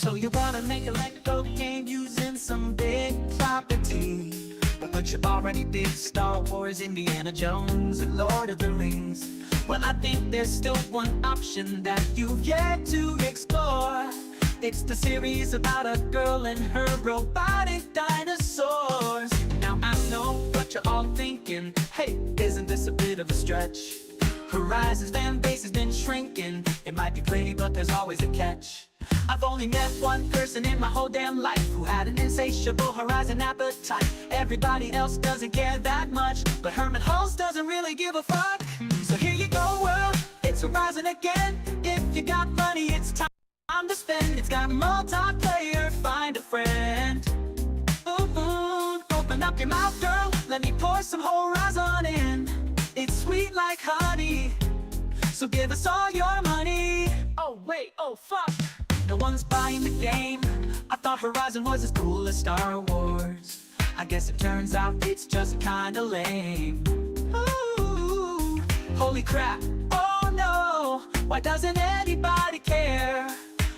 So you wanna make a Lego game using some big property, but you've already did Star Wars, Indiana Jones, and Lord of the Rings. Well, I think there's still one option that you've yet to explore. It's the series about a girl and her robotic dinosaurs. Now I know what you're all thinking, hey, isn't this a bit of a stretch? Horizon's fan base has been shrinking. It might be pretty, but there's always a catch. I've only met one person in my whole damn life who had an insatiable Horizon appetite. Everybody else doesn't care that much, but Herman Hulse doesn't really give a fuck. So here you go, world, it's Horizon again. If you got money, it's time to spend. It's got multiplayer, find a friend. Open up your mouth, girl, let me pour some Horizon in. It's sweet like honey, so give us all your money. Oh wait, oh fuck, no one's buying the game. I thought Horizon was as cool as Star Wars. I guess it turns out it's just kinda lame. Ooh, holy crap, oh no, why doesn't anybody care?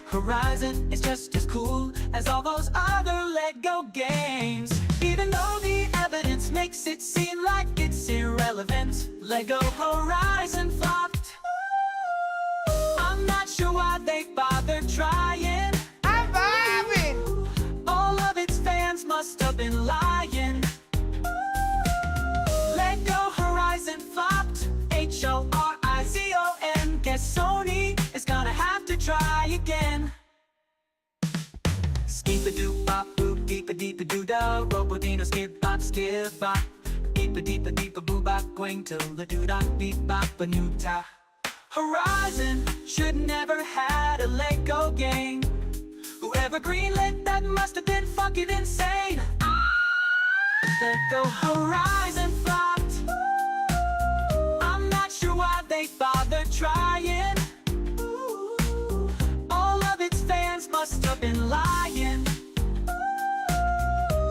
Horizon is just as cool as all those other Lego games. Even though the evidence makes it seem like it's irrelevant, Lego Horizon flopped. I'm not sure why they bothered trying. I'm vibing. All of its fans must have been lying. Lego Horizon flopped. Horizon. Guess Sony is gonna have to try again. Skeep-a-doop-bop-boop, deep-a-deep-a-doo-da, Robo-dino-skip-bop, skip-bop, deep-a-deep-a-deep-a-boo-bop, going till the doo-da-beep-bop-a-noo-ta. Horizon should never had a Lego game. Whoever greenlit that must have been fucking insane. Lego Horizon flopped. I'm not sure why they bothered trying. All of its fans must have been lying.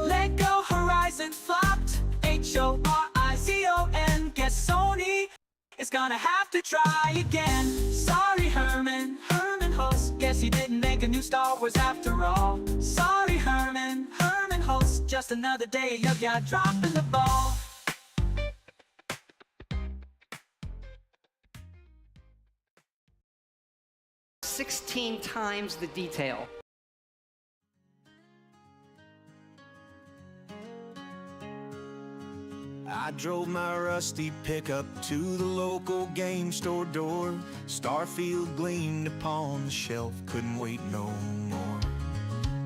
Lego Horizon flopped. Horizon. Guess Sony is gonna have to try again. Sorry, Herman Hulse, guess you didn't make a new Star Wars after all. Sorry, Herman Hulse, just another day of ya dropping the ball. "16 times the detail." I drove my rusty pickup to the local game store door. Starfield gleamed upon the shelf, couldn't wait no more.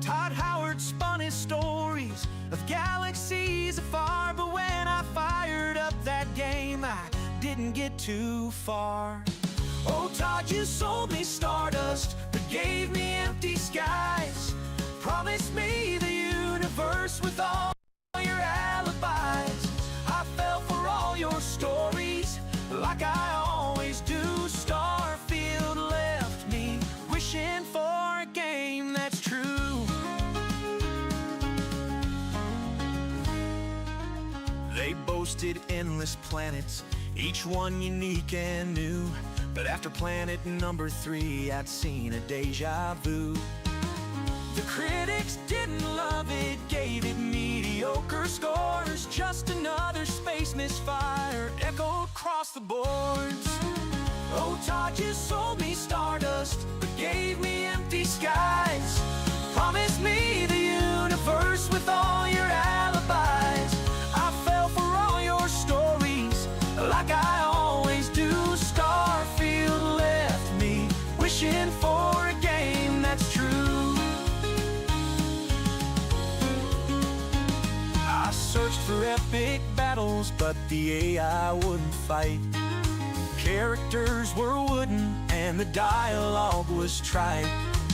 Todd Howard spun his stories of galaxies afar, but when I fired up that game, I didn't get too far. Oh, Todd, you sold me stardust, but gave me empty skies. Promised me the universe with all your alibis. I fell for all your stories, like I always do. Starfield left me wishing for a game that's true. They boasted endless planets, each one unique and new. But after planet number 3, I'd seen a deja vu. The critics didn't love it, gave it mediocre scores. Just another space misfire echoed across the boards. Oh, Todd, you sold me stardust, but gave me empty skies. Promised me the universe with all your alibis. I fell for all your stories, like I always do. Starfield left me wishing for a game that's true. I searched for epic battles, but the AI wouldn't fight. Characters were wooden and the dialogue was trite.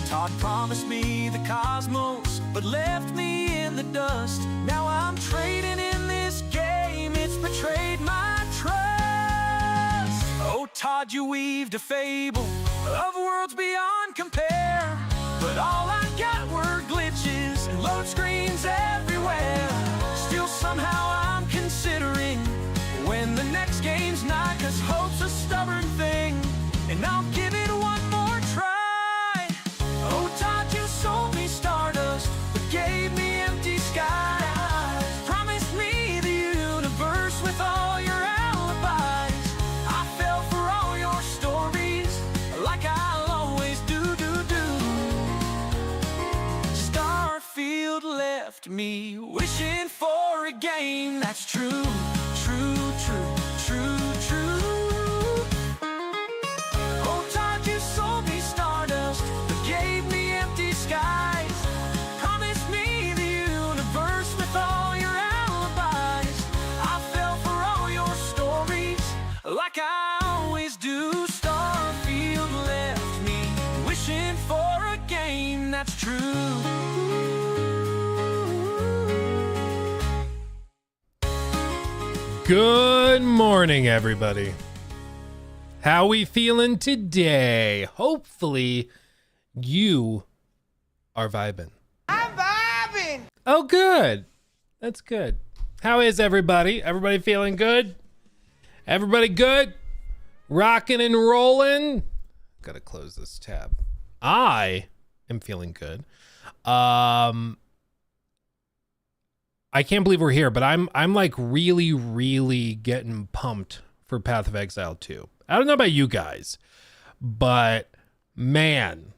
Todd promised me the cosmos, but left me in the dust. Now I'm trading in this game, it's betrayed my trust. Oh, Todd, you weaved a fable of worlds beyond compare, but all I got were glitches and load screens everywhere. Still somehow I'm considering when the next game's not, 'cause hope's a stubborn thing, and I'll give it one more try. Oh, Todd, you sold left me wishing for a game that's true, true, true, true, true. Oh, Todd, you sold me stardust, but gave me empty skies. Promised me the universe with all your alibis. I fell for all your stories, like I always do. Starfield left me wishing for a game that's true. Good morning, everybody. How we feeling today? Hopefully, you are vibing. I'm vibing. Oh, good. That's good. How is everybody? Everybody feeling good? Everybody good? Rocking and rolling? Gotta close this tab. I am feeling good. I can't believe we're here, but I'm like really getting pumped for Path of Exile 2. I don't know about you guys, but man,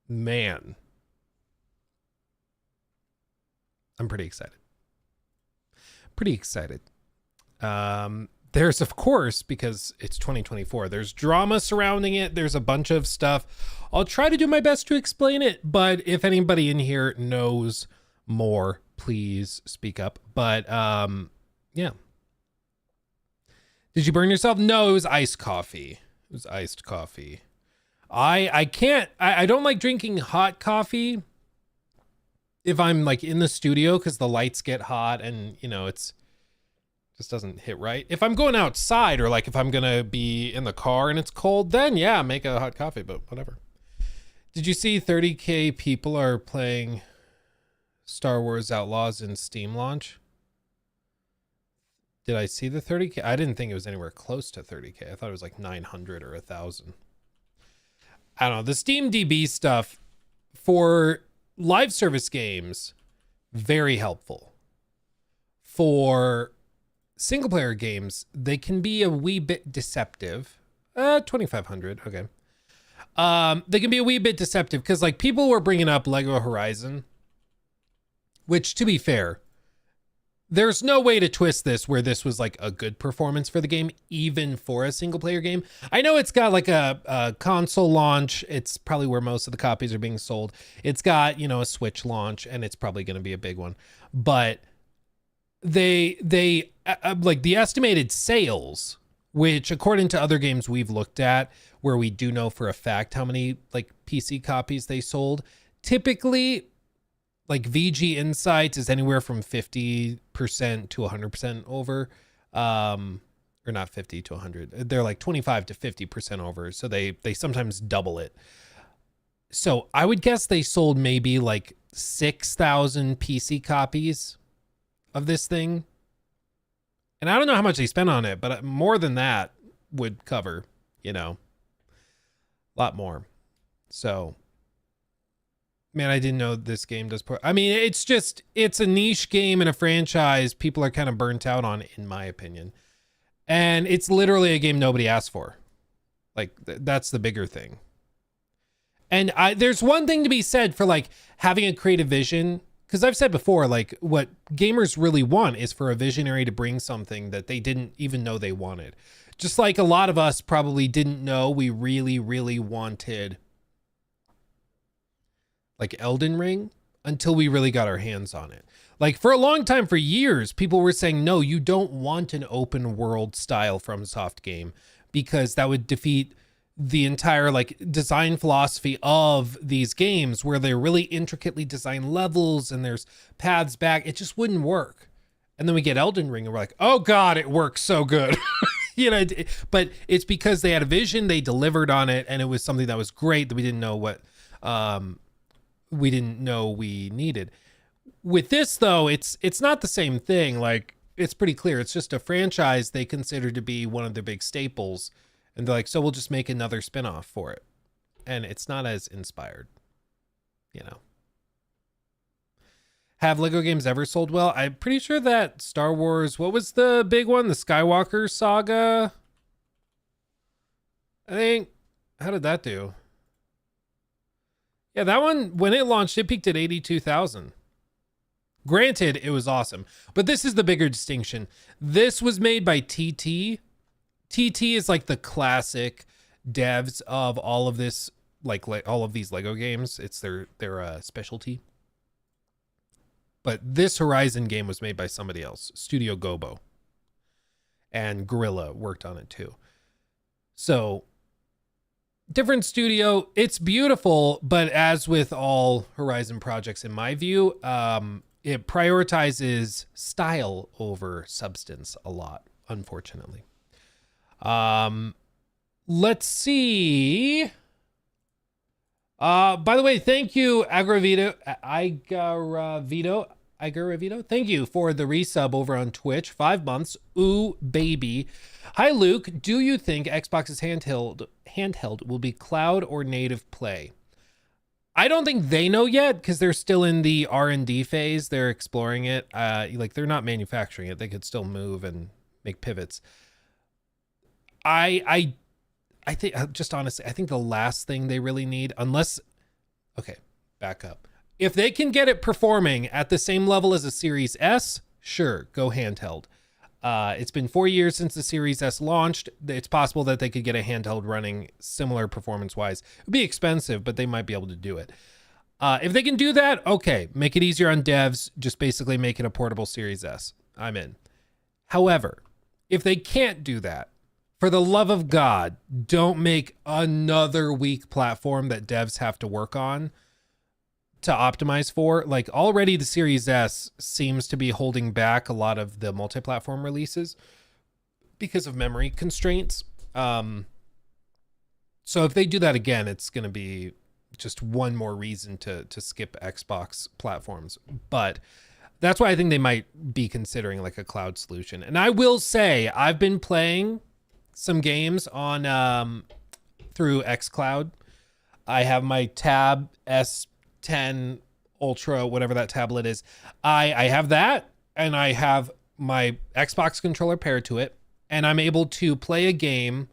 I'm pretty excited. There's, of course, because it's 2024, there's drama surrounding it. There's a bunch of stuff. I'll try to do my best to explain it, but if anybody in here knows more, please speak up. But yeah. Did you burn yourself? No, it was iced coffee. I don't like drinking hot coffee if I'm like in the studio, because the lights get hot and it's just doesn't hit right. If I'm going outside, or like if I'm gonna be in the car and it's cold, then yeah, make a hot coffee, but whatever. Did you see 30K people are playing Star Wars Outlaws in Steam launch? Did I see the 30K? I didn't think it was anywhere close to 30K. I thought it was like 900 or 1,000. I don't know. The Steam DB stuff for live service games, very helpful. For single player games, they can be a wee bit deceptive. 2,500. Okay. They can be a wee bit deceptive because like people were bringing up Lego Horizon, which, to be fair, there's no way to twist this where this was like a good performance for the game, even for a single player game. I know it's got like a console launch. It's probably where most of the copies are being sold. It's got, a Switch launch, and it's probably going to be a big one. But they like the estimated sales, which according to other games we've looked at, where we do know for a fact how many like PC copies they sold, typically like VG Insights is anywhere from 50% to 100% over, or not 50 to 100. They're like 25 to 50% over. So they sometimes double it. So I would guess they sold maybe like 6,000 PC copies of this thing. And I don't know how much they spent on it, but more than that would cover, a lot more. So, man, I didn't know this game does. I mean, it's a niche game and a franchise people are kind of burnt out on, in my opinion. And it's literally a game nobody asked for. Like, that's the bigger thing. And there's one thing to be said for like having a creative vision. Because I've said before, like what gamers really want is for a visionary to bring something that they didn't even know they wanted. Just like a lot of us probably didn't know we really wanted like Elden Ring until we really got our hands on it. Like for a long time, for years, people were saying, no, you don't want an open world style FromSoft game because that would defeat the entire like design philosophy of these games, where they're really intricately designed levels and there's paths back. It just wouldn't work. And then we get Elden Ring and we're like, oh God, it works so good. But it's because they had a vision, they delivered on it, and it was something that was great that we didn't know we needed. With this though, it's not the same thing. Like it's pretty clear. It's just a franchise they consider to be one of their big staples. And they're like, so we'll just make another spinoff for it. And it's not as inspired, Have Lego games ever sold well? I'm pretty sure that Star Wars, what was the big one? The Skywalker saga? I think, how did that do? Yeah, that one, when it launched, it peaked at 82,000. Granted, it was awesome, but this is the bigger distinction. This was made by TT. TT is like the classic devs of all of this, like all of these Lego games. It's their specialty. But this Horizon game was made by somebody else, Studio Gobo. And Gorilla worked on it too. So different studio. It's beautiful, but as with all Horizon projects, in my view, it prioritizes style over substance a lot, unfortunately. Let's see. By the way, thank you, Agaravito. Thank you for the resub over on Twitch. 5 months. Ooh, baby. Hi, Luke. Do you think Xbox's handheld will be cloud or native play? I don't think they know yet because they're still in the R&D phase. They're exploring it. Like they're not manufacturing it. They could still move and make pivots. I think, just honestly, I think the last thing they really need, unless, okay, back up. If they can get it performing at the same level as a Series S, sure, go handheld. It's been 4 years since the Series S launched. It's possible that they could get a handheld running similar performance-wise. It would be expensive, but they might be able to do it. If they can do that, okay, make it easier on devs. Just basically make it a portable Series S. I'm in. However, if they can't do that, for the love of God, don't make another weak platform that devs have to work on to optimize for. Like already the Series S seems to be holding back a lot of the multi-platform releases because of memory constraints. So if they do that again, it's going to be just one more reason to skip Xbox platforms. But that's why I think they might be considering like a cloud solution. And I will say I've been playing some games on through xCloud. I have my Tab S10 Ultra, whatever that tablet is. I have that, and I have my Xbox controller paired to it, and I'm able to play a game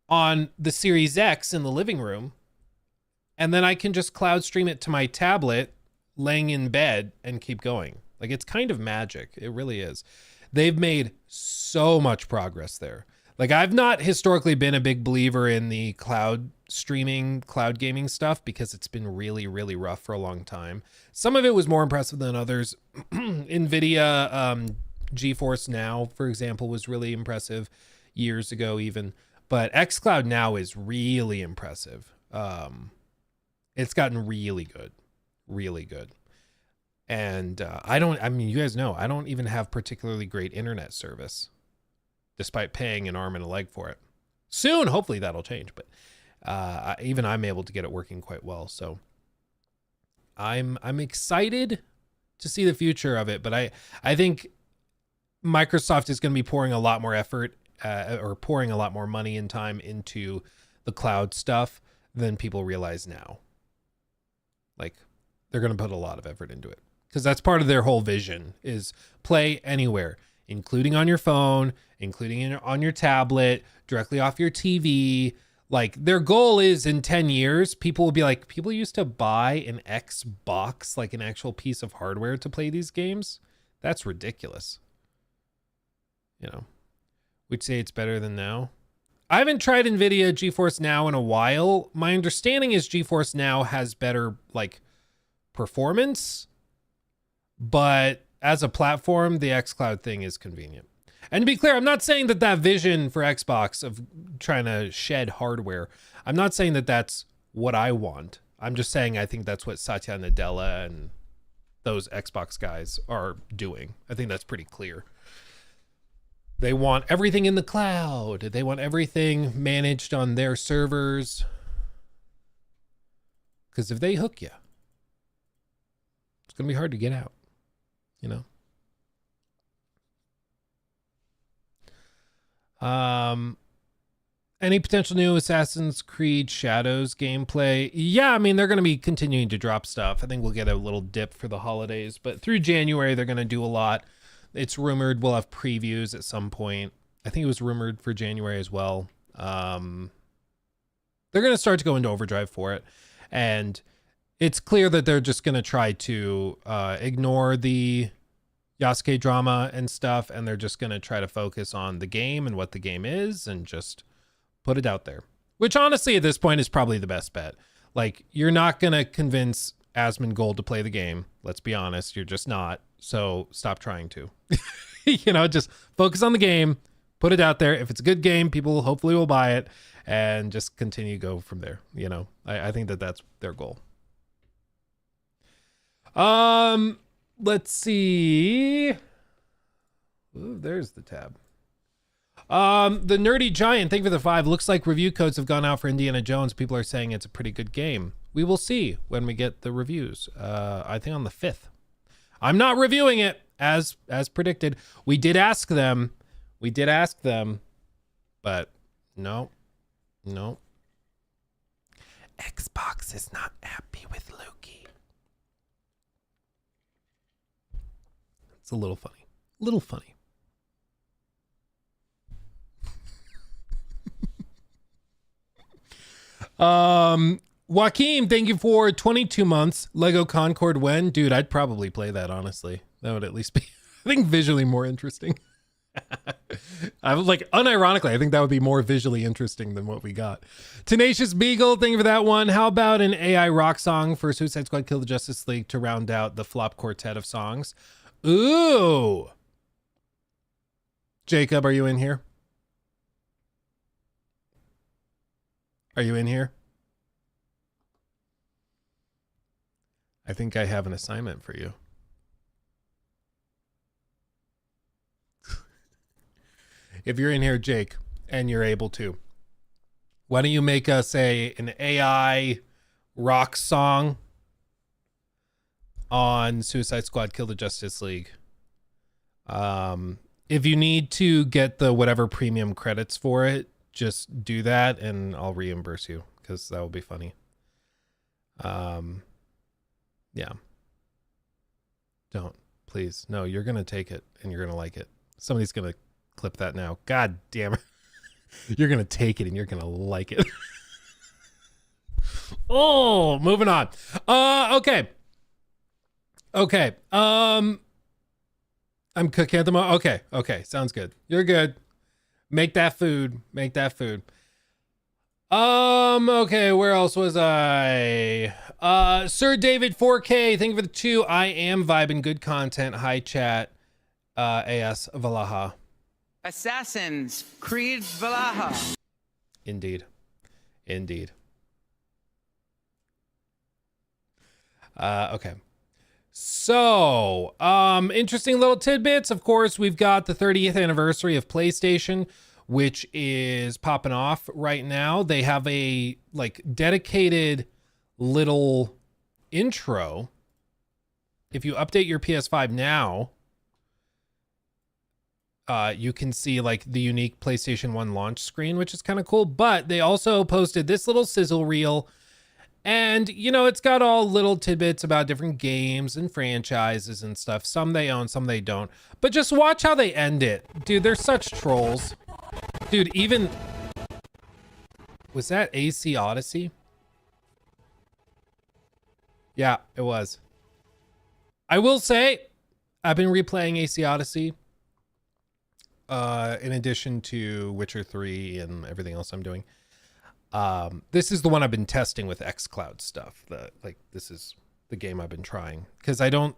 on the Series X in the living room, and then I can just cloud stream it to my tablet laying in bed and keep going. Like, it's kind of magic. It really is. They've made so much progress there. Like, I've not historically been a big believer in the cloud streaming, cloud gaming stuff because it's been really, really rough for a long time. Some of it was more impressive than others. NVIDIA GeForce Now, for example, was really impressive years ago even. But xCloud Now is really impressive. It's gotten really good. Really good. And I mean, you guys know, I don't even have particularly great internet service, despite paying an arm and a leg for it. Soon, hopefully that'll change, but even I'm able to get it working quite well. So I'm excited to see the future of it, but I think Microsoft is going to be pouring a lot more effort or pouring a lot more money and time into the cloud stuff than people realize now. Like, they're going to put a lot of effort into it because that's part of their whole vision is play anywhere, including on your phone, including on your tablet, directly off your TV. Like, their goal is in 10 years, people will be like, people used to buy an Xbox, like an actual piece of hardware to play these games. That's ridiculous. You know, would you say it's better than now? I haven't tried NVIDIA GeForce Now in a while. My understanding is GeForce Now has better, like, performance, but as a platform, the xCloud thing is convenient. And to be clear, I'm not saying that vision for Xbox of trying to shed hardware, I'm not saying that that's what I want. I'm just saying I think that's what Satya Nadella and those Xbox guys are doing. I think that's pretty clear. They want everything in the cloud. They want everything managed on their servers. Because if they hook you, it's going to be hard to get out, you know? Any potential new Assassin's Creed Shadows gameplay? Yeah, I mean, they're going to be continuing to drop stuff. I think we'll get a little dip for the holidays, but through January, they're going to do a lot. It's rumored we'll have previews at some point. I think it was rumored for January as well. They're going to start to go into overdrive for it. And it's clear that they're just going to try to ignore the Yasuke drama and stuff, and they're just going to try to focus on the game and what the game is and just put it out there. Which honestly, at this point, is probably the best bet. Like, you're not going to convince Asmongold to play the game. Let's be honest. You're just not. So stop trying to. Just focus on the game. Put it out there. If it's a good game, people hopefully will buy it. And just continue to go from there. I think that that's their goal. Let's see. Ooh, there's the tab. The Nerdy Giant, thank you for the 5. Looks like review codes have gone out for Indiana Jones. People are saying it's a pretty good game. We will see when we get the reviews. I think on the 5th. I'm not reviewing it as predicted. We did ask them, but no. Xbox is not happy with Loki. It's a little funny. Joaquin, thank you for 22 months. Lego Concord when? Dude, I'd probably play that, honestly. That would at least be, I think, visually more interesting. I was like, unironically, I think that would be more visually interesting than what we got. Tenacious Beagle, thank you for that one. How about an AI rock song for Suicide Squad Kill the Justice League to round out the flop quartet of songs? Ooh. Jacob, are you in here? Are you in here? I think I have an assignment for you. If you're in here, Jake, and you're able to, why don't you make us an AI rock song on Suicide Squad Kill the Justice League? If you need to get the whatever premium credits for it, just do that and I'll reimburse you because that will be funny. Yeah. Don't, please. No, you're going to take it and you're going to like it. Somebody's going to clip that now. God damn it. You're going to take it and you're going to like it. Oh, moving on. Okay. I'm cooking at the moment. Okay. Sounds good. You're good. Make that food. Okay, where else was I? Sir David 4K, thank you for the 2. I am vibing, good content. Hi chat. AS Valaha. Assassin's Creed Valhalla. Indeed. Okay. So, interesting little tidbits. Of course, we've got the 30th anniversary of PlayStation, which is popping off right now. They have a dedicated little intro. If you update your PS5 now, you can see the unique PlayStation 1 launch screen, which is kind of cool. But they also posted this little sizzle reel. And, it's got all little tidbits about different games and franchises and stuff. Some they own, some they don't. But just watch how they end it. Dude, they're such trolls. Dude, even... Was that AC Odyssey? Yeah, it was. I will say, I've been replaying AC Odyssey. In addition to Witcher 3 and everything else I'm doing. This is the one I've been testing with xCloud stuff. This is the game I've been trying. Because I don't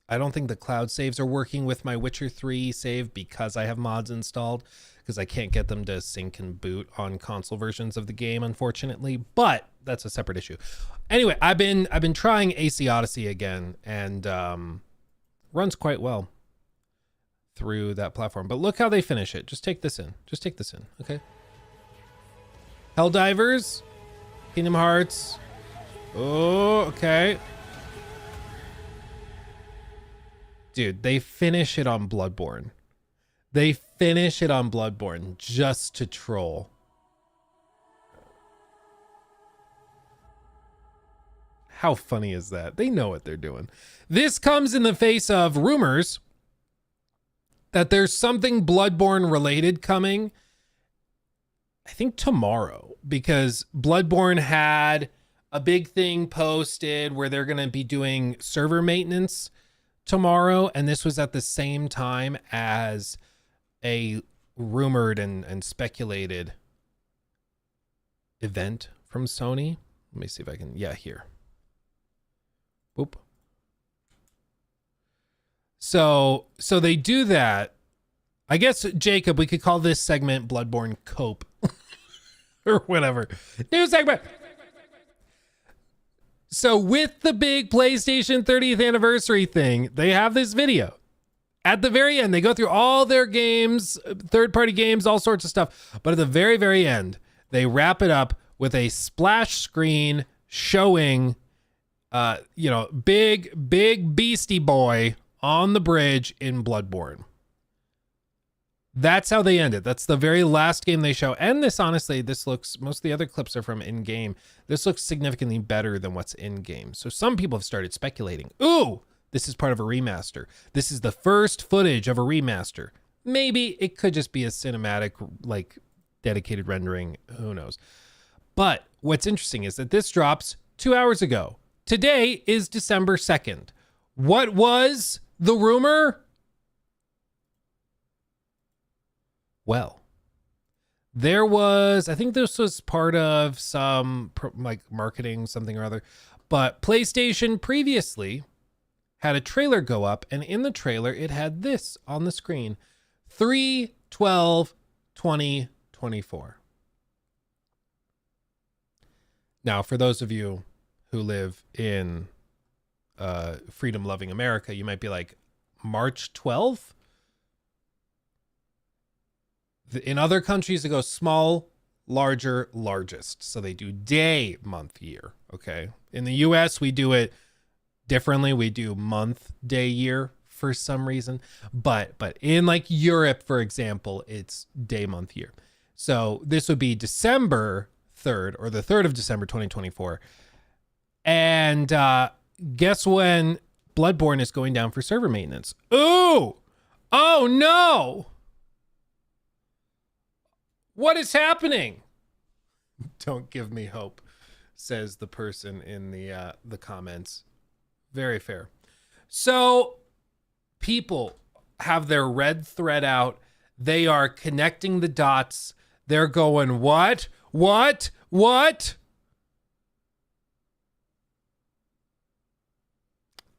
think the cloud saves are working with my Witcher 3 save because I have mods installed. Because I can't get them to sync and boot on console versions of the game, unfortunately. But that's a separate issue. Anyway, I've been trying AC Odyssey again, and runs quite well through that platform. But look how they finish it. Just take this in. Okay. Helldivers, Kingdom Hearts. Oh, okay. Dude, they finish it on Bloodborne. Just to troll. How funny is that? They know what they're doing. This comes in the face of rumors that there's something Bloodborne related coming, I think tomorrow, because Bloodborne had a big thing posted where they're going to be doing server maintenance tomorrow. And this was at the same time as a rumored and speculated event from Sony. Let me see if I can, yeah, here. Boop. So they do that. I guess, Jacob, we could call this segment Bloodborne Cope or whatever. New segment. So with the big PlayStation 30th anniversary thing, they have this video. At the very end, they go through all their games, third-party games, all sorts of stuff. But at the very, very end, they wrap it up with a splash screen showing, big beastie boy on the bridge in Bloodborne. That's how they end it. That's the very last game they show. And this, honestly, this looks, most of the other clips are from in-game. This looks significantly better than what's in-game. So some people have started speculating, ooh, this is part of a remaster. This is the first footage of a remaster. Maybe it could just be a cinematic, like, dedicated rendering. Who knows? But what's interesting is that this drops 2 hours ago. Today is December 2nd. What was the rumor? Well, there was, I think this was part of some like marketing, something or other, but PlayStation previously had a trailer go up, and in the trailer, it had this on the screen, 3/12/2024. Now, for those of you who live in freedom-loving America, you might be like, March 12th? In other countries, it goes small, larger, largest. So they do day, month, year. Okay. In the US, we do it differently. We do month, day, year for some reason. But in like Europe, for example, it's day, month, year. So this would be December 3rd or the 3rd of December, 2024. And guess when Bloodborne is going down for server maintenance? Ooh! Oh no! What is happening? Don't give me hope, says the person in the comments. Very fair. So people have their red thread out. They are connecting the dots. They're going, what? What? What?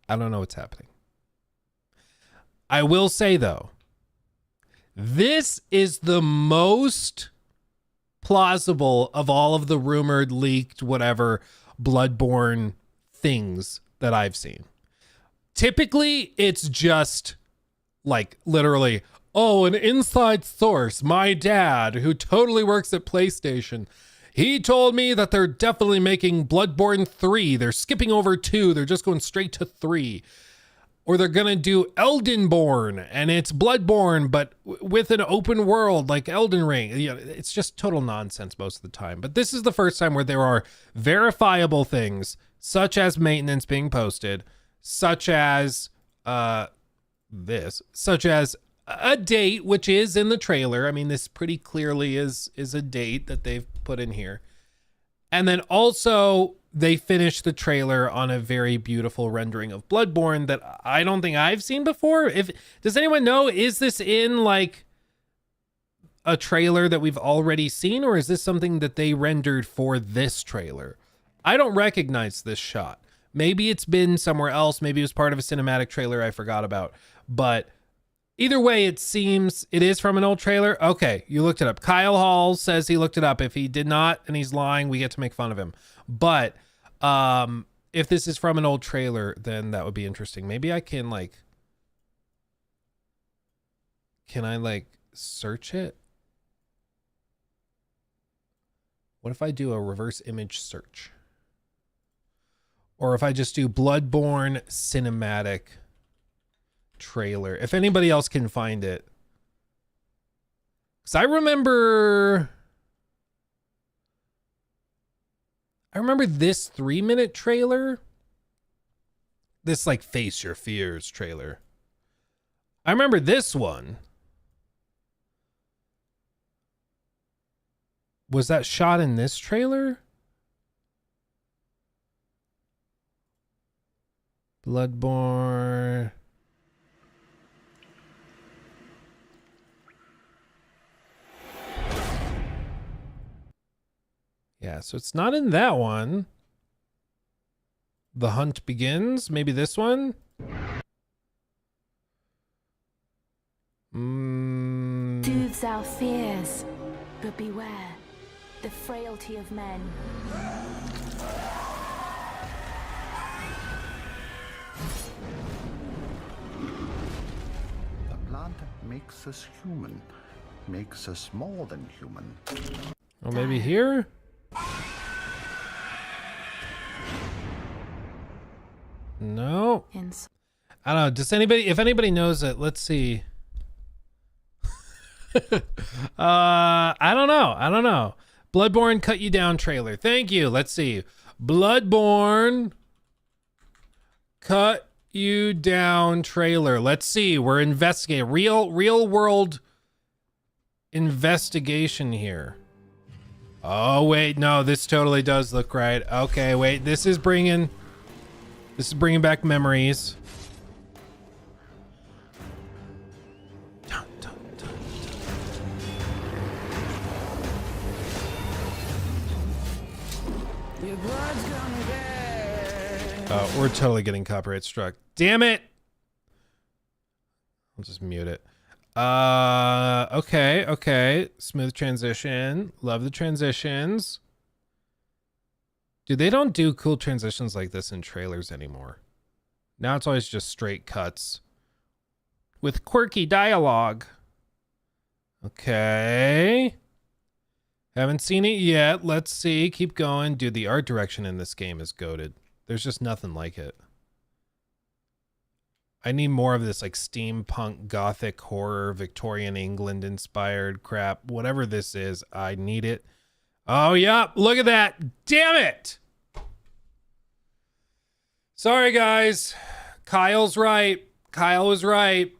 I don't know what's happening. I will say, though, this is the most plausible of all of the rumored, leaked, whatever, Bloodborne things that I've seen. Typically, it's just like literally, oh, an inside source, my dad, who totally works at PlayStation, he told me that they're definitely making Bloodborne 3. They're skipping over 2. They're just going straight to 3. Or they're going to do Eldenborn, and it's Bloodborne, but with an open world like Elden Ring. You know, it's just total nonsense most of the time. But this is the first time where there are verifiable things, such as maintenance being posted, such as such as a date, which is in the trailer. I mean, this pretty clearly is a date that they've put in here. And then also they finished the trailer on a very beautiful rendering of Bloodborne that I don't think I've seen before. Does anyone know, is this in like a trailer that we've already seen, or is this something that they rendered for this trailer? I don't recognize this shot. Maybe it's been somewhere else. Maybe it was part of a cinematic trailer I forgot about. But either way, it seems it is from an old trailer. Okay, you looked it up. Kyle Hall says he looked it up. If he did not and he's lying, we get to make fun of him. But if this is from an old trailer, then that would be interesting. Maybe I can like, search it? What if I do a reverse image search? Or if I just do Bloodborne cinematic trailer, if anybody else can find it. Because I remember this 3-minute trailer. This like Face Your Fears trailer. I remember this one. Was that shot in this trailer? Bloodborne. Yeah, so it's not in that one. The Hunt Begins. Maybe this one? Soothes our fears, but beware the frailty of men. The blood makes us human, makes us more than human. Oh, maybe here? No. I don't know. Does anybody, if anybody knows it, let's see. I don't know. Bloodborne Cut You Down trailer. Thank you. Let's see. Bloodborne Cut You Down trailer. Let's see. We're investigating real world investigation here. Oh wait, no, this totally does look right. Okay, wait. This is bringing back memories. Dun, dun, dun, dun. Oh, we're totally getting copyright struck. Damn it. I'll just mute it. Okay. Smooth transition. Love the transitions. Dude, they don't do cool transitions like this in trailers anymore. Now it's always just straight cuts with quirky dialogue. Okay. Haven't seen it yet. Let's see. Keep going. Dude, the art direction in this game is goated. There's just nothing like it. I need more of this like steampunk, gothic, horror, Victorian England inspired crap. Whatever this is, I need it. Oh, yeah. Look at that. Damn it. Sorry, guys. Kyle's right. Kyle was right.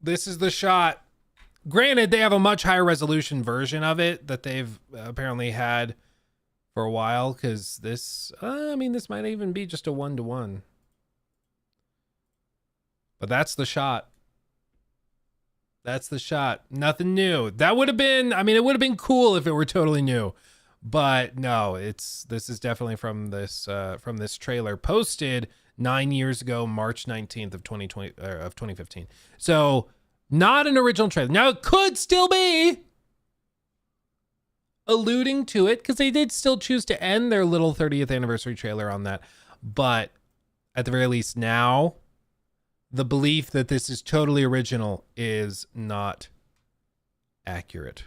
This is the shot. Granted, they have a much higher resolution version of it that they've apparently had for a while, because this, this might even be just a 1-to-1. But that's the shot. That's the shot. Nothing new. That would have been, it would have been cool if it were totally new. But no, this is definitely from this trailer posted 9 years ago, March 19th of 2015. So not an original trailer. Now it could still be alluding to it, because they did still choose to end their little 30th anniversary trailer on that. But at the very least now, the belief that this is totally original is not accurate.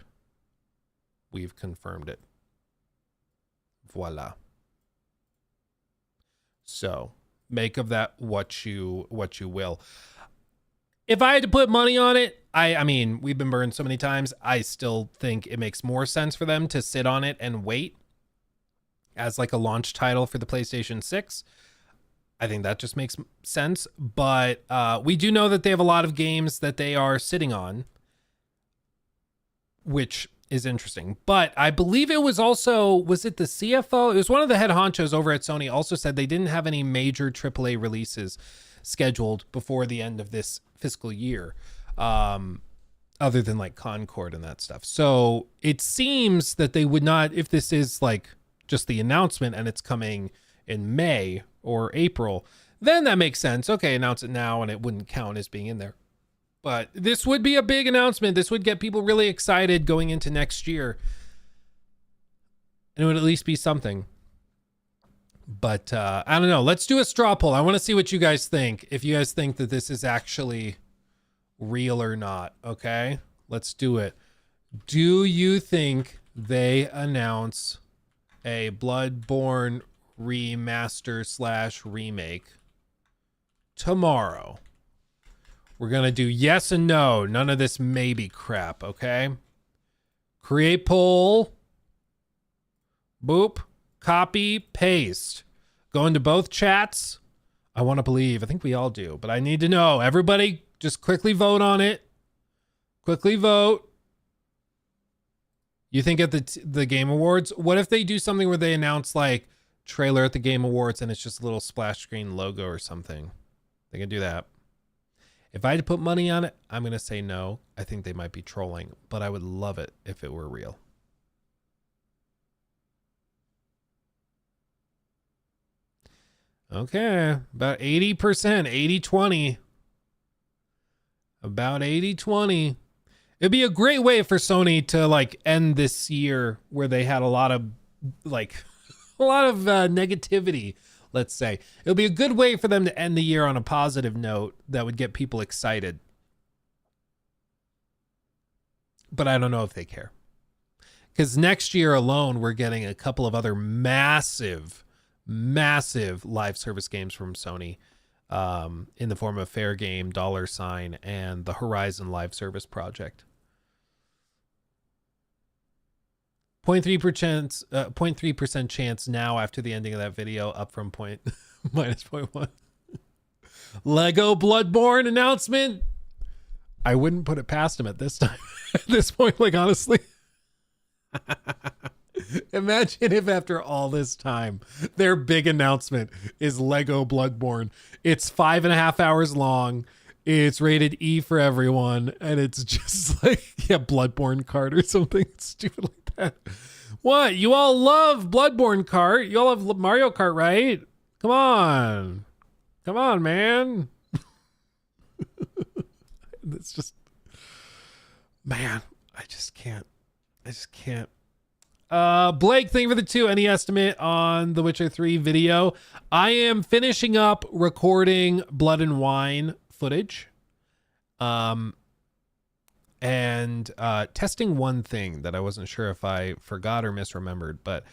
We've confirmed it. Voila. So make of that what you will. If I had to put money on it, I mean, we've been burned so many times. I still think it makes more sense for them to sit on it and wait as like a launch title for the PlayStation 6. I think that just makes sense. But we do know that they have a lot of games that they are sitting on, which is interesting. But I believe it was also, was it the CFO? It was one of the head honchos over at Sony also said they didn't have any major AAA releases scheduled before the end of this fiscal year, other than like Concord and that stuff. So it seems that they would not, if this is like just the announcement and it's coming in May or April, then that makes sense. Okay, announce it now and it wouldn't count as being in there. But this would be a big announcement. This would get people really excited going into next year. And it would at least be something. But I don't know. Let's do a straw poll. I want to see what you guys think. If you guys think that this is actually real or not. Okay, let's do it. Do you think they announce a Bloodborne remaster / remake tomorrow? We're going to do yes and no. None of this maybe crap, okay? Create poll. Boop. Copy. Paste. Go into both chats. I want to believe. I think we all do. But I need to know. Everybody just quickly vote on it. Quickly vote. You think at the Game Awards? What if they do something where they announce like trailer at the Game Awards and it's just a little splash screen logo or something? They can do that. If I had to put money on it, I'm going to say no. I think they might be trolling, but I would love it if it were real. Okay, about 80%, 80-20. About 80-20. It'd be a great way for Sony to like end this year where they had a lot of negativity, let's say. It'll be a good way for them to end the year on a positive note that would get people excited. But I don't know if they care. Because next year alone, we're getting a couple of other massive live service games from Sony in the form of Fair Game, $, and the Horizon live service project. 0.3% chance now after the ending of that video, up from minus 0.1. Lego Bloodborne announcement. I wouldn't put it past him at this time. At this point, like, honestly. Imagine if after all this time, their big announcement is Lego Bloodborne. It's 5.5 hours long. It's rated E for everyone. And it's just like, yeah, Bloodborne cart or something stupid like that. What? You all love Bloodborne cart. You all love Mario Kart, right? Come on. Come on, man. It's just, man, I just can't. Blake, thank you for the 2. Any estimate on the Witcher 3 video? I am finishing up recording Blood and Wine footage. And testing one thing that I wasn't sure if I forgot or misremembered, but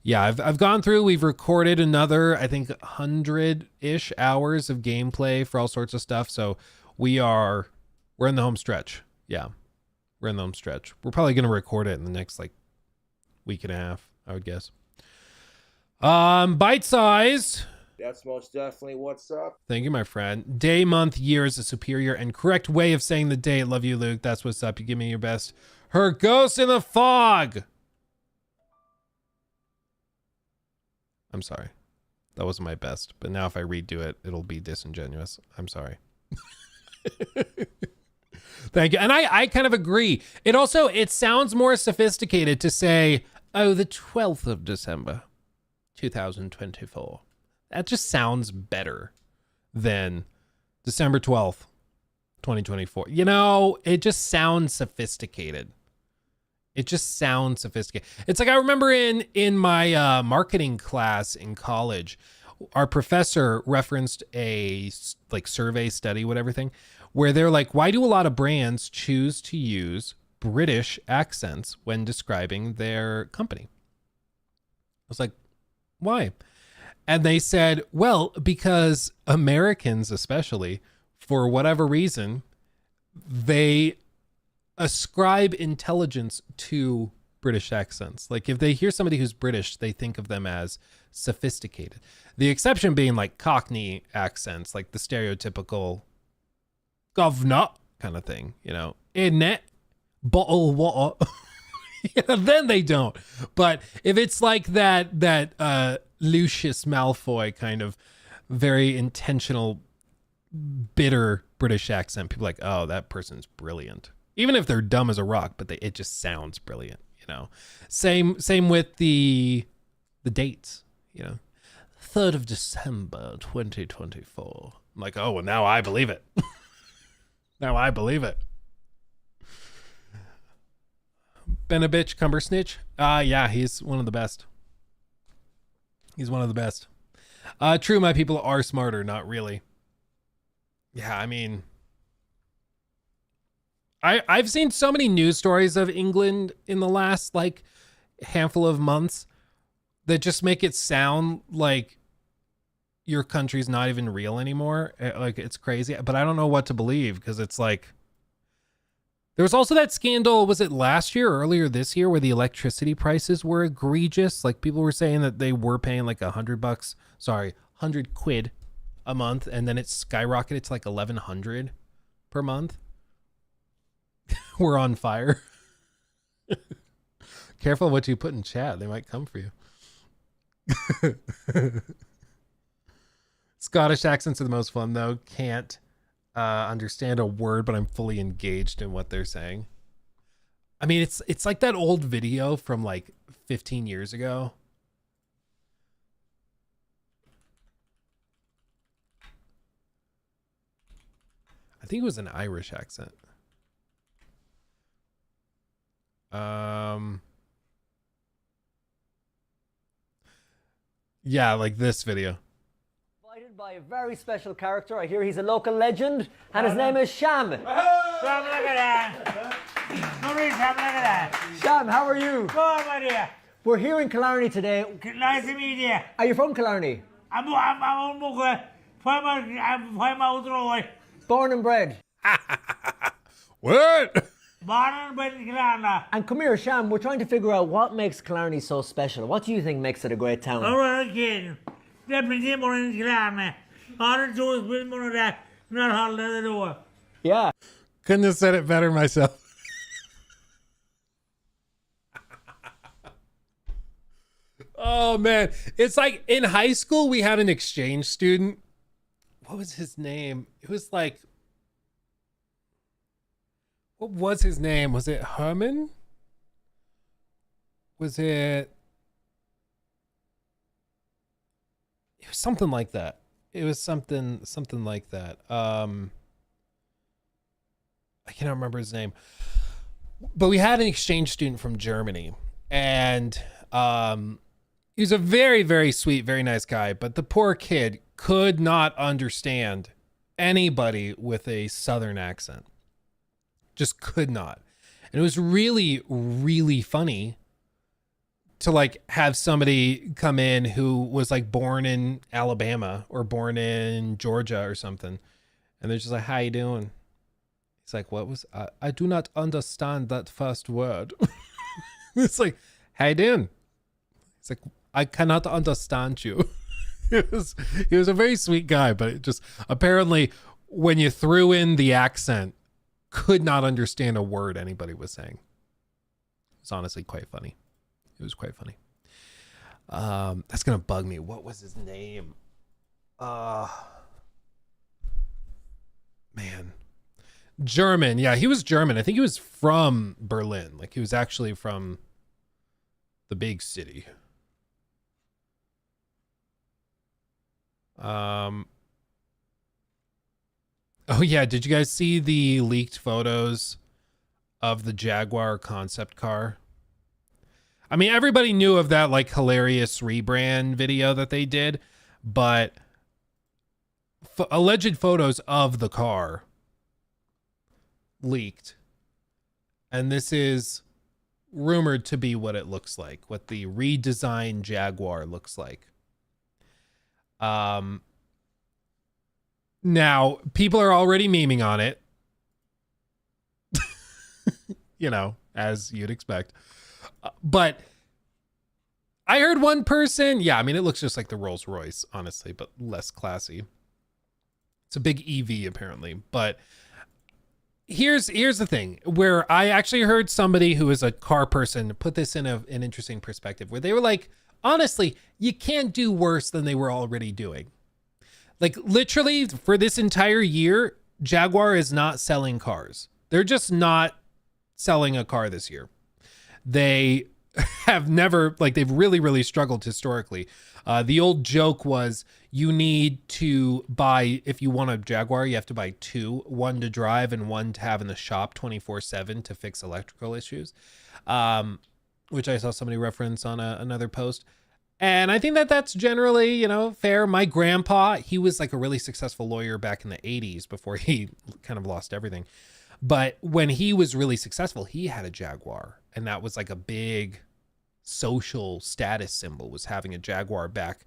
yeah, I've gone through, we've recorded another, I think 100-ish hours of gameplay for all sorts of stuff. So we're in the home stretch. Yeah, we're in the home stretch. We're probably going to record it in the next like week and a half, I would guess. Bite size. That's most definitely what's up. Thank you, my friend. Day, month, year is a superior and correct way of saying the date. Love you, Luke. That's what's up. You give me your best. Her ghost in the fog. I'm sorry. That wasn't my best. But now if I redo it, it'll be disingenuous. I'm sorry. Thank you. And I kind of agree. It sounds more sophisticated to say, oh, the 12th of December, 2024. That just sounds better than December 12th, 2024. You know, it just sounds sophisticated. It just sounds sophisticated. It's like I remember in my marketing class in college, our professor referenced a like survey study, whatever thing, where they're like, why do a lot of brands choose to use British accents when describing their company? I was like, why? And they said, well, because Americans, especially, for whatever reason, they ascribe intelligence to British accents. Like if they hear somebody who's British, they think of them as sophisticated. The exception being like Cockney accents, like the stereotypical governor kind of thing, you know, in it, bottle water. Yeah, then they don't. But if it's like that Lucius Malfoy kind of very intentional, bitter British accent, people are like, oh, that person's brilliant. Even if they're dumb as a rock, but it just sounds brilliant, you know. Same with the dates, you know. 3rd of December, 2024. I'm like, oh, well, now I believe it. Now I believe it. Been a bitch, Cumber Snitch. Yeah, he's one of the best. He's one of the best. True, my people are smarter, not really. Yeah, I mean, I've seen so many news stories of England in the last like handful of months that just make it sound like your country's not even real anymore. Like it's crazy, but I don't know what to believe because it's like, there was also that scandal, was it last year or earlier this year, where the electricity prices were egregious? Like people were saying that they were paying like £100 a month, and then it skyrocketed to like 1,100 per month. We're on fire. Careful what you put in chat. They might come for you. Scottish accents are the most fun though. Can't understand a word, but I'm fully engaged in what they're saying. I mean, it's like that old video from like 15 years ago. I think it was an Irish accent. Yeah, like this video. Invited by a very special character. I hear he's a local legend, and his name is Sham. Sham, look at that. Sorry, Sham, look at that. Sham, how are you? Good, my dear. We're here in Killarney today. Nice to meet you. Are you from Killarney? I'm on Mugger. I'm out road. Born and bred. What? Born and bred in Killarney. And come here, Sham, we're trying to figure out what makes Killarney so special. What do you think makes it a great town? All right, again. There's plenty more in Killarney. All the do is build more of that. Not all the door. Yeah. Couldn't have said it better myself. Oh man, it's like in high school we had an exchange student. What was his name? It was like, what was his name? Was it Herman? Was it? It was something like that. It was something like that. I cannot remember his name. But we had an exchange student from Germany, and he was a very, very sweet, very nice guy, but the poor kid could not understand anybody with a Southern accent. Just could not. And it was really, really funny to like have somebody come in who was like born in Alabama or born in Georgia or something. And they're just like, how you doing? He's like, what was, I do not understand that first word. It's like, how you doing? It's like, I cannot understand you. He was a very sweet guy, but it just apparently when you threw in the accent, could not understand a word anybody was saying. It was honestly quite funny. It was quite funny. That's gonna bug me. What was his name? Man. German. Yeah, he was German. I think he was from Berlin. Like he was actually from the big city. Oh yeah, did you guys see the leaked photos of the Jaguar concept car? I mean, everybody knew of that like hilarious rebrand video that they did, but alleged photos of the car leaked. And this is rumored to be what it looks like, what the redesigned Jaguar looks like. Now people are already memeing on it, you know, as you'd expect. But I heard one person, yeah, I mean, it looks just like the Rolls Royce, honestly, but less classy. It's a big EV apparently, but here's the thing where I actually heard somebody who is a car person put this in an interesting perspective where they were like, honestly, you can't do worse than they were already doing. Like literally for this entire year, Jaguar is not selling cars. They're just not selling a car this year. They have never, like they've really, really struggled historically. The old joke was you need to buy, if you want a Jaguar, you have to buy two, one to drive and one to have in the shop 24/7 to fix electrical issues. Which I saw somebody reference on another post. And I think that that's generally, you know, fair. My grandpa, he was like a really successful lawyer back in the 80s before he kind of lost everything. But when he was really successful, he had a Jaguar. And that was like a big social status symbol, was having a Jaguar back.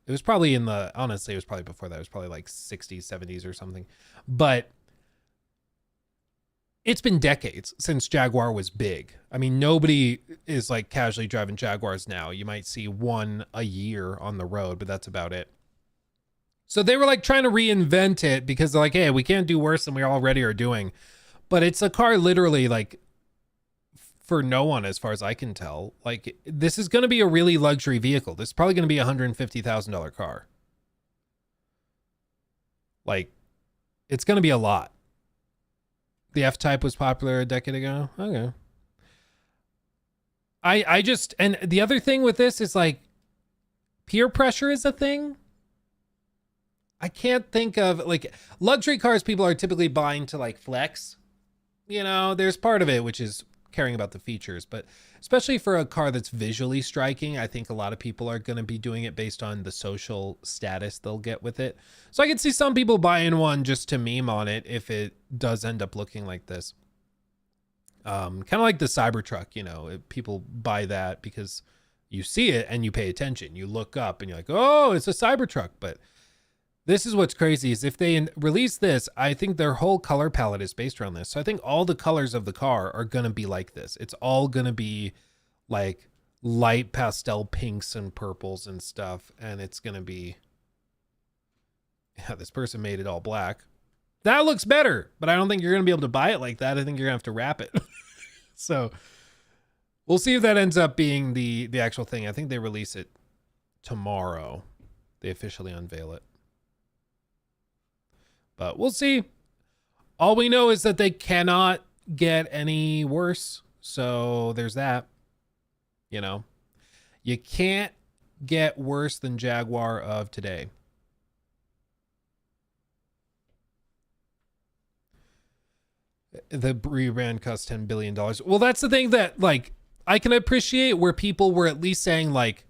It was probably honestly, it was probably before that. It was probably like 60s, 70s or something. But it's been decades since Jaguar was big. I mean, nobody is like casually driving Jaguars now. You might see one a year on the road, but that's about it. So they were like trying to reinvent it because they're like, hey, we can't do worse than we already are doing. But it's a car literally like for no one, as far as I can tell. Like this is going to be a really luxury vehicle. This is probably going to be a $150,000 car. Like, it's going to be a lot. The F-Type was popular a decade ago. Okay. I just, and the other thing with this is like, peer pressure is a thing. I can't think of, like, luxury cars people are typically buying to like flex. You know, there's part of it which is caring about the features, but especially for a car that's visually striking, I think a lot of people are going to be doing it based on the social status they'll get with it. So I can see some people buying one just to meme on it if it does end up looking like this. Kind of like the Cybertruck, you know, people buy that because you see it and you pay attention. You look up and you're like, oh, it's a Cybertruck. But this is what's crazy is if they release this, I think their whole color palette is based around this. So I think all the colors of the car are going to be like this. It's all going to be like light pastel pinks and purples and stuff. And it's going to be, yeah, this person made it all black. That looks better, but I don't think you're going to be able to buy it like that. I think you're going to have to wrap it. So we'll see if that ends up being the actual thing. I think they release it tomorrow. They officially unveil it. But we'll see. All we know is that they cannot get any worse. So there's that. You know, you can't get worse than Jaguar of today. The rebrand cost $10 billion. Well, that's the thing that, like, I can appreciate where people were at least saying, like,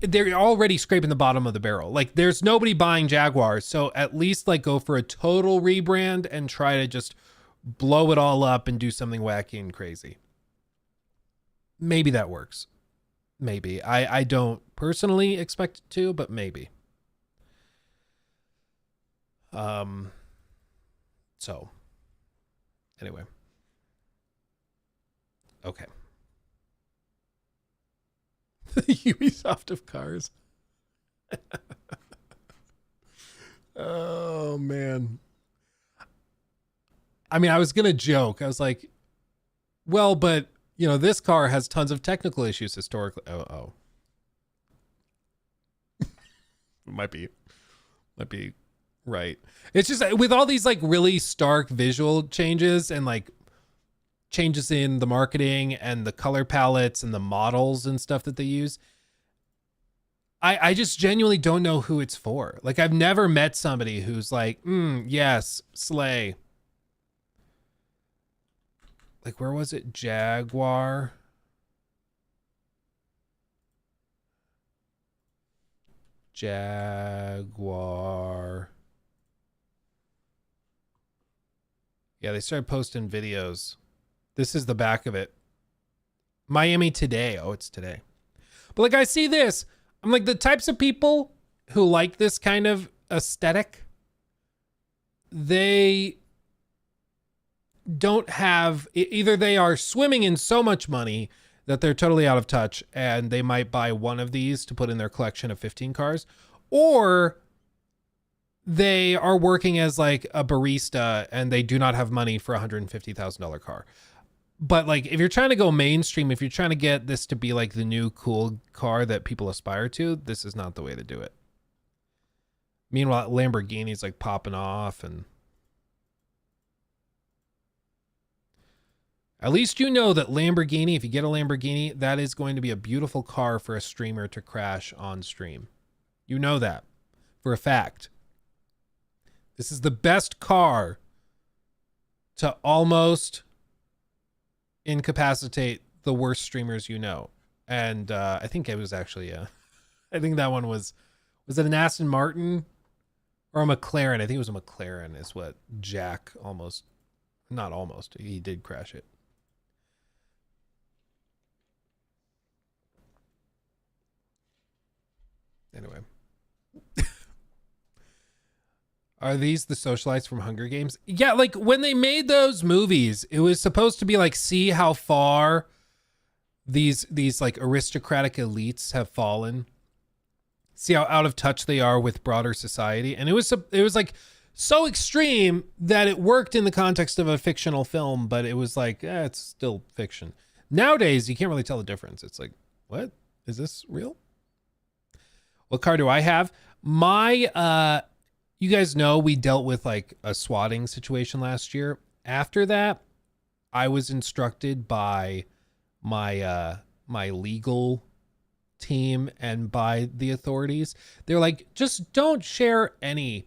they're already scraping the bottom of the barrel. Like, there's nobody buying Jaguars, so at least like go for a total rebrand and try to just blow it all up and do something wacky and crazy. Maybe that works. Maybe. I don't personally expect it to, but maybe. So anyway. Okay. The Ubisoft of cars. Oh man. I mean, I was gonna joke. I was like, well, but you know, this car has tons of technical issues historically. Oh. might be right. It's just with all these like really stark visual changes and like changes in the marketing and the color palettes and the models and stuff that they use, I just genuinely don't know who it's for. Like, I've never met somebody who's like, yes, slay. Like, where was it? Jaguar. Yeah, they started posting videos. This is the back of it. Miami today. Oh, it's today. But like, I see this. I'm like, the types of people who like this kind of aesthetic, they don't have, either they are swimming in so much money that they're totally out of touch and they might buy one of these to put in their collection of 15 cars, or they are working as like a barista and they do not have money for a $150,000 car. But like, if you're trying to go mainstream, if you're trying to get this to be like the new cool car that people aspire to, this is not the way to do it. Meanwhile, Lamborghini's like popping off, and at least you know that Lamborghini, if you get a Lamborghini, that is going to be a beautiful car for a streamer to crash on stream. You know that for a fact. This is the best car to almost incapacitate the worst streamers you know. And I think it was actually I think that one was it an Aston Martin or a McLaren? I think it was a McLaren is what Jack he did crash it. Anyway. Are these the socialites from Hunger Games? Yeah, like when they made those movies, it was supposed to be like, see how far these like aristocratic elites have fallen. See how out of touch they are with broader society. And it was like so extreme that it worked in the context of a fictional film, but it was like, it's still fiction. Nowadays, you can't really tell the difference. It's like, what? Is this real? What car do I have? My you guys know we dealt with like a swatting situation last year. After that, I was instructed by my my legal team and by the authorities. They're like, just don't share any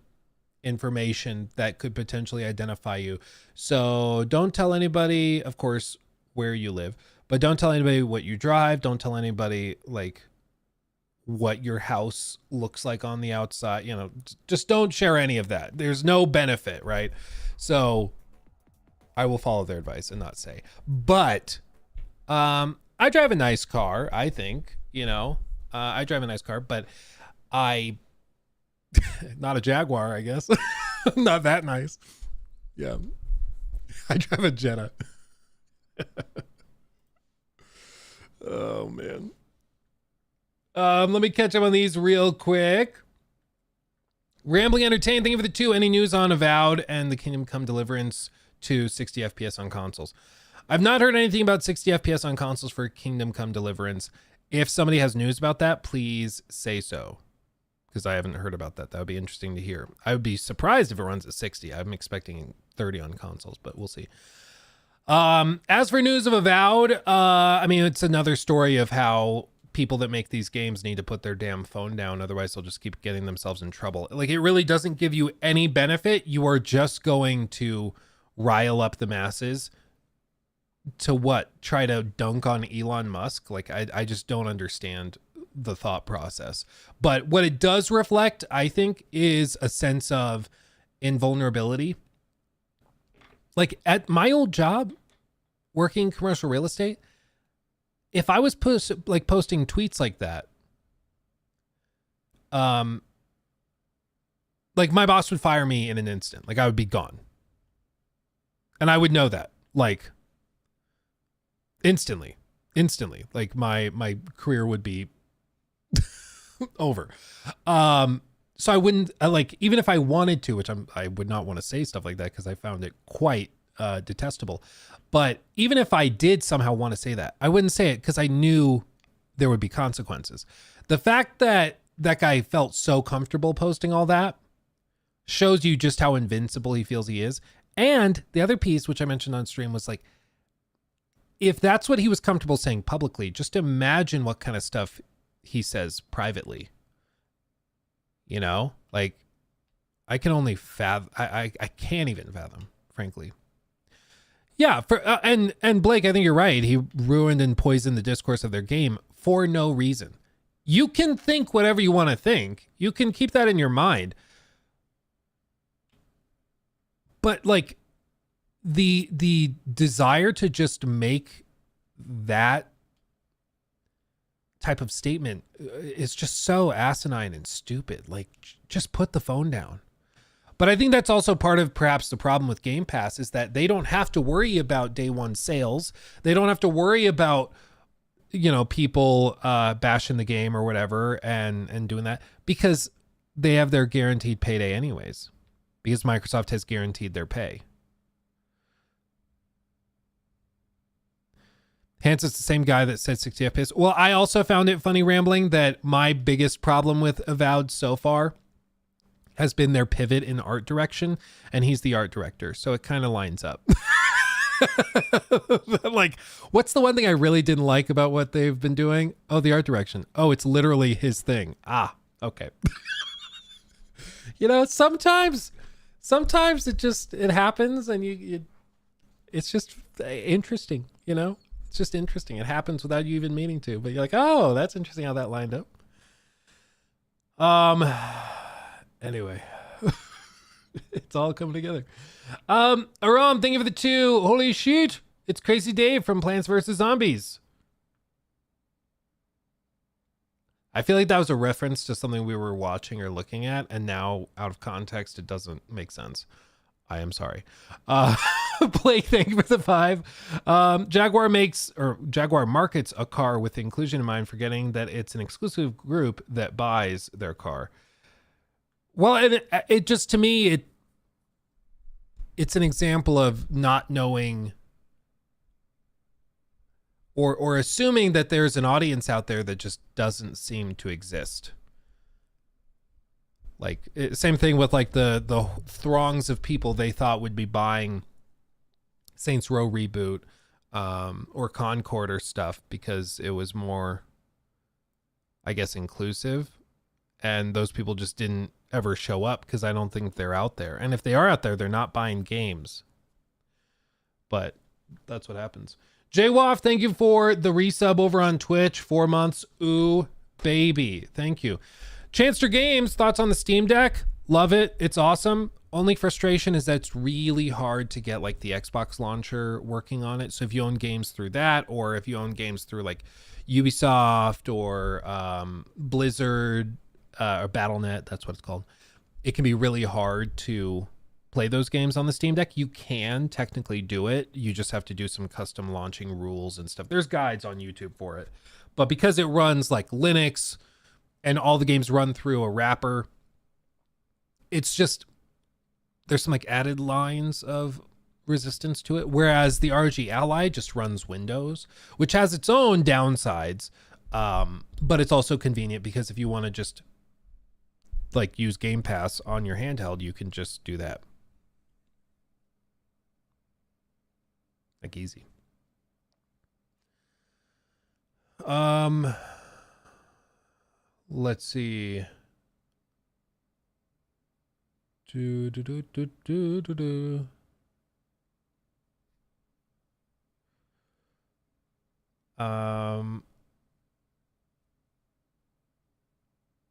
information that could potentially identify you. So don't tell anybody, of course, where you live, but don't tell anybody what you drive. Don't tell anybody like what your house looks like on the outside. You know, just don't share any of that. There's no benefit, right? So I will follow their advice and not say. But I drive a nice car, I think, you know. I drive a nice car, but I not a Jaguar, I guess. Not that nice. Yeah. I drive a Jetta. Oh man. Let me catch up on these real quick. Rambling Entertain, thank you for the 2. Any news on Avowed and the Kingdom Come Deliverance to 60 FPS on consoles? I've not heard anything about 60 FPS on consoles for Kingdom Come Deliverance. If somebody has news about that, please say so, because I haven't heard about that. That would be interesting to hear. I would be surprised if it runs at 60. I'm expecting 30 on consoles, but we'll see. As for news of Avowed, I mean, it's another story of how people that make these games need to put their damn phone down. Otherwise, they'll just keep getting themselves in trouble. Like, it really doesn't give you any benefit. You are just going to rile up the masses to what? Try to dunk on Elon Musk? Like, I just don't understand the thought process. But what it does reflect, I think, is a sense of invulnerability. Like, at my old job, working commercial real estate, if I was posting tweets like that, like, my boss would fire me in an instant. Like, I would be gone. And I would know that, like, instantly. Like, my career would be over. So I wouldn't, like, even if I wanted to, which I would not want to say stuff like that because I found it quite detestable. But even if I did somehow want to say that, I wouldn't say it because I knew there would be consequences. The fact that that guy felt so comfortable posting all that shows you just how invincible he feels he is. And the other piece, which I mentioned on stream, was like, if that's what he was comfortable saying publicly, just imagine what kind of stuff he says privately. You know, like, I can only fathom, I can't even fathom, frankly. Yeah, and Blake, I think you're right. He ruined and poisoned the discourse of their game for no reason. You can think whatever you want to think. You can keep that in your mind. But like, the desire to just make that type of statement is just so asinine and stupid. Like, just put the phone down. But I think that's also part of perhaps the problem with Game Pass is that they don't have to worry about day one sales. They don't have to worry about, you know, people bashing the game or whatever and doing that because they have their guaranteed payday anyways, because Microsoft has guaranteed their pay. Hence, it's the same guy that said 60 FPS. Well, I also found it funny, Rambling, that my biggest problem with Avowed so far has been their pivot in art direction, and he's the art director, so it kind of lines up. Like, what's the one thing I really didn't like about what they've been doing? Oh, the art direction. Oh, it's literally his thing. Ah, okay. You know, sometimes it happens, and it's just interesting, you know? It's just interesting. It happens without you even meaning to, but you're like, oh, that's interesting how that lined up. Anyway, it's all coming together. Aram, thank you for the 2. Holy shit. It's Crazy Dave from Plants vs. Zombies. I feel like that was a reference to something we were watching or looking at, and now out of context, it doesn't make sense. I am sorry. Blake, thank you for the 5. Jaguar markets a car with inclusion in mind, forgetting that it's an exclusive group that buys their car. Well, it just, to me, it's an example of not knowing or assuming that there's an audience out there that just doesn't seem to exist. Like same thing with like the throngs of people they thought would be buying Saints Row reboot or Concord or stuff because it was more, I guess, inclusive, and those people just didn't ever show up because I don't think they're out there. And if they are out there, they're not buying games. But that's what happens. Jwaff, thank you for the resub over on Twitch. 4 months. Ooh, baby. Thank you. Chanster Games, thoughts on the Steam Deck? Love it. It's awesome. Only frustration is that it's really hard to get like the Xbox launcher working on it. So if you own games through that, or if you own games through like Ubisoft or Blizzard or Battle.net, that's what it's called, it can be really hard to play those games on the Steam Deck. You can technically do it. You just have to do some custom launching rules and stuff. There's guides on YouTube for it. But because it runs like Linux and all the games run through a wrapper, it's just, there's some like added lines of resistance to it. Whereas the ROG Ally just runs Windows, which has its own downsides. But it's also convenient because if you want to just like use Game Pass on your handheld, you can just do that. Like easy. Let's see.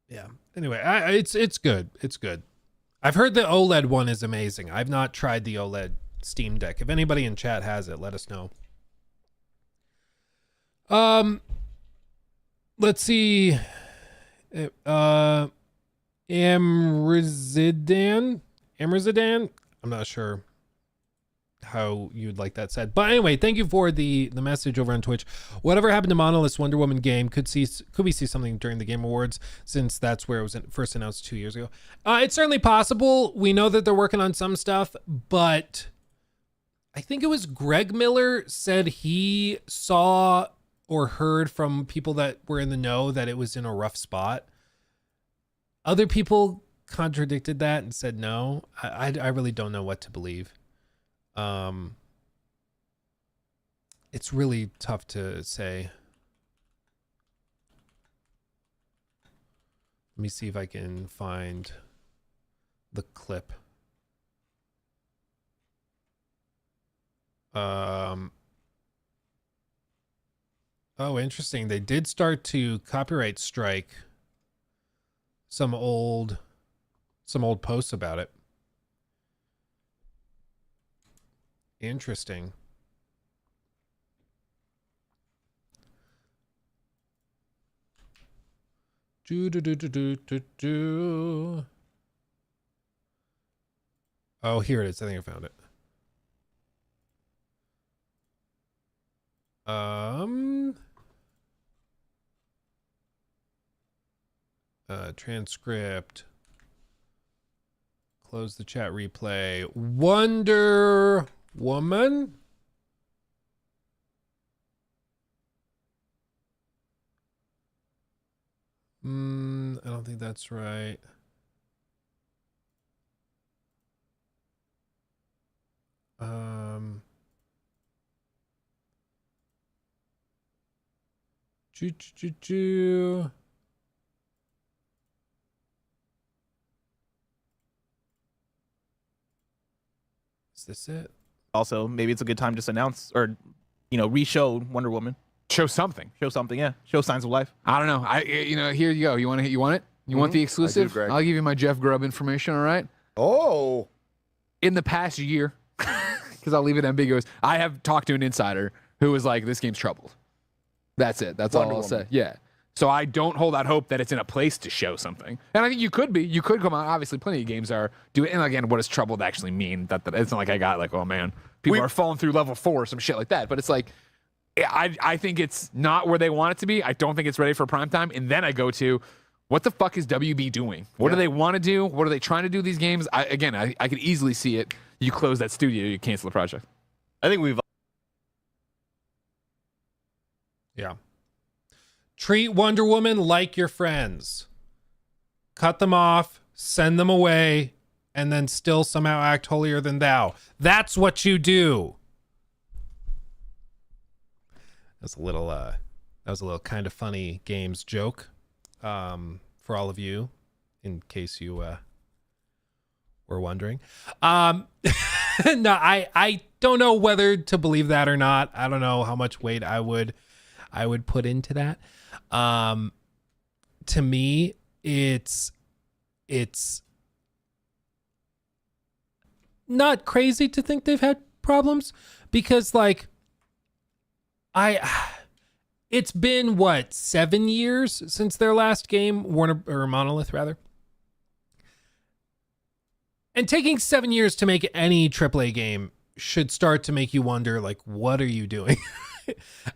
Yeah. Anyway, it's good. It's good. I've heard the OLED one is amazing. I've not tried the OLED Steam Deck. If anybody in chat has it, let us know. Let's see. Amrizidan. I'm not sure how you'd like that said, but anyway, thank you for the message over on Twitch. Whatever happened to Monolith's Wonder Woman game? Could we see something during the Game Awards, since that's where it was first announced 2 years ago? It's certainly possible. We know that they're working on some stuff, but I think it was Greg Miller said he saw or heard from people that were in the know that it was in a rough spot. Other people contradicted that and said no. I really don't know what to believe. It's really tough to say. Let me see if I can find the clip. Oh, interesting. They did start to copyright strike some old posts about it. Interesting. Oh, here it is. I think I found it. Transcript. Close the chat replay. Wonder Woman. I don't think that's right. Is this it? Also, maybe it's a good time just to announce or, re-show Wonder Woman. Show something. Show something, yeah. Show signs of life. I don't know. Here you go. You want it? You want the exclusive? Greg. I'll give you my Jeff Grubb information, all right? Oh. In the past year, because I'll leave it ambiguous, I have talked to an insider who was like, this game's troubled. That's it. That's all I'll say. Yeah. So I don't hold out hope that it's in a place to show something. And I think you could be. You could come out. Obviously, plenty of games are doing. And again, what does troubled actually mean? That it's not like I got like, oh man, people are falling through level 4 or some shit like that. But it's like, I think it's not where they want it to be. I don't think it's ready for prime time. And then I go to, what the fuck is WB doing? What do they want to do? What are they trying to do these games? I could easily see it. You close that studio, you cancel the project. I think we've. Yeah. Treat Wonder Woman like your friends. Cut them off. send them away, and then still somehow act holier than thou. That's what you do. That's a little that was a little kind of funny games joke for all of you, in case you were wondering. No, I don't know whether to believe that or not. I don't know how much weight I would put into that. To me, it's not crazy to think they've had problems, because like it's been what, 7 years since their last game, Warner or Monolith rather. And taking 7 years to make any AAA game should start to make you wonder, like, what are you doing?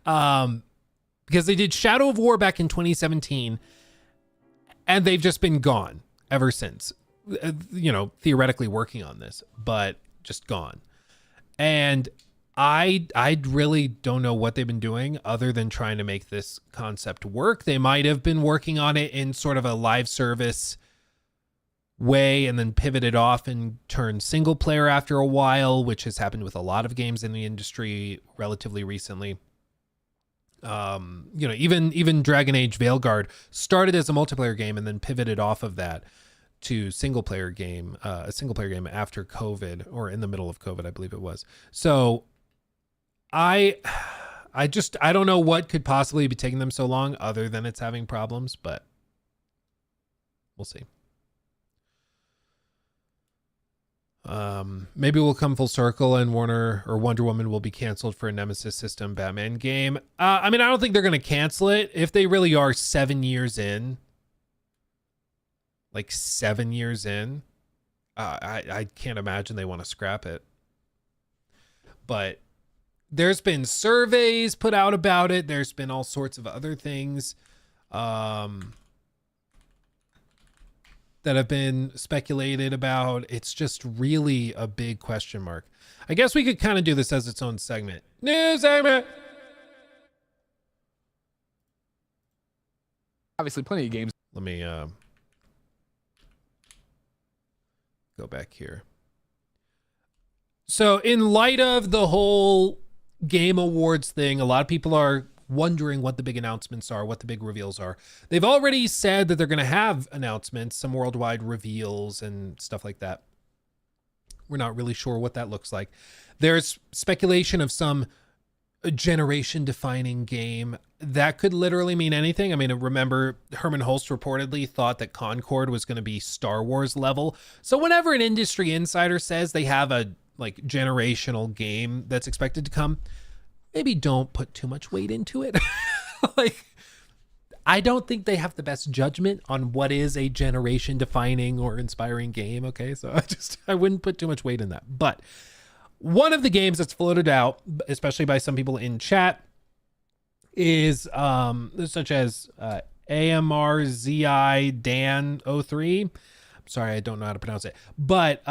Because they did Shadow of War back in 2017, and they've just been gone ever since. Theoretically working on this, but just gone. And I really don't know what they've been doing other than trying to make this concept work. They might have been working on it in sort of a live service way and then pivoted off and turned single player after a while, which has happened with a lot of games in the industry relatively recently. Even Dragon Age Veilguard started as a multiplayer game and then pivoted off of that to a single player game after COVID, or in the middle of COVID, I believe it was. So I don't know what could possibly be taking them so long other than it's having problems, but we'll see. Maybe we'll come full circle and Wonder Woman will be canceled for a Nemesis system Batman game. I don't think they're going to cancel it if they really are 7 years in. Like 7 years in. I can't imagine they want to scrap it. But there's been surveys put out about it. There's been all sorts of other things that have been speculated about. It's just really a big question mark. I guess we could kind of do this as its own segment. New segment. Obviously, plenty of games. Let me go back here. So in light of the whole Game Awards thing, a lot of people are wondering what the big announcements are, what the big reveals are. They've already said that they're going to have announcements, some worldwide reveals and stuff like that. We're not really sure what that looks like. There's speculation of some generation-defining game. That could literally mean anything. Remember, Herman Holst reportedly thought that Concord was going to be Star Wars level. So whenever an industry insider says they have a generational game that's expected to come, maybe don't put too much weight into it. I don't think they have the best judgment on what is a generation defining or inspiring game. Okay. So I wouldn't put too much weight in that. But one of the games that's floated out, especially by some people in chat, is such as AMRZI Dan 03. Sorry, I don't know how to pronounce it. But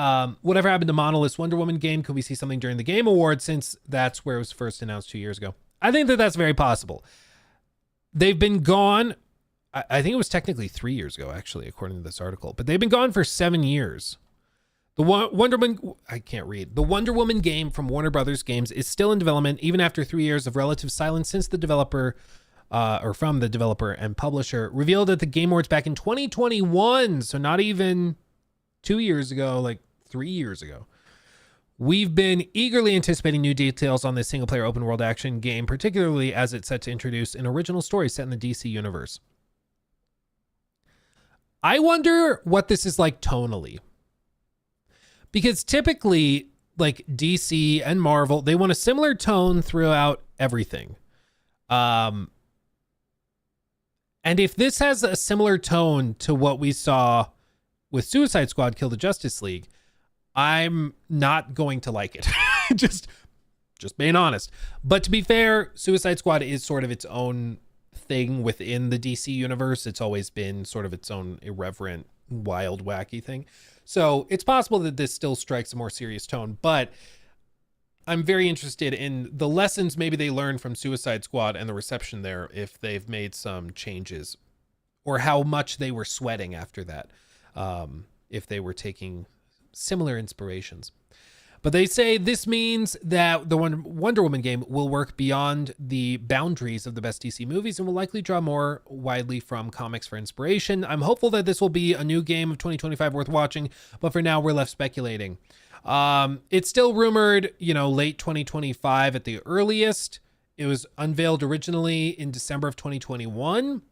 whatever happened to Monolith's Wonder Woman game? Could we see something during the Game Awards, since that's where it was first announced 2 years ago? I think that that's very possible. They've been gone. I think it was technically 3 years ago, actually, according to this article. But they've been gone for 7 years. The Wonder Woman, I can't read. The Wonder Woman game from Warner Brothers Games is still in development, even after 3 years of relative silence since the developer, from the developer and publisher, revealed at the Game Awards back in 2021. So not even 2 years ago, like 3 years ago. We've been eagerly anticipating new details on this single-player open-world action game, particularly as it's set to introduce an original story set in the DC universe. I wonder what this is like tonally. Because typically, like DC and Marvel, they want a similar tone throughout everything. And if this has a similar tone to what we saw with Suicide Squad Kill the Justice League, I'm not going to like it. just being honest. But to be fair, Suicide Squad is sort of its own thing within the DC universe. It's always been sort of its own irreverent, wild, wacky thing. So it's possible that this still strikes a more serious tone, but I'm very interested in the lessons maybe they learned from Suicide Squad and the reception there, if they've made some changes, or how much they were sweating after that. if they were taking similar inspirations. But they say this means that the Wonder Woman game will work beyond the boundaries of the best DC movies and will likely draw more widely from comics for inspiration. I'm hopeful that this will be a new game of 2025 worth watching, but for now we're left speculating. It's still rumored, late 2025 at the earliest. It was unveiled originally in December of 2021,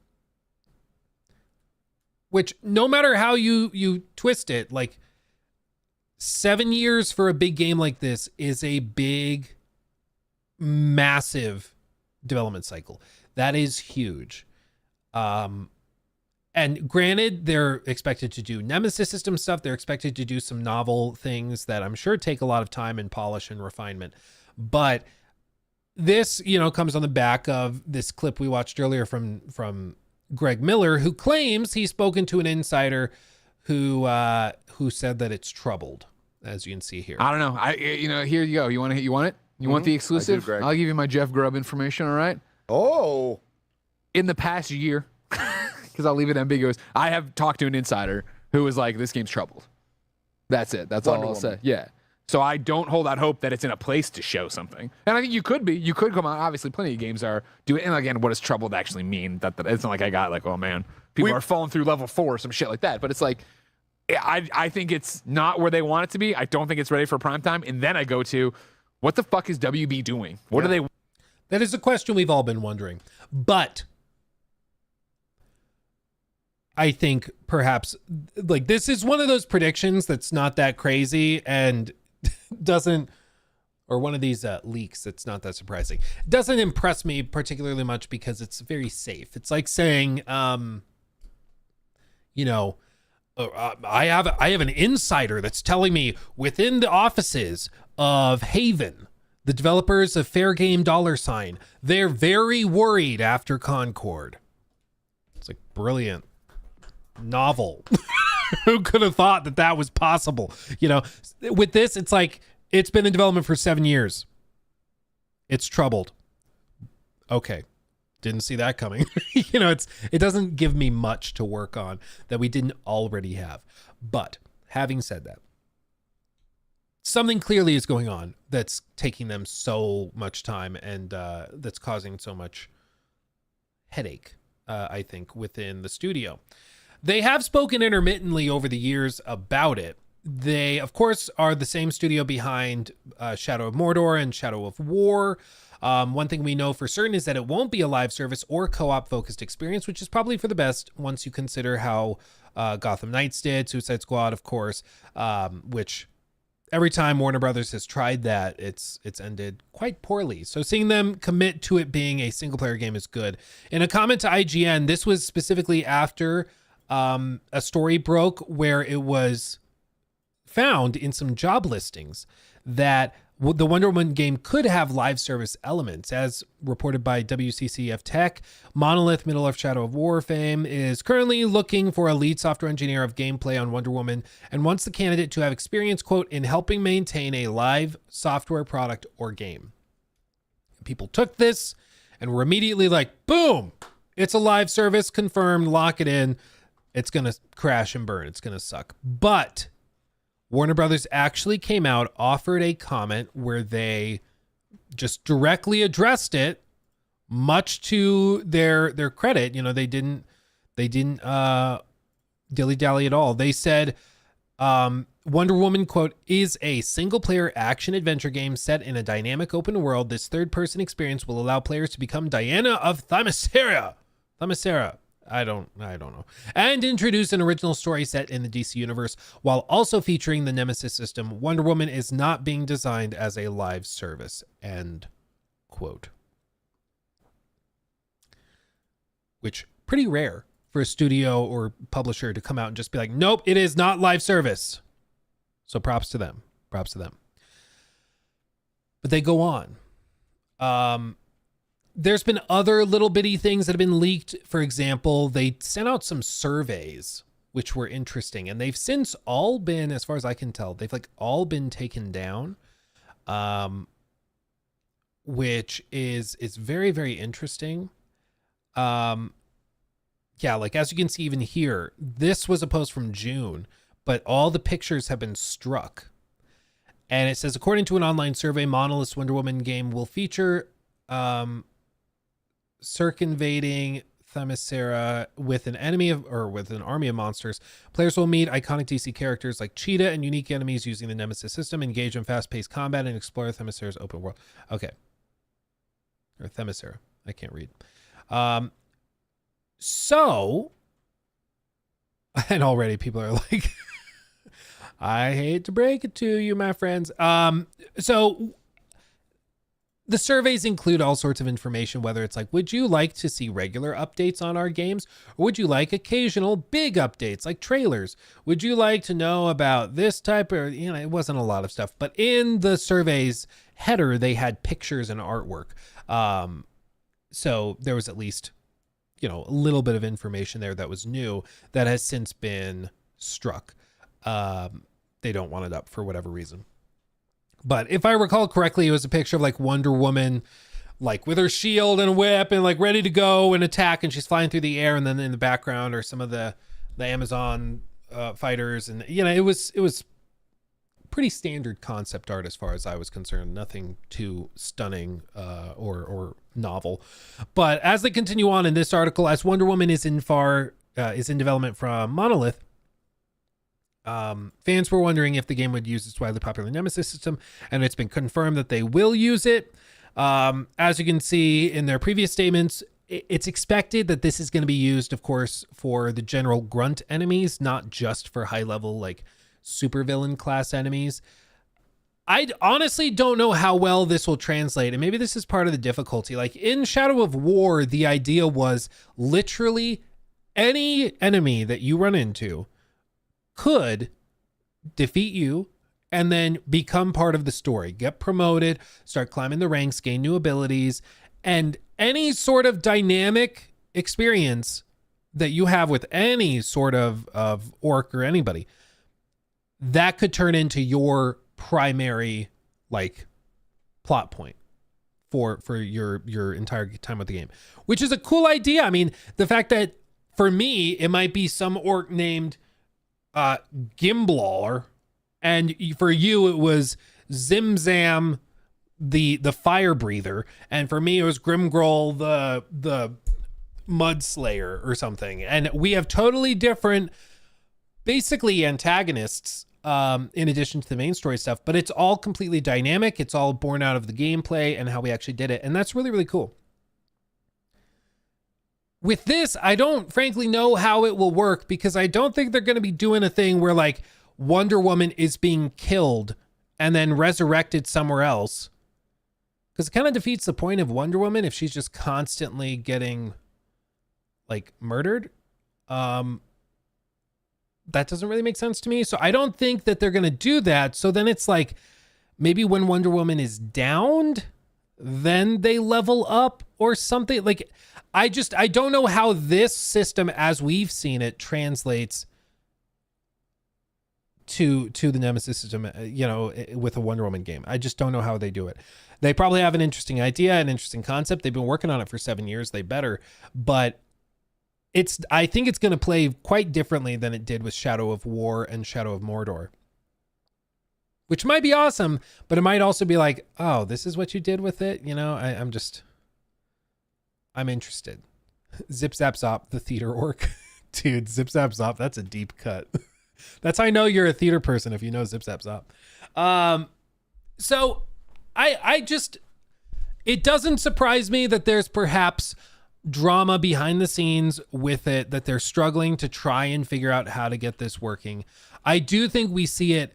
which no matter how you twist it, like 7 years for a big game like this is a big, massive development cycle. That is huge. And granted, they're expected to do Nemesis system stuff. They're expected to do some novel things that I'm sure take a lot of time and polish and refinement. But this, comes on the back of this clip we watched earlier from Greg Miller, who claims he's spoken to an insider who said that it's troubled, as you can see here. I don't know. Here you go. You want it? You want the exclusive? Greg. I'll give you my Jeff Grubb information. All right. Oh. In the past year, because I'll leave it ambiguous, I have talked to an insider who was like, "This game's troubled." That's it. That's all I'll say. Yeah. So I don't hold out hope that it's in a place to show something. And I think you could be. You could come out. Obviously, plenty of games are doing. And again, what does troubled actually mean? That it's not like I got like, oh man, people are falling through level 4 or some shit like that. But it's like, I think it's not where they want it to be. I don't think it's ready for prime time. And then I go to, what the fuck is WB doing? What are they? That is a question we've all been wondering. But I think perhaps like this is one of those predictions that's not that crazy and doesn't, or one of these leaks that's not that surprising. Doesn't impress me particularly much because it's very safe. It's like saying, I have an insider that's telling me within the offices of Haven, the developers of Fair Game $, they're very worried after Concord. It's like brilliant. Novel. Who could have thought that was possible? With this, it's like it's been in development for 7 years. It's troubled. Okay. Didn't see that coming. It doesn't give me much to work on that we didn't already have. But having said that, something clearly is going on that's taking them so much time and that's causing so much headache, I think, within the studio. They have spoken intermittently over the years about it. They, of course, are the same studio behind Shadow of Mordor and Shadow of War. One thing we know for certain is that it won't be a live service or co-op focused experience, which is probably for the best once you consider how Gotham Knights did, Suicide Squad, of course, which every time Warner Brothers has tried that, it's ended quite poorly. So seeing them commit to it being a single player game is good. In a comment to IGN, this was specifically after a story broke where it was found in some job listings that the Wonder Woman game could have live service elements. As reported by WCCF Tech, Monolith, Middle-earth Shadow of War fame, is currently looking for a lead software engineer of gameplay on Wonder Woman and wants the candidate to have experience, quote, in helping maintain a live software product or game. People took this and were immediately like, boom, it's a live service, confirmed, lock it in. It's going to crash and burn. It's going to suck. But Warner Brothers actually came out, offered a comment where they just directly addressed it, much to their credit. They didn't dilly-dally at all. They said Wonder Woman, quote, is a single-player action-adventure game set in a dynamic open world. This third-person experience will allow players to become Diana of Themyscira. I don't know. And introduce an original story set in the DC universe while also featuring the Nemesis system. Wonder Woman is not being designed as a live service. End quote. Which, pretty rare for a studio or publisher to come out and just be like, nope, it is not live service. So props to them. But they go on. There's been other little bitty things that have been leaked. For example, they sent out some surveys, which were interesting. And they've since all been, as far as I can tell, they've all been taken down, which is very, very interesting. As you can see even here, this was a post from June, but all the pictures have been struck. And it says, according to an online survey, Monolith's Wonder Woman game will feature circumvading Themyscira with an army of monsters. Players will meet iconic DC characters like Cheetah and unique enemies using the Nemesis system, engage in fast-paced combat, and explore Themyscira's open world. Okay. Or Themyscira. I can't read. So, and already people are like, I hate to break it to you, my friends. So the surveys include all sorts of information, whether it's like, would you like to see regular updates on our games? Or would you like occasional big updates like trailers? Would you like to know about this type of, it wasn't a lot of stuff, but in the surveys header, they had pictures and artwork. So there was at least, a little bit of information there that was new that has since been struck. They don't want it up for whatever reason. But if I recall correctly, it was a picture of like Wonder Woman, like with her shield and whip and like ready to go and attack, and she's flying through the air, and then in the background are some of the Amazon fighters, and it was pretty standard concept art as far as I was concerned. Nothing too stunning or novel. But as they continue on in this article, as Wonder Woman is in development from Monolith, fans were wondering if the game would use its widely popular Nemesis system, and it's been confirmed that they will use it. As you can see in their previous statements, it's expected that this is going to be used, of course, for the general grunt enemies, not just for high-level, like, supervillain class enemies. I honestly don't know how well this will translate, and maybe this is part of the difficulty. Like, in Shadow of War, the idea was literally any enemy that you run into could defeat you and then become part of the story, get promoted, start climbing the ranks, gain new abilities, and any sort of dynamic experience that you have with any sort of orc or anybody, that could turn into your primary like plot point for your entire time with the game, which is a cool idea. I mean, the fact that for me, it might be some orc named Gimblar, and for you it was Zimzam the fire breather, and for me it was Grimgroll the mud slayer or something, and we have totally different basically antagonists in addition to the main story stuff, but it's all completely dynamic. It's all born out of the gameplay and how we actually did it, and that's really, really cool. With this, I don't frankly know how it will work, because I don't think they're going to be doing a thing where like Wonder Woman is being killed and then resurrected somewhere else, because it kind of defeats the point of Wonder Woman if she's just constantly getting like murdered. That doesn't really make sense to me. So I don't think that they're going to do that. So then it's like maybe when Wonder Woman is downed, then they level up or something. Like, I don't know how this system as we've seen it translates to the Nemesis system, with a Wonder Woman game. I just don't know how they do it. They probably have an interesting idea, an interesting concept. They've been working on it for 7 years. They better, but I think it's going to play quite differently than it did with Shadow of War and Shadow of Mordor, which might be awesome, but it might also be like, oh, this is what you did with it. I'm interested. Zip Zap Zop, the theater orc. Dude, Zip Zap Zop, that's a deep cut. That's how I know you're a theater person, if you know Zip Zap Zop. So it doesn't surprise me that there's perhaps drama behind the scenes with it, that they're struggling to try and figure out how to get this working. I do think we see it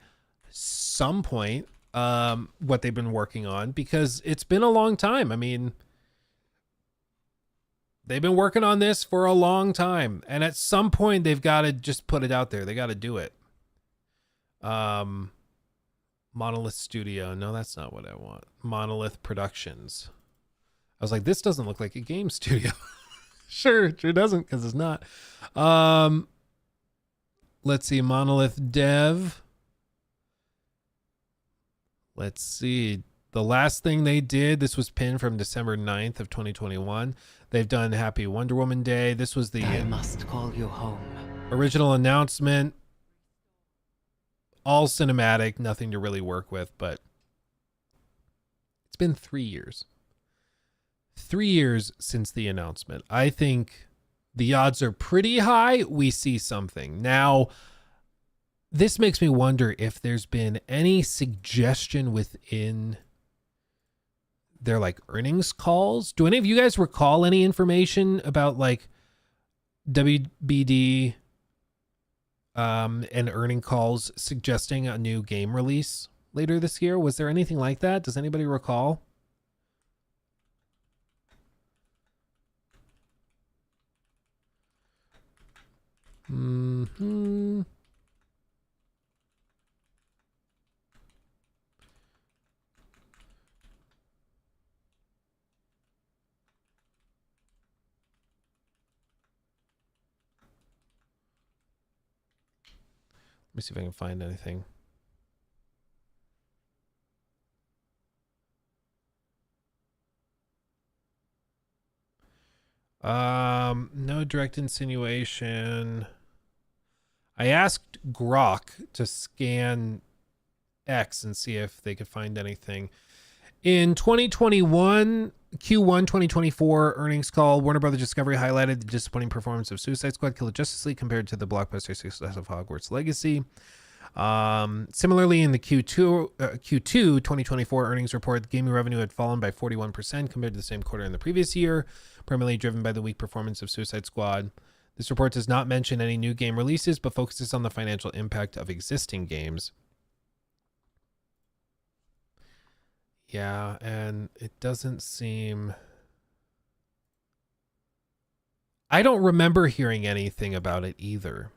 some point, what they've been working on, because it's been a long time. I mean, they've been working on this for a long time, and at some point they've got to just put it out there. They got to do it. Monolith Studio. No, that's not what I want. Monolith Productions. I was like, this doesn't look like a game studio. Sure doesn't, because it's not. Let's see. Monolith Dev. Let's see. The last thing they did, this was pinned from December 9th of 2021. They've done Happy Wonder Woman Day. This was the I must call you home. Original announcement. all cinematic, nothing to really work with, but it's been 3 years. 3 years since the announcement. I think the odds are pretty high we see something. Now, this makes me wonder if there's been any suggestion within their like earnings calls. Do any of you guys recall any information about like WBD and earning calls suggesting a new game release later this year? Was there anything like that? Does anybody recall? Mm-hmm. Let me see if I can find anything. No direct insinuation. I asked Grok to scan X and see if they could find anything. In 2021, Q1 2024 earnings call, Warner Brothers Discovery highlighted the disappointing performance of Suicide Squad Kill the Justice League compared to the blockbuster success of Hogwarts Legacy. Similarly, in the Q2 2024 earnings report, the gaming revenue had fallen by 41% compared to the same quarter in the previous year, primarily driven by the weak performance of Suicide Squad. This report does not mention any new game releases, but focuses on the financial impact of existing games. Yeah, and it doesn't seem... I don't remember hearing anything about it either.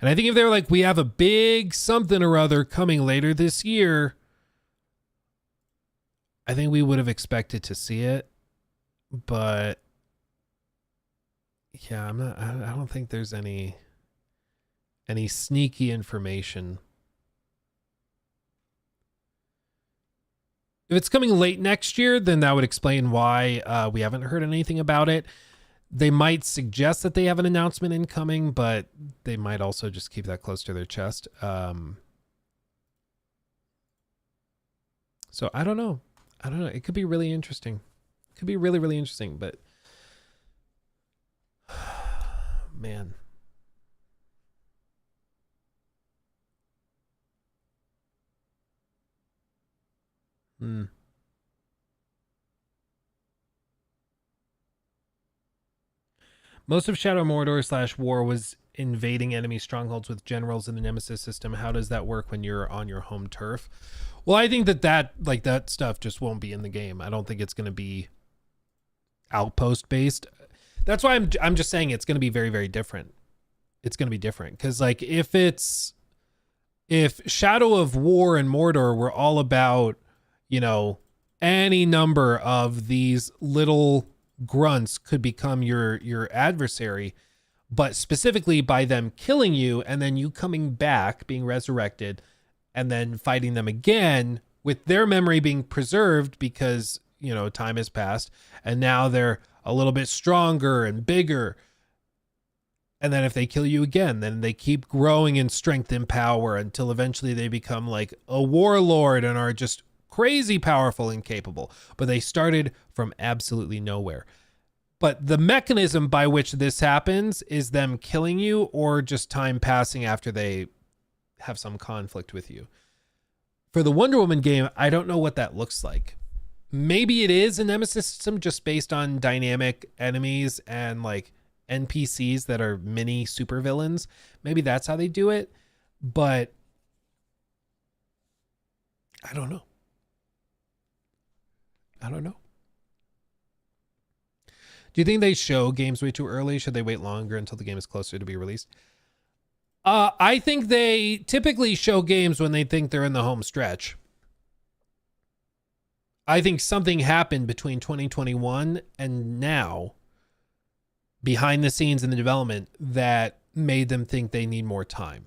And I think if they were like, we have a big something or other coming later this year, I think we would have expected to see it. But yeah, I don't think there's any sneaky information. If it's coming late next year, then that would explain why we haven't heard anything about it. They might suggest that they have an announcement incoming, but they might also just keep that close to their chest. So I don't know. It could be really interesting. It could be really, really interesting, but man. Most of Shadow Mordor / War was invading enemy strongholds with generals in the Nemesis system. How does that work when you're on your home turf? Well, I think that stuff just won't be in the game. I don't think it's going to be outpost based. That's why I'm just saying it's going to be very, very different. It's going to be different because like if Shadow of War and Mordor were all about, you know, any number of these little grunts could become your adversary, but specifically by them killing you and then you coming back, being resurrected, and then fighting them again with their memory being preserved because, you know, time has passed and now they're a little bit stronger and bigger. And then if they kill you again, then they keep growing in strength and power until eventually they become like a warlord and are just crazy powerful and capable. But they started from absolutely nowhere. But the mechanism by which this happens is them killing you or just time passing after they have some conflict with you. For the Wonder Woman game, I don't know what that looks like. Maybe it is a Nemesis system just based on dynamic enemies and like NPCs that are mini supervillains. Maybe that's how they do it. But I don't know. Do you think they show games way too early? Should they wait longer until the game is closer to be released? I think they typically show games when they think they're in the home stretch. I think something happened between 2021 and now, behind the scenes in the development, that made them think they need more time.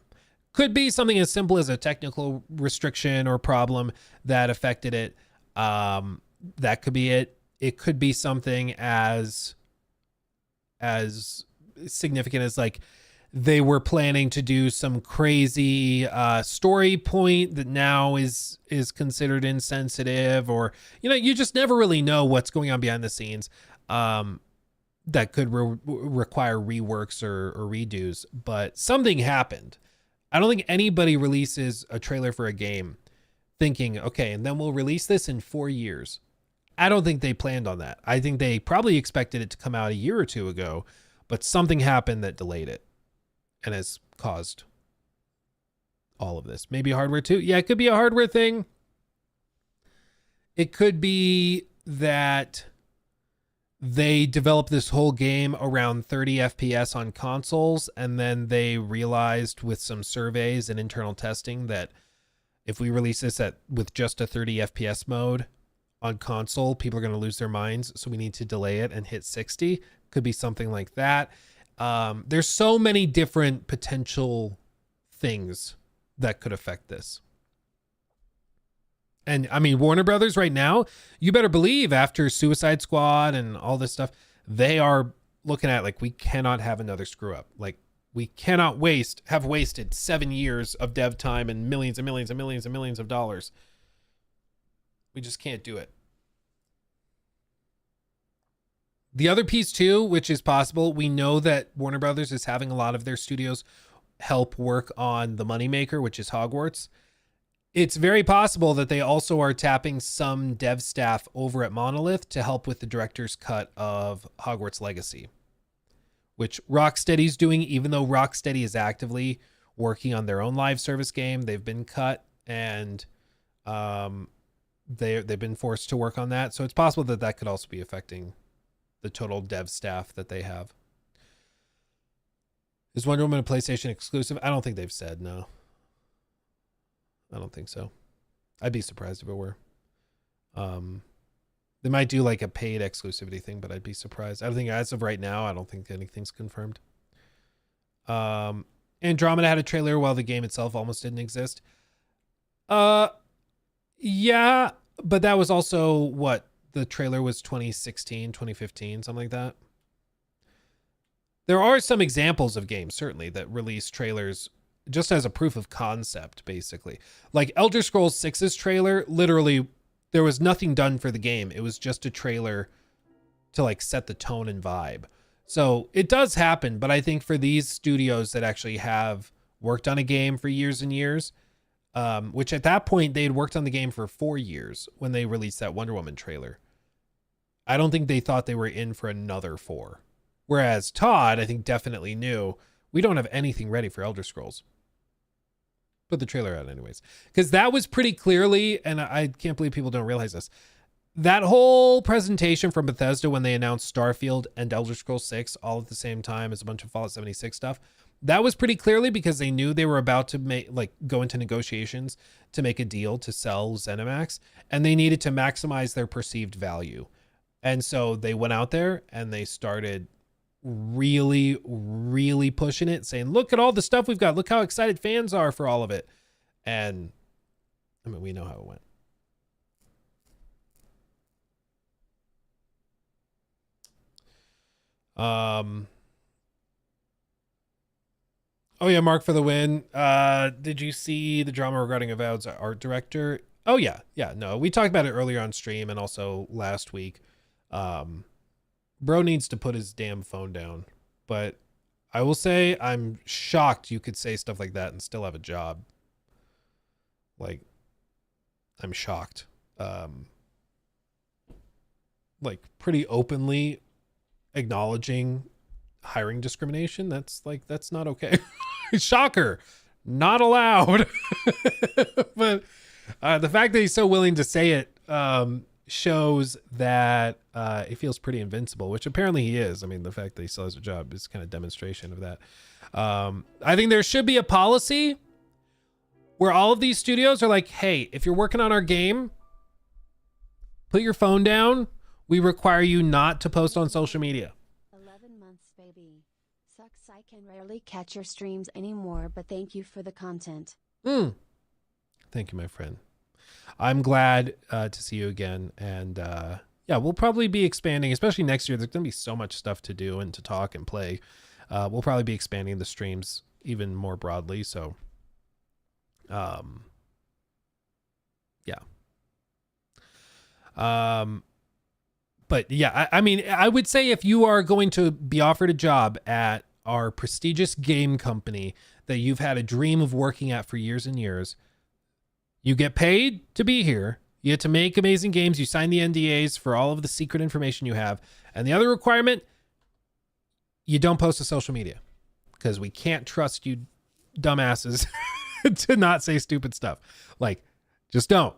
Could be something as simple as a technical restriction or problem that affected it. That could be it. It could be something as significant as like they were planning to do some crazy story point that now is considered insensitive, or you just never really know what's going on behind the scenes that could require reworks or redos. But something happened. I don't think anybody releases a trailer for a game thinking, okay, and then we'll release this in 4 years. I don't think they planned on that. I think they probably expected it to come out a year or two ago, but something happened that delayed it and has caused all of this. Maybe hardware too. Yeah, it could be a hardware thing. It could be that they developed this whole game around 30 FPS on consoles, and then they realized with some surveys and internal testing that if we release this with just a 30 FPS mode on console, people are going to lose their minds, so we need to delay it and hit 60. Could be something like that. There's so many different potential things that could affect this. And I mean, Warner Brothers right now, you better believe after Suicide Squad and all this stuff, they are looking at like, we cannot have another screw up. Like, we cannot have wasted 7 years of dev time and millions and millions and millions and millions of dollars. We just can't do it. The other piece too, which is possible, we know that Warner Brothers is having a lot of their studios help work on the moneymaker, which is Hogwarts. It's very possible that they also are tapping some dev staff over at Monolith to help with the director's cut of Hogwarts Legacy, which Rocksteady's doing, even though Rocksteady is actively working on their own live service game. They've been cut, and they've been forced to work on that. So it's possible that that could also be affecting the total dev staff that they have. Is Wonder Woman a PlayStation exclusive? I don't think they've said. No. I don't think so. I'd be surprised if it were. They might do like a paid exclusivity thing, but I'd be surprised. I don't think as of right now, I don't think anything's confirmed. Andromeda had a trailer while the game itself almost didn't exist. Yeah, but that was also what? The trailer was 2016, 2015, something like that. There are some examples of games, certainly, that release trailers just as a proof of concept, basically. Like Elder Scrolls 6's trailer, literally, there was nothing done for the game. It was just a trailer to like set the tone and vibe. So it does happen, but I think for these studios that actually have worked on a game for years and years, which at that point they had worked on the game for 4 years when they released that Wonder Woman trailer. I don't think they thought they were in for another 4. Whereas Todd, I think, definitely knew we don't have anything ready for Elder Scrolls. Put the trailer out anyways. Because that was pretty clearly, and I can't believe people don't realize this, that whole presentation from Bethesda when they announced Starfield and Elder Scrolls 6 all at the same time as a bunch of Fallout 76 stuff, that was pretty clearly because they knew they were about to go into negotiations to make a deal to sell ZeniMax, and they needed to maximize their perceived value. And so they went out there and they started really, really pushing it, saying, look at all the stuff we've got. Look how excited fans are for all of it. And I mean, we know how it went. Oh yeah, Mark for the win. Did you see the drama regarding Avowed's art director? Oh yeah. No, we talked about it earlier on stream and also last week. Bro needs to put his damn phone down. But I will say I'm shocked you could say stuff like that and still have a job. Like, I'm shocked. Like pretty openly acknowledging hiring discrimination. That's not okay. Shocker. Not allowed. But the fact that he's so willing to say it shows that he feels pretty invincible, which apparently he is. I mean, the fact that he still has a job is kind of demonstration of that. I think there should be a policy where all of these studios are like, hey, if you're working on our game, put your phone down. We require you not to post on social media. 11 months, baby. Sucks I can rarely catch your streams anymore, but thank you for the content. Thank you, my friend. I'm glad to see you again. And yeah, we'll probably be expanding, especially next year. There's going to be so much stuff to do and to talk and play. We'll probably be expanding the streams even more broadly. So, yeah. But yeah, I mean, I would say if you are going to be offered a job at our prestigious game company that you've had a dream of working at for years and years, you get paid to be here. You get to make amazing games. You sign the NDAs for all of the secret information you have. And the other requirement, you don't post to social media, because we can't trust you dumbasses to not say stupid stuff. Like, just don't.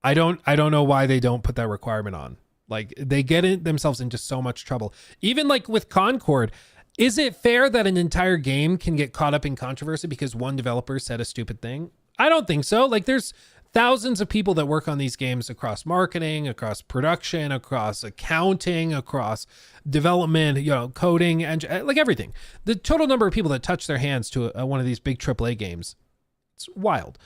I don't know why they don't put that requirement on. Like, they get themselves into so much trouble. Even like with Concord, is it fair that an entire game can get caught up in controversy because one developer said a stupid thing? I don't think so. Like, there's thousands of people that work on these games across marketing, across production, across accounting, across development, you know, coding, and like everything. The total number of people that touch their hands to one of these big AAA games, it's wild.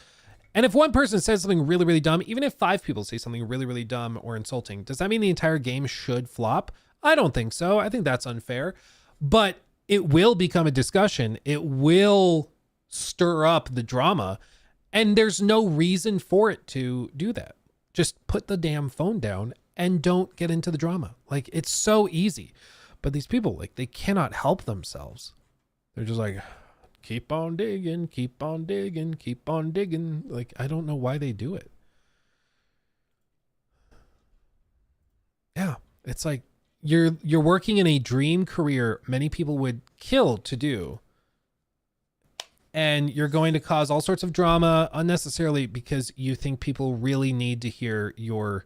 And if one person says something really, really dumb, even if 5 people say something really, really dumb or insulting, does that mean the entire game should flop? I don't think so. I think that's unfair. But it will become a discussion. It will stir up the drama. And there's no reason for it to do that. Just put the damn phone down and don't get into the drama. Like, it's so easy. But these people, like, they cannot help themselves. They're just like, keep on digging, keep on digging, keep on digging. Like, I don't know why they do it. Yeah, it's like you're working in a dream career many people would kill to do. And you're going to cause all sorts of drama unnecessarily because you think people really need to hear your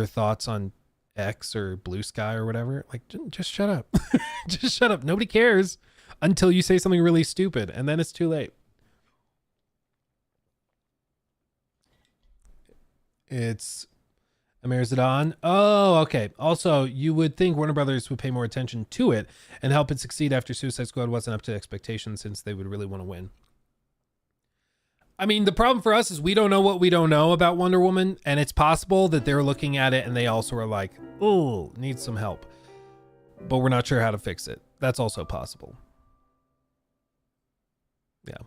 thoughts on X or Blue Sky or whatever. Like, just shut up. Just shut up. Nobody cares until you say something really stupid, and then it's too late. It's Amir Zidane. Oh, okay. Also, you would think Warner Brothers would pay more attention to it and help it succeed after Suicide Squad wasn't up to expectations, since they would really want to win. I mean, the problem for us is we don't know what we don't know about Wonder Woman, and it's possible that they're looking at it and they also are like, oh, needs some help. But we're not sure how to fix it. That's also possible. Yeah.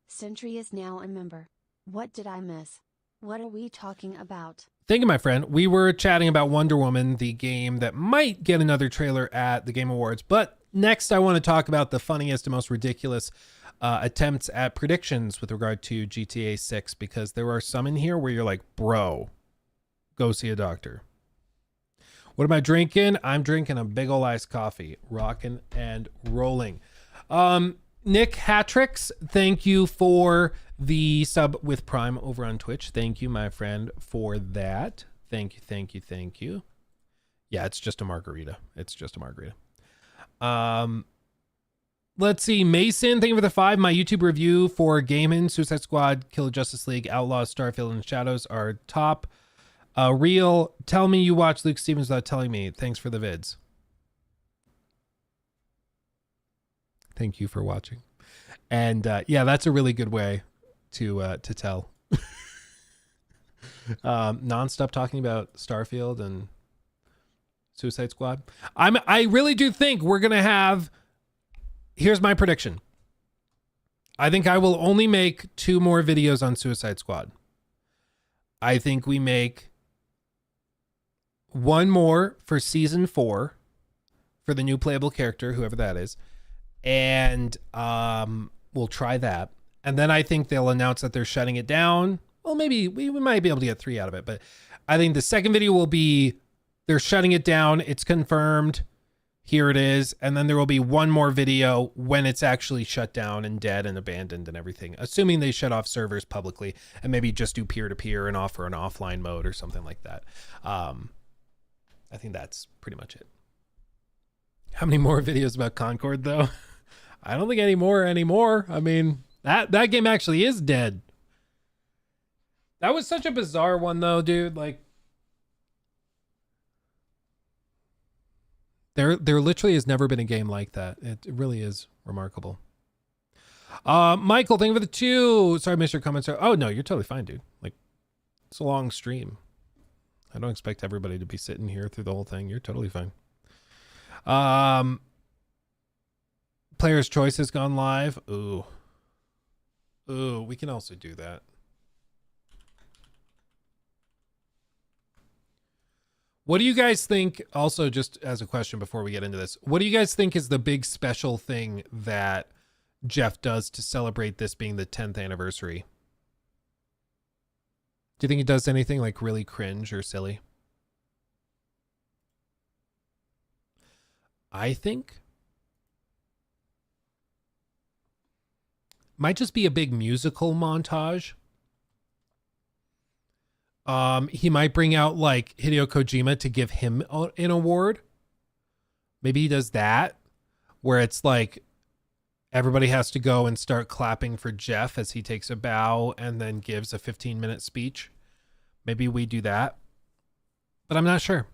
Sentry is now a member. What did I miss? What are we talking about? Thank you, my friend. We were chatting about Wonder Woman, the game that might get another trailer at the Game Awards. But next, I want to talk about the funniest and most ridiculous attempts at predictions with regard to GTA 6, because there are some in here where you're like, bro, go see a doctor. What am I drinking? I'm drinking a big ol' iced coffee, rocking and rolling. Nick Hatrix, thank you for the sub with Prime over on Twitch. Thank you, my friend, for that. Thank you, thank you, thank you. Yeah, it's just a margarita. It's just a margarita. Let's see. Mason, thank you for the 5. My YouTube review for Gaiman, Suicide Squad, Kill the Justice League, Outlaws, Starfield, and Shadows are top. Real, tell me you watch Luke Stevens without telling me. Thanks for the vids. Thank you for watching. And yeah, that's a really good way to tell. Non-stop talking about Starfield and Suicide Squad. I really do think we're gonna have. Here's my prediction. I think I will only make 2 more videos on Suicide Squad. I think we make 1 more for season 4 for the new playable character, whoever that is. And we'll try that. And then I think they'll announce that they're shutting it down. Well, maybe we might be able to get 3 out of it, but I think the second video will be they're shutting it down. It's confirmed. Here it is. And then there will be 1 more video when it's actually shut down and dead and abandoned and everything, assuming they shut off servers publicly and maybe just do peer-to-peer and offer an offline mode or something like that. I think that's pretty much it. How many more videos about Concord, though? I don't think any more anymore. I mean, that game actually is dead. That was such a bizarre one, though, dude. Like, there literally has never been a game like that. It really is remarkable. Michael, thank you for the 2. Sorry, Mr. Comments. Oh, no, you're totally fine, dude. Like, it's a long stream. I don't expect everybody to be sitting here through the whole thing. You're totally fine. Player's Choice has gone live. Ooh, we can also do that. What do you guys think? Also, just as a question before we get into this, what do you guys think is the big special thing that Jeff does to celebrate this being the 10th anniversary? Do you think he does anything like really cringe or silly? I think might just be a big musical montage. He might bring out like Hideo Kojima to give him an award. Maybe he does that, where it's like everybody has to go and start clapping for Jeff as he takes a bow and then gives a 15-minute speech. Maybe we do that, but I'm not sure.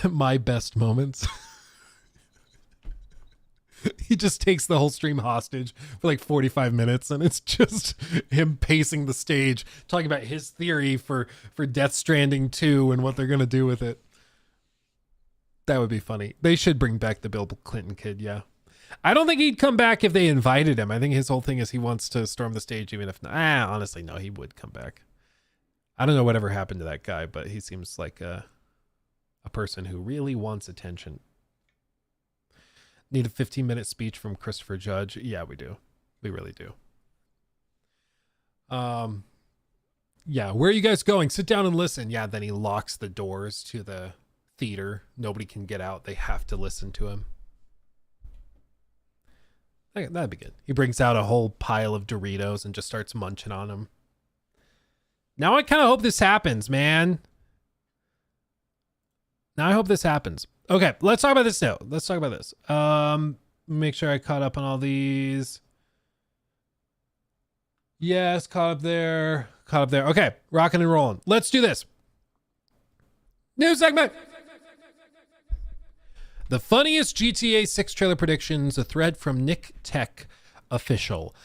My best moments. He just takes the whole stream hostage for like 45 minutes, and it's just him pacing the stage, talking about his theory for Death Stranding 2 and what they're going to do with it. That would be funny. They should bring back the Bill Clinton kid, yeah. I don't think he'd come back if they invited him. I think his whole thing is he wants to storm the stage even if not. Honestly, no, he would come back. I don't know whatever happened to that guy, but he seems like a person who really wants attention. Need a 15-minute speech from Christopher Judge? Yeah, we do. We really do. Yeah, where are you guys going? Sit down and listen. Yeah, then he locks the doors to the theater. Nobody can get out. They have to listen to him. That'd be good. He brings out a whole pile of Doritos and just starts munching on them. Now I kind of hope this happens, man. Now I hope this happens. Okay, let's talk about this now. Let's talk about this. Make sure I caught up on all these. Yes, caught up there. Caught up there. Okay, rocking and rolling. Let's do this. New segment. The funniest GTA 6 trailer predictions, a thread from Nick Tech Official.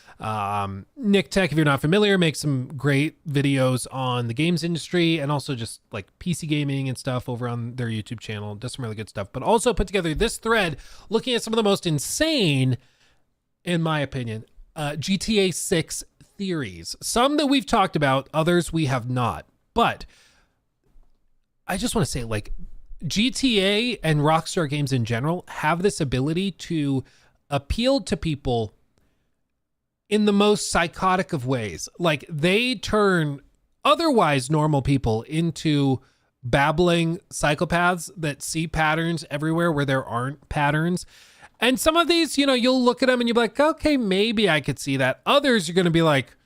Nick Tech, if you're not familiar, makes some great videos on the games industry and also just like PC gaming and stuff over on their YouTube channel. Does some really good stuff, but also put together this thread looking at some of the most insane, in my opinion, GTA 6 theories. Some that we've talked about, others we have not. But I just want to say, like, GTA and Rockstar Games in general have this ability to appeal to people in the most psychotic of ways. Like, they turn otherwise normal people into babbling psychopaths that see patterns everywhere where there aren't patterns. And some of these, you know, you'll look at them and you'll be like, okay, maybe I could see that. Others, you're going to be like,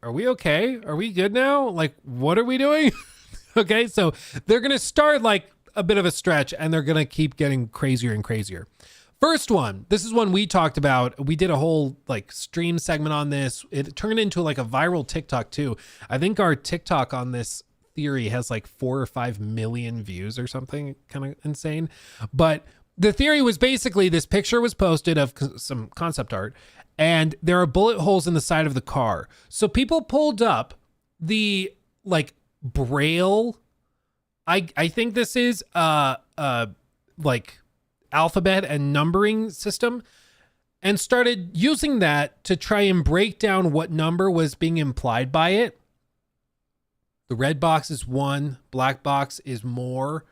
are we okay? Are we good now? Like, what are we doing? Okay, so they're going to start like a bit of a stretch and they're going to keep getting crazier and crazier. First one, this is one we talked about. We did a whole like stream segment on this. It turned into like a viral TikTok too. I think our TikTok on this theory has like 4 or 5 million views or something, kind of insane. But the theory was basically this picture was posted of some concept art and there are bullet holes in the side of the car. So people pulled up the like Braille. I think this is like alphabet and numbering system and started using that to try and break down what number was being implied by it. The red box is 1, black box is more.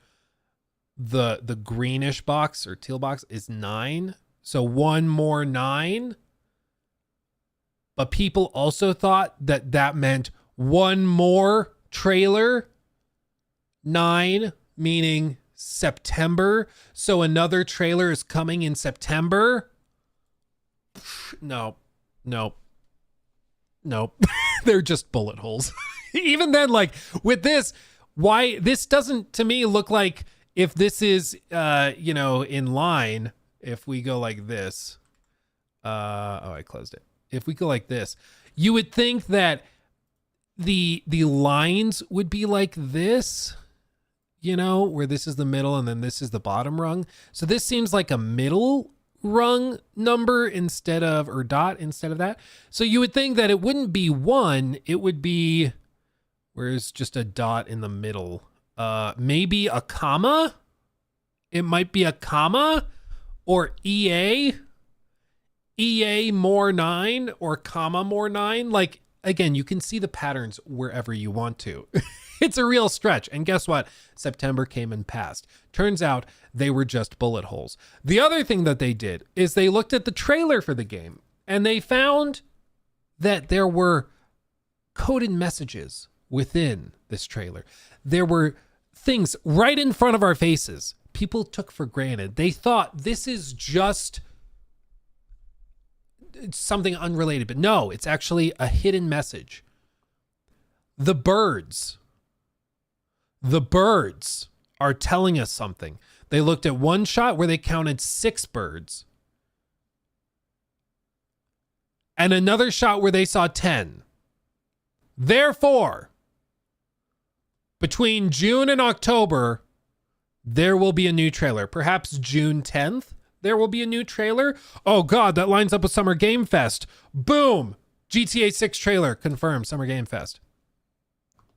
The greenish box or teal box is 9. So 1 more 9. But people also thought that that meant 1 more trailer. 9 meaning September. So another trailer is coming in September. No. They're just bullet holes. Even then, like with this, why this doesn't to me look like if this is you know, in line, if we go like this. I closed it. If we go like this, you would think that the lines would be like this, you know, where this is the middle and then this is the bottom rung. So this seems like a middle rung number instead of, or dot instead of that. So you would think that it wouldn't be 1, it would be, where's just a dot in the middle? Maybe a comma? It might be a comma, or EA more 9, or comma more 9. Like, again, you can see the patterns wherever you want to. It's a real stretch. And guess what? September came and passed. Turns out they were just bullet holes. The other thing that they did is they looked at the trailer for the game and they found that there were coded messages within this trailer. There were things right in front of our faces people took for granted. They thought this is just something unrelated, but no, it's actually a hidden message. The birds are telling us something. They looked at one shot where they counted 6 birds and another shot where they saw 10. Therefore, between June and October, there will be a new trailer. Perhaps June 10th, there will be a new trailer. Oh God, that lines up with Summer Game Fest. Boom! GTA 6 trailer confirmed, Summer Game Fest.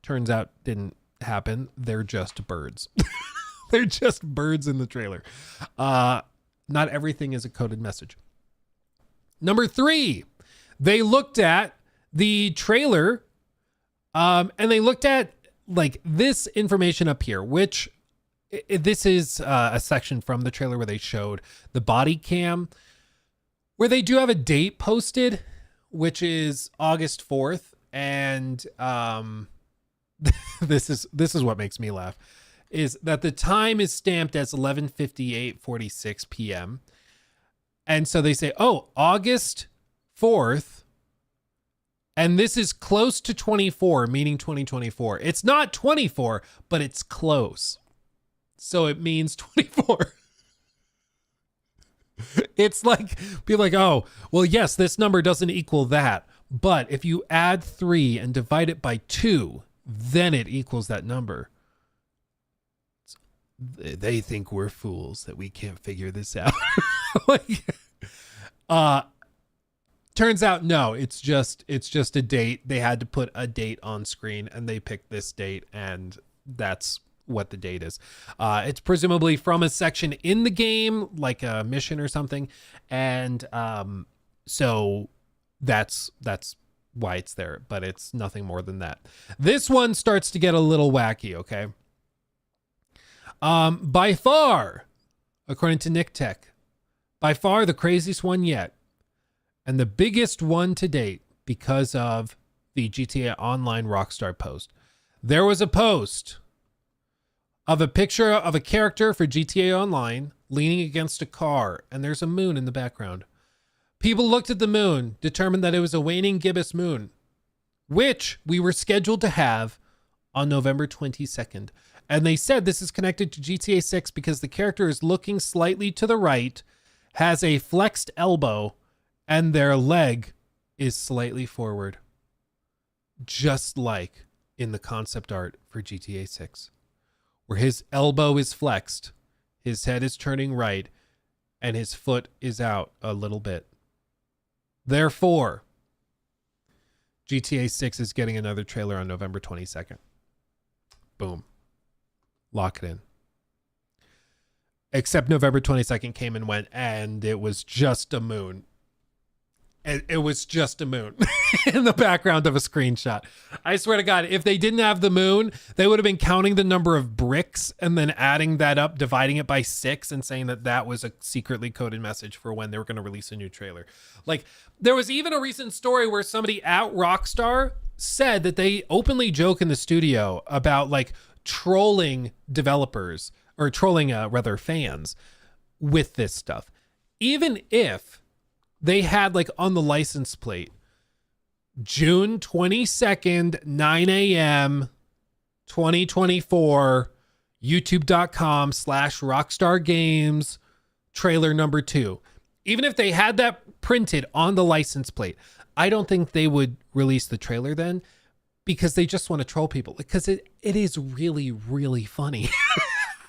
Turns out didn't happen. They're just birds. They're just birds in the trailer. Not everything is a coded message. Number 3, they looked at the trailer and they looked at like this information up here, which this is a section from the trailer where they showed the body cam, where they do have a date posted, which is August 4th. And this is what makes me laugh, is that the time is stamped as 11:58:46 p.m. And so they say, oh, August 4th. And this is close to 24, meaning 2024. It's not 24, but it's close. So it means 24. It's like, be like, oh, well, yes, this number doesn't equal that. But if you add 3 and divide it by 2, then it equals that number. They think we're fools that we can't figure this out. Turns out, no, it's just a date. They had to put a date on screen and they picked this date, and that's what the date is. It's presumably from a section in the game, like a mission or something. And so that's why it's there, but it's nothing more than that. This one starts to get a little wacky, okay? By far, according to Nick Tech, by far the craziest one yet, and the biggest one to date because of the GTA Online Rockstar post. There was a post of a picture of a character for GTA Online leaning against a car, and there's a moon in the background. People looked at the moon, determined that it was a waning gibbous moon, which we were scheduled to have on November 22nd. And they said this is connected to GTA 6 because the character is looking slightly to the right, has a flexed elbow, and their leg is slightly forward. Just like in the concept art for GTA 6, where his elbow is flexed, his head is turning right, and his foot is out a little bit. Therefore, GTA 6 is getting another trailer on November 22nd. Boom. Lock it in. Except November 22nd came and went, and it was just a moon. It was just a moon in the background of a screenshot. I swear to God, if they didn't have the moon, they would have been counting the number of bricks and then adding that up, dividing it by 6 and saying that that was a secretly coded message for when they were going to release a new trailer. Like, there was even a recent story where somebody at Rockstar said that they openly joke in the studio about like trolling developers or trolling rather fans with this stuff. Even if they had like on the license plate, June 22nd, 9 a.m., 2024, youtube.com/Rockstar Games, trailer number 2. Even if they had that printed on the license plate, I don't think they would release the trailer then, because they just want to troll people. Because it is really, really funny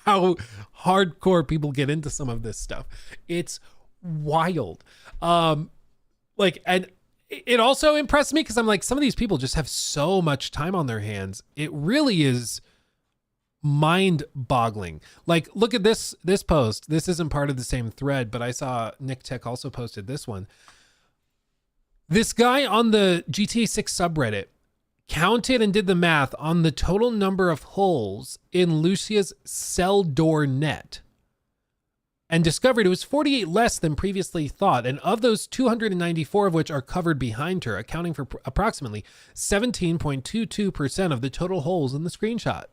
how hardcore people get into some of this stuff. It's wild. Like, and it also impressed me because I'm like, some of these people just have so much time on their hands. It really is mind-boggling. Like, look at this post. This isn't part of the same thread, but I saw Nick Tech also posted this one. This guy on the GTA 6 subreddit counted and did the math on the total number of holes in Lucia's cell door net and discovered it was 48 less than previously thought. And of those, 294 of which are covered behind her, accounting for approximately 17.22% of the total holes in the screenshot.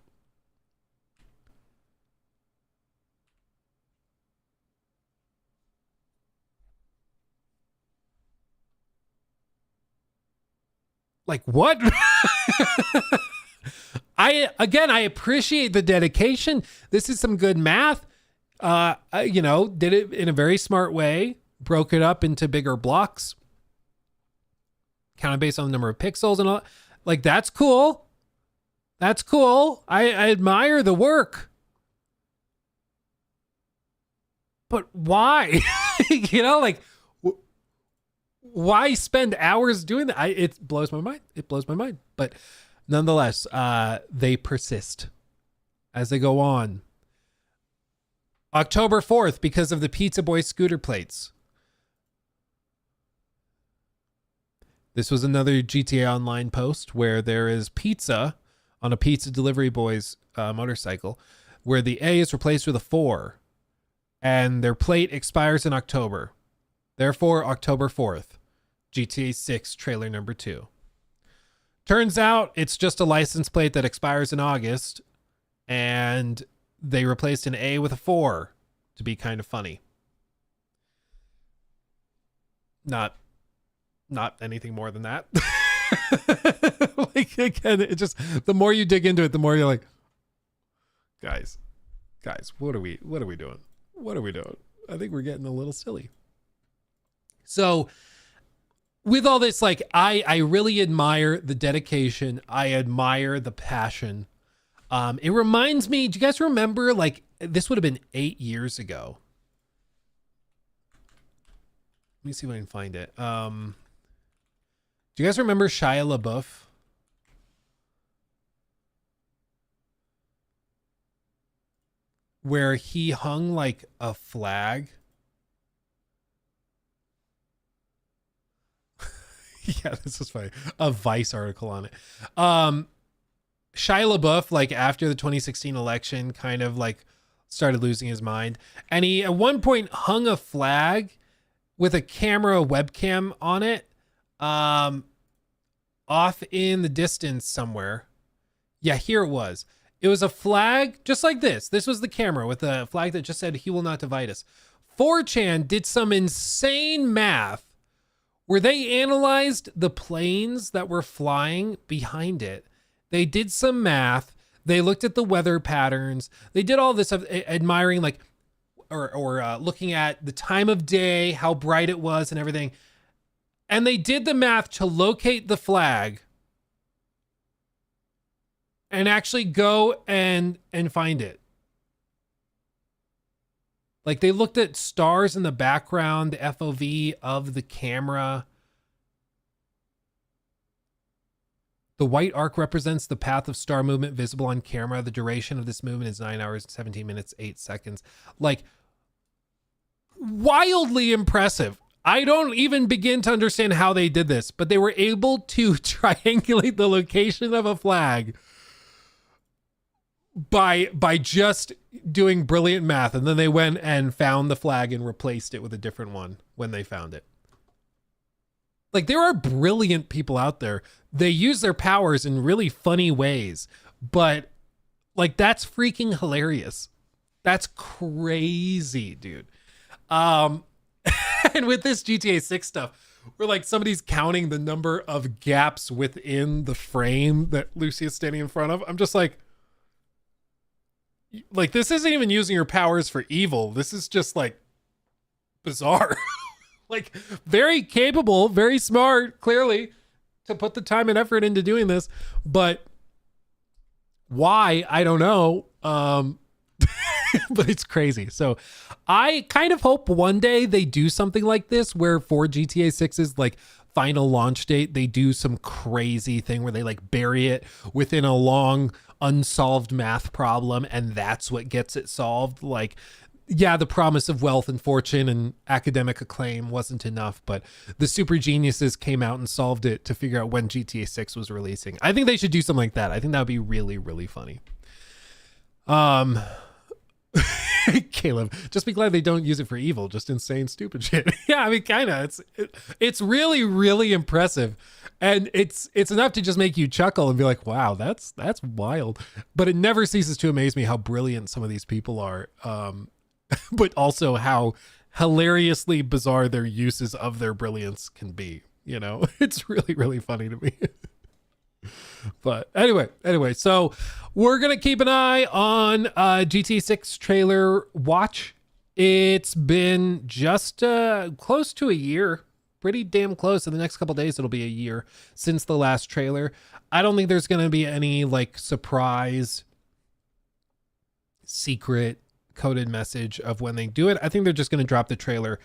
Like, what? I appreciate the dedication. This is some good math. Did it in a very smart way, broke it up into bigger blocks, counted based on the number of pixels and all. Like, that's cool. That's cool. I admire the work. But why? Why spend hours doing that? It blows my mind. It blows my mind. But nonetheless, they persist as they go on. October 4th, because of the Pizza Boy scooter plates. This was another GTA Online post where there is pizza on a pizza delivery boy's motorcycle, where the A is replaced with a 4, and their plate expires in October. Therefore, October 4th, GTA 6 trailer number 2. Turns out it's just a license plate that expires in August, and they replaced an A with a 4 to be kind of funny. Not anything more than that. Like, again, it just, the more you dig into it, the more you're like, guys, what are we doing? What are we doing? I think we're getting a little silly. So with all this, like, I really admire the dedication. I admire the passion. It reminds me, do you guys remember, like, this would have been 8 years ago. Let me see if I can find it. Do you guys remember Shia LaBeouf? Where he hung like a flag. Yeah, this is funny. A Vice article on it. Shia LaBeouf, like, after the 2016 election, kind of like started losing his mind. And he at one point hung a flag with a camera webcam on it, off in the distance somewhere. Yeah, here it was. It was a flag just like this. This was the camera with a flag that just said, "He will not divide us." 4chan did some insane math where they analyzed the planes that were flying behind it. They did some math. They looked at the weather patterns. They did all this stuff, admiring, like, or looking at the time of day, how bright it was and everything. And they did the math to locate the flag and actually go and find it. Like, they looked at stars in the background, the FOV of the camera. The white arc represents the path of star movement visible on camera. The duration of this movement is 9 hours, 17 minutes, 8 seconds. Like, wildly impressive. I don't even begin to understand how they did this, but they were able to triangulate the location of a flag by just doing brilliant math. And then they went and found the flag and replaced it with a different one when they found it. Like, there are brilliant people out there. They use their powers in really funny ways, but, like, that's freaking hilarious. That's crazy, dude. And with this GTA 6 stuff, where, like, somebody's counting the number of gaps within the frame that Lucy is standing in front of, I'm just like, this isn't even using your powers for evil. This is just, like, bizarre. Like, very capable, very smart, clearly, to put the time and effort into doing this. But why? I don't know. but it's crazy. So I kind of hope one day they do something like this where for GTA 6's like final launch date, they do some crazy thing where they like bury it within a long unsolved math problem, and that's what gets it solved. Like, yeah, the promise of wealth and fortune and academic acclaim wasn't enough, but the super geniuses came out and solved it to figure out when GTA 6 was releasing. I think they should do something like that. I think that would be really, really funny. Caleb, just be glad they don't use it for evil, just insane, stupid shit. Yeah, I mean, kind of. It's really, really impressive, and it's enough to just make you chuckle and be like, "Wow, that's wild." But it never ceases to amaze me how brilliant some of these people are, but also how hilariously bizarre their uses of their brilliance can be. You know, it's really, really funny to me. But anyway, so we're going to keep an eye on GTA 6 trailer watch. It's been just close to a year, pretty damn close. In the next couple of days, it'll be a year since the last trailer. I don't think there's going to be any like surprise, secret coded message of when they do it. I think they're just going to drop the trailer.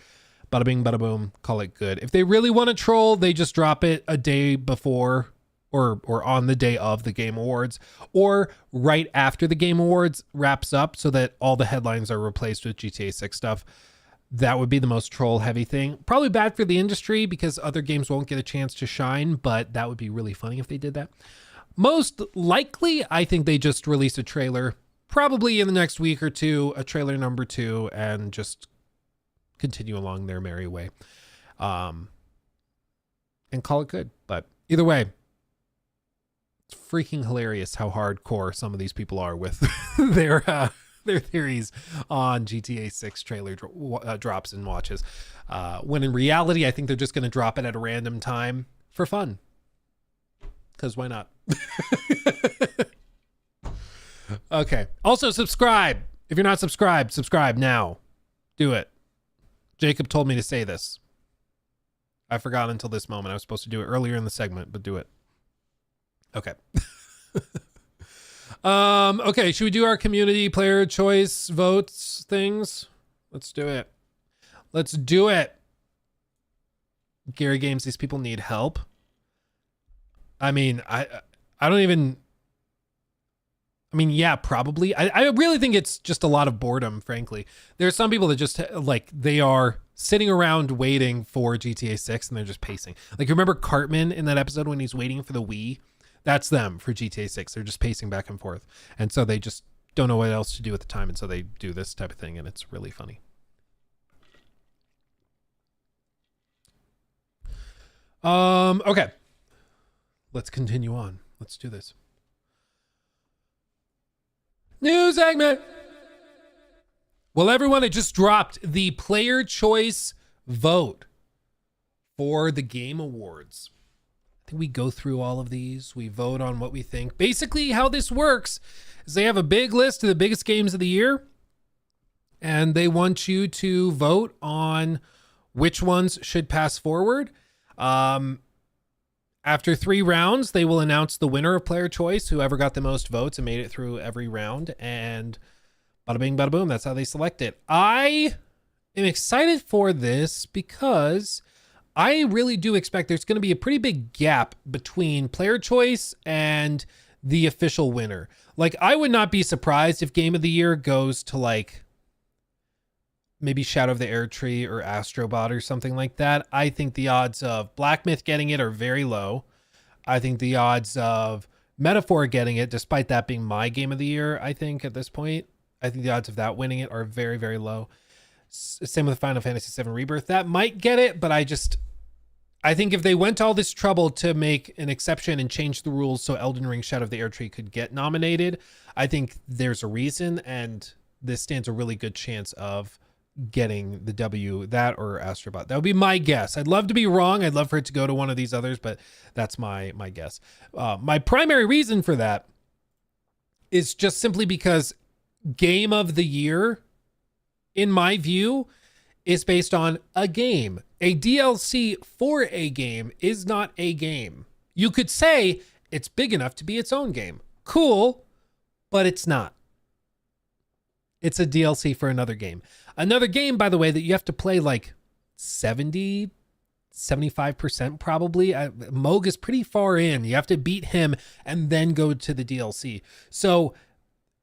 Bada bing, bada boom, call it good. If they really want to troll, they just drop it a day before or on the day of the Game Awards, or right after the Game Awards wraps up so that all the headlines are replaced with GTA 6 stuff. That would be the most troll heavy thing. Probably bad for the industry because other games won't get a chance to shine, but that would be really funny if they did that. Most likely, I think they just release a trailer, probably in the next week or two, a trailer number 2, and just continue along their merry way. And call it good. But either way, it's freaking hilarious how hardcore some of these people are with their theories on GTA 6 trailer drops and watches. When in reality, I think they're just going to drop it at a random time for fun. Because why not? Okay. Also, subscribe. If you're not subscribed, subscribe now. Do it. Jacob told me to say this. I forgot until this moment. I was supposed to do it earlier in the segment, but do it. Okay. Okay, should we do our community player choice votes things? Let's do it. Let's do it. Gary Games, these people need help. I mean, I don't even... I mean, yeah, probably. I really think it's just a lot of boredom, frankly. There's some people that just, like, they are sitting around waiting for GTA 6 and they're just pacing. Like, remember Cartman in that episode when he's waiting for the Wii? That's them for GTA 6. They're just pacing back and forth. And so they just don't know what else to do at the time. And so they do this type of thing. And it's really funny. Okay. Let's continue on. Let's do this. New segment. Well, everyone, it just dropped the player choice vote for the Game Awards. I think we go through all of these. We vote on what we think. Basically, how this works is they have a big list of the biggest games of the year, and they want you to vote on which ones should pass forward. After 3 rounds, they will announce the winner of player choice, whoever got the most votes and made it through every round, and bada bing, bada boom. That's how they select it. I am excited for this because I really do expect there's going to be a pretty big gap between player choice and the official winner. Like, I would not be surprised if Game of the Year goes to, like, maybe Shadow of the Erdtree or Astrobot or something like that. I think the odds of Black Myth getting it are very low. I think the odds of Metaphor getting it, despite that being my Game of the Year, I think at this point, I think the odds of that winning it are very, very low. Same with Final Fantasy VII Rebirth. That might get it, but I think if they went to all this trouble to make an exception and change the rules so Elden Ring Shadow of the Erdtree could get nominated, I think there's a reason, and this stands a really good chance of getting the W, that or Astrobot. That would be my guess. I'd love to be wrong. I'd love for it to go to one of these others, but that's my guess. My primary reason for that is just simply because Game of the Year, in my view, is based on a game. A DLC for a game is not a game. You could say it's big enough to be its own game. Cool, but it's not. It's a DLC for another game. Another game, by the way, that you have to play like 75% probably. Moog is pretty far in. You have to beat him and then go to the DLC. So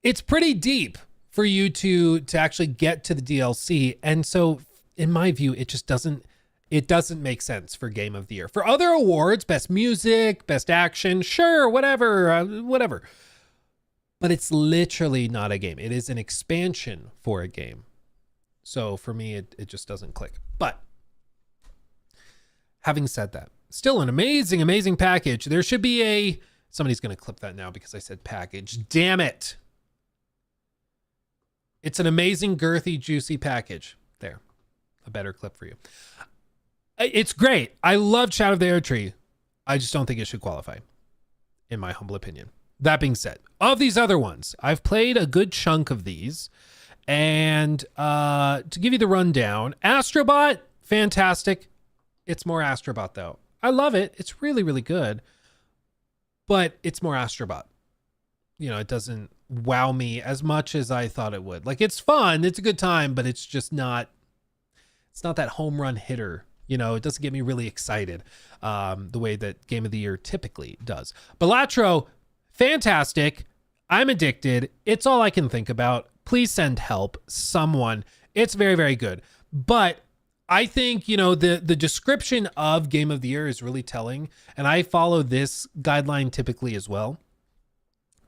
it's pretty deep for you to actually get to the DLC. And so in my view, it just doesn't make sense for Game of the Year. For other awards, best music, best action, sure, whatever. But it's literally not a game. It is an expansion for a game. So for me, it just doesn't click. But having said that, still an amazing, amazing package. There should be somebody's going to clip that now because I said package. Damn it. It's an amazing, girthy, juicy package. There, a better clip for you. It's great. I love Shadow of the Erdtree. I just don't think it should qualify, in my humble opinion. That being said, of these other ones, I've played a good chunk of these. And to give you the rundown, Astrobot, fantastic. It's more Astrobot, though. I love it. It's really, really good. But it's more Astrobot. You know, it doesn't wow me as much as I thought it would. Like, it's fun. It's a good time, but it's just not... It's not that home run hitter. You know, it doesn't get me really excited the way that Game of the Year typically does. Balatro, fantastic. I'm addicted. It's all I can think about. Please send help. Someone. It's very, very good. But I think, you know, the description of Game of the Year is really telling. And I follow this guideline typically as well.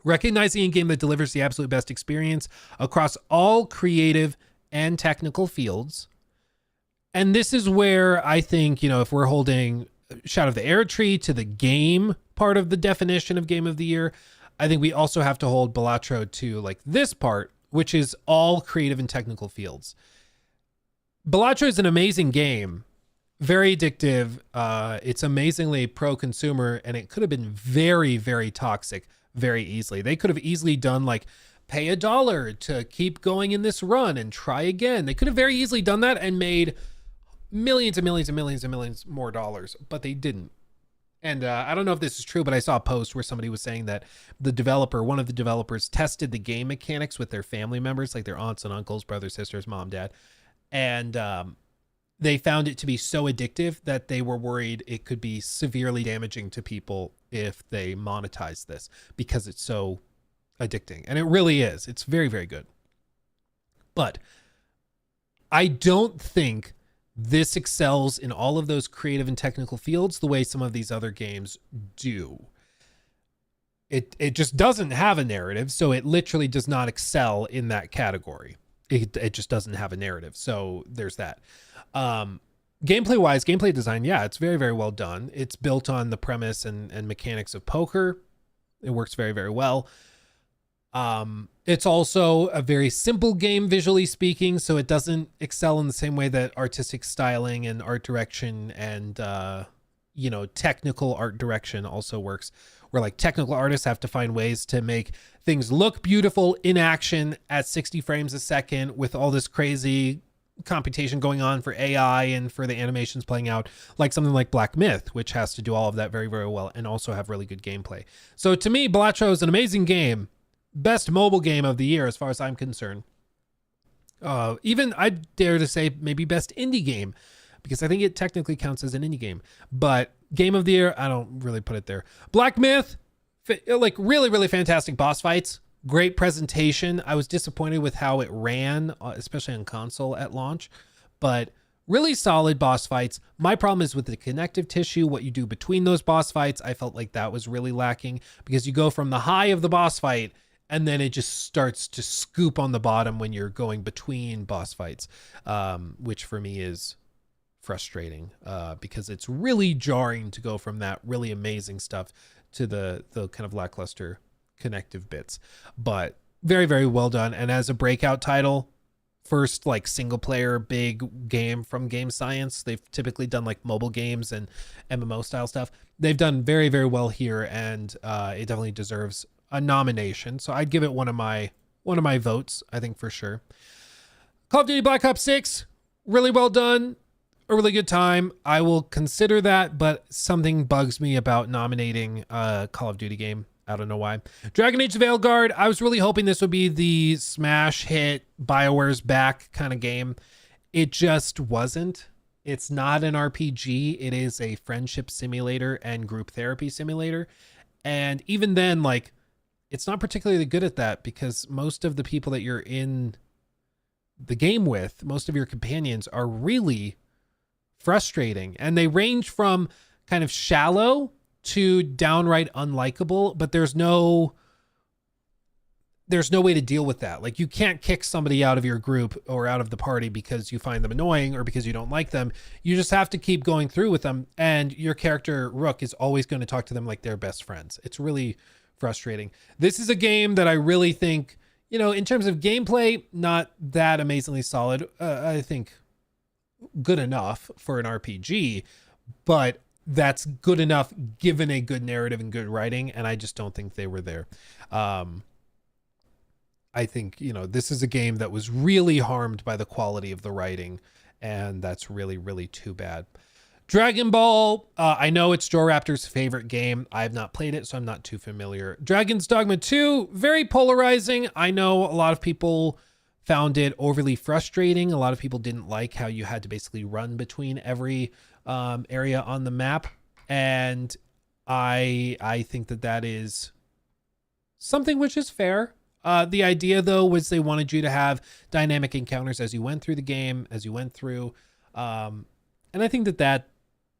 Recognizing a game that delivers the absolute best experience across all creative and technical fields. And this is where I think, you know, if we're holding Shadow of the Erdtree to the game part of the definition of Game of the Year, I think we also have to hold Balatro to like this part, which is all creative and technical fields. Balatro is an amazing game, very addictive. It's amazingly pro-consumer, and it could have been very, very toxic very easily. They could have easily done like pay $1 to keep going in this run and try again. They could have very easily done that and made millions and millions and millions and millions more dollars, but they didn't. And I don't know if this is true, but I saw a post where somebody was saying that one of the developers tested the game mechanics with their family members, like their aunts and uncles, brothers, sisters, mom, dad. And they found it to be so addictive that they were worried it could be severely damaging to people if they monetize this because it's so addicting. And it really is. It's very, very good. But I don't think this excels in all of those creative and technical fields the way some of these other games do. It just doesn't have a narrative, so it literally does not excel in that category. It just doesn't have a narrative. So there's that. Gameplay design, yeah, it's very, very well done. It's built on the premise and mechanics of poker. It works very, very well. It's also a very simple game visually speaking, so it doesn't excel in the same way that artistic styling and art direction and technical art direction also works, where like technical artists have to find ways to make things look beautiful in action at 60 frames a second with all this crazy computation going on for AI and for the animations playing out, like something like Black Myth, which has to do all of that very, very well and also have really good gameplay. So to me, Balatro is an amazing game. Best mobile game of the year as far as I'm concerned. Even I'd dare to say maybe best indie game, because I think it technically counts as an indie game. But game of the year, I don't really put it there. Black Myth, like really, really fantastic boss fights. Great presentation. I was disappointed with how it ran, especially on console at launch, but really solid boss fights. My problem is with the connective tissue, what you do between those boss fights. I felt like that was really lacking because you go from the high of the boss fight and then it just starts to scoop on the bottom when you're going between boss fights, which for me is frustrating because it's really jarring to go from that really amazing stuff to the kind of lackluster connective bits. But very, very well done. And as a breakout title, first like single player big game from Game Science. They've typically done like mobile games and MMO style stuff. They've done very, very well here, and it definitely deserves a nomination. So I'd give it one of my votes, I think, for sure. Call of Duty Black Ops 6, really well done. a really good time. I will consider that, but something bugs me about nominating a Call of Duty game. I don't know why. Dragon Age Veilguard, I was really hoping this would be the smash hit, BioWare's back kind of game. It just wasn't. It's not an RPG. It is a friendship simulator and group therapy simulator. And even then, like, it's not particularly good at that because most of the people that you're in the game with, most of your companions are really frustrating. And they range from kind of shallow to downright unlikable, but there's no way to deal with that. Like, you can't kick somebody out of your group or out of the party because you find them annoying or because you don't like them. You just have to keep going through with them. And your character, Rook, is always going to talk to them like they're best friends. It's really frustrating. This is a game that I really think, in terms of gameplay, not that amazingly solid. I think good enough for an RPG, but that's good enough given a good narrative and good writing. And I just don't think they were there. I think, this is a game that was really harmed by the quality of the writing, and that's really, really too bad. Dragon Ball, I know it's Joe Raptor's favorite game. I have not played it, so I'm not too familiar. Dragon's Dogma 2, very polarizing. I know a lot of people found it overly frustrating. A lot of people didn't like how you had to basically run between every area on the map, and I think that is something which is fair. The idea, though, was they wanted you to have dynamic encounters as you went through the game, and I think that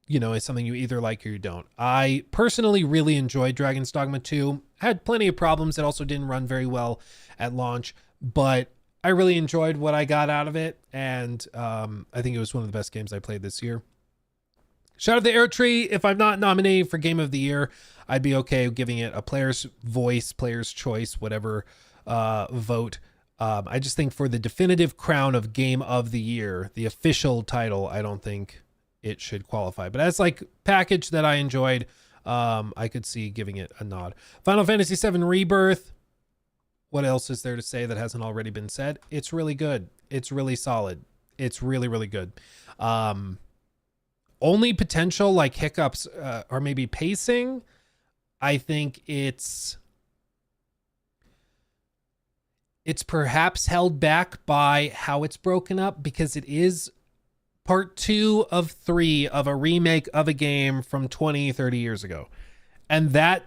is something you either like or you don't. I personally really enjoyed Dragon's Dogma 2. Had plenty of problems. It also didn't run very well at launch, but I really enjoyed what I got out of it, and I think it was one of the best games I played this year. Shadow of the Air Tree, if I'm not nominated for Game of the Year, I'd be okay giving it a player's voice, player's choice, whatever vote. I just think for the definitive crown of Game of the Year, the official title, I don't think it should qualify. But as like package that I enjoyed, I could see giving it a nod. Final Fantasy VII Rebirth. What else is there to say that hasn't already been said? It's really good. It's really solid. It's really, really good. Only potential like hiccups or maybe pacing. I think it's perhaps held back by how it's broken up, because it is part 2 of 3 of a remake of a game from 20, 30 years ago. And that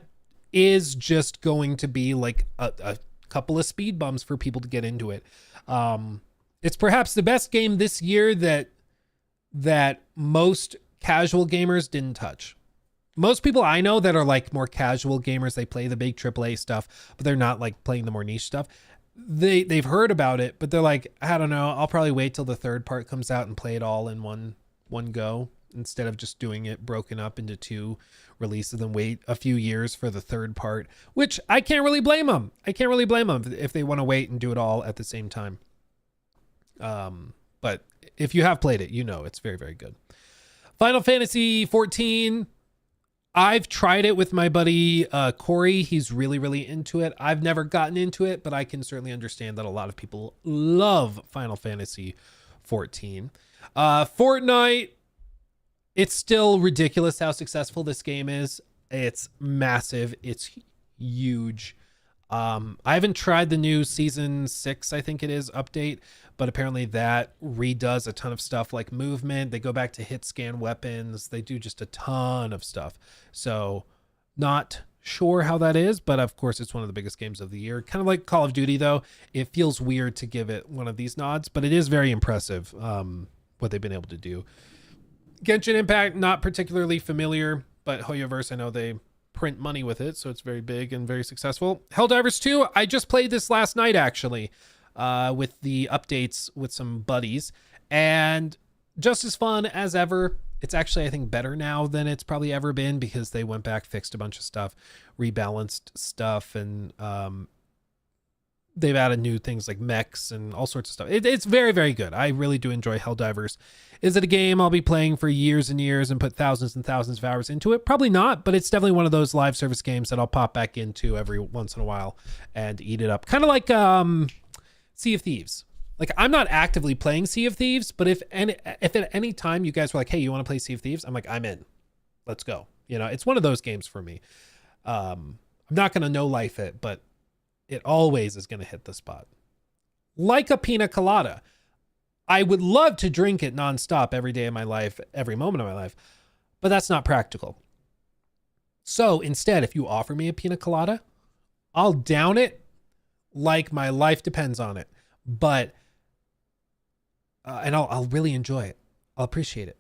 is just going to be like a couple of speed bumps for people to get into it. It's perhaps the best game this year that most casual gamers didn't touch. Most people I know that are like more casual gamers, they play the big AAA stuff, but they're not like playing the more niche stuff. They've heard about it, but they're like, I don't know, I'll probably wait till the third part comes out and play it all in one go, instead of just doing it broken up into 2 releases and wait a few years for the third part, which I can't really blame them. I can't really blame them if they want to wait and do it all at the same time. But if you have played it, it's very, very good. Final Fantasy 14. I've tried it with my buddy Corey. He's really, really into it. I've never gotten into it, but I can certainly understand that a lot of people love Final Fantasy 14. Fortnite, it's still ridiculous how successful this game is. It's massive. It's huge. I haven't tried the new season 6, I think it is, update, but apparently that redoes a ton of stuff like movement. They go back to hit scan weapons. They do just a ton of stuff. So not sure how that is, but of course it's one of the biggest games of the year. Kind of like Call of Duty though. It feels weird to give it one of these nods, but it is very impressive what they've been able to do. Genshin Impact, not particularly familiar, but Hoyoverse, I know they print money with it, so it's very big and very successful. Helldivers 2, I just played this last night actually, with the updates with some buddies, and just as fun as ever. It's actually, I think, better now than it's probably ever been, because they went back, fixed a bunch of stuff, rebalanced stuff, and they've added new things like mechs and all sorts of stuff. It's very, very good. I really do enjoy Helldivers. Is it a game I'll be playing for years and years and put thousands and thousands of hours into it? Probably not, but it's definitely one of those live service games that I'll pop back into every once in a while and eat it up. Kind of like Sea of Thieves. Like, I'm not actively playing Sea of Thieves, but if at any time you guys were like, hey, you want to play Sea of Thieves? I'm like, I'm in. Let's go. You know, it's one of those games for me. I'm not going to no life it, but it always is going to hit the spot. Like a pina colada. I would love to drink it nonstop every day of my life, every moment of my life, but that's not practical. So instead, if you offer me a pina colada, I'll down it like my life depends on it. But and I'll really enjoy it. I'll appreciate it.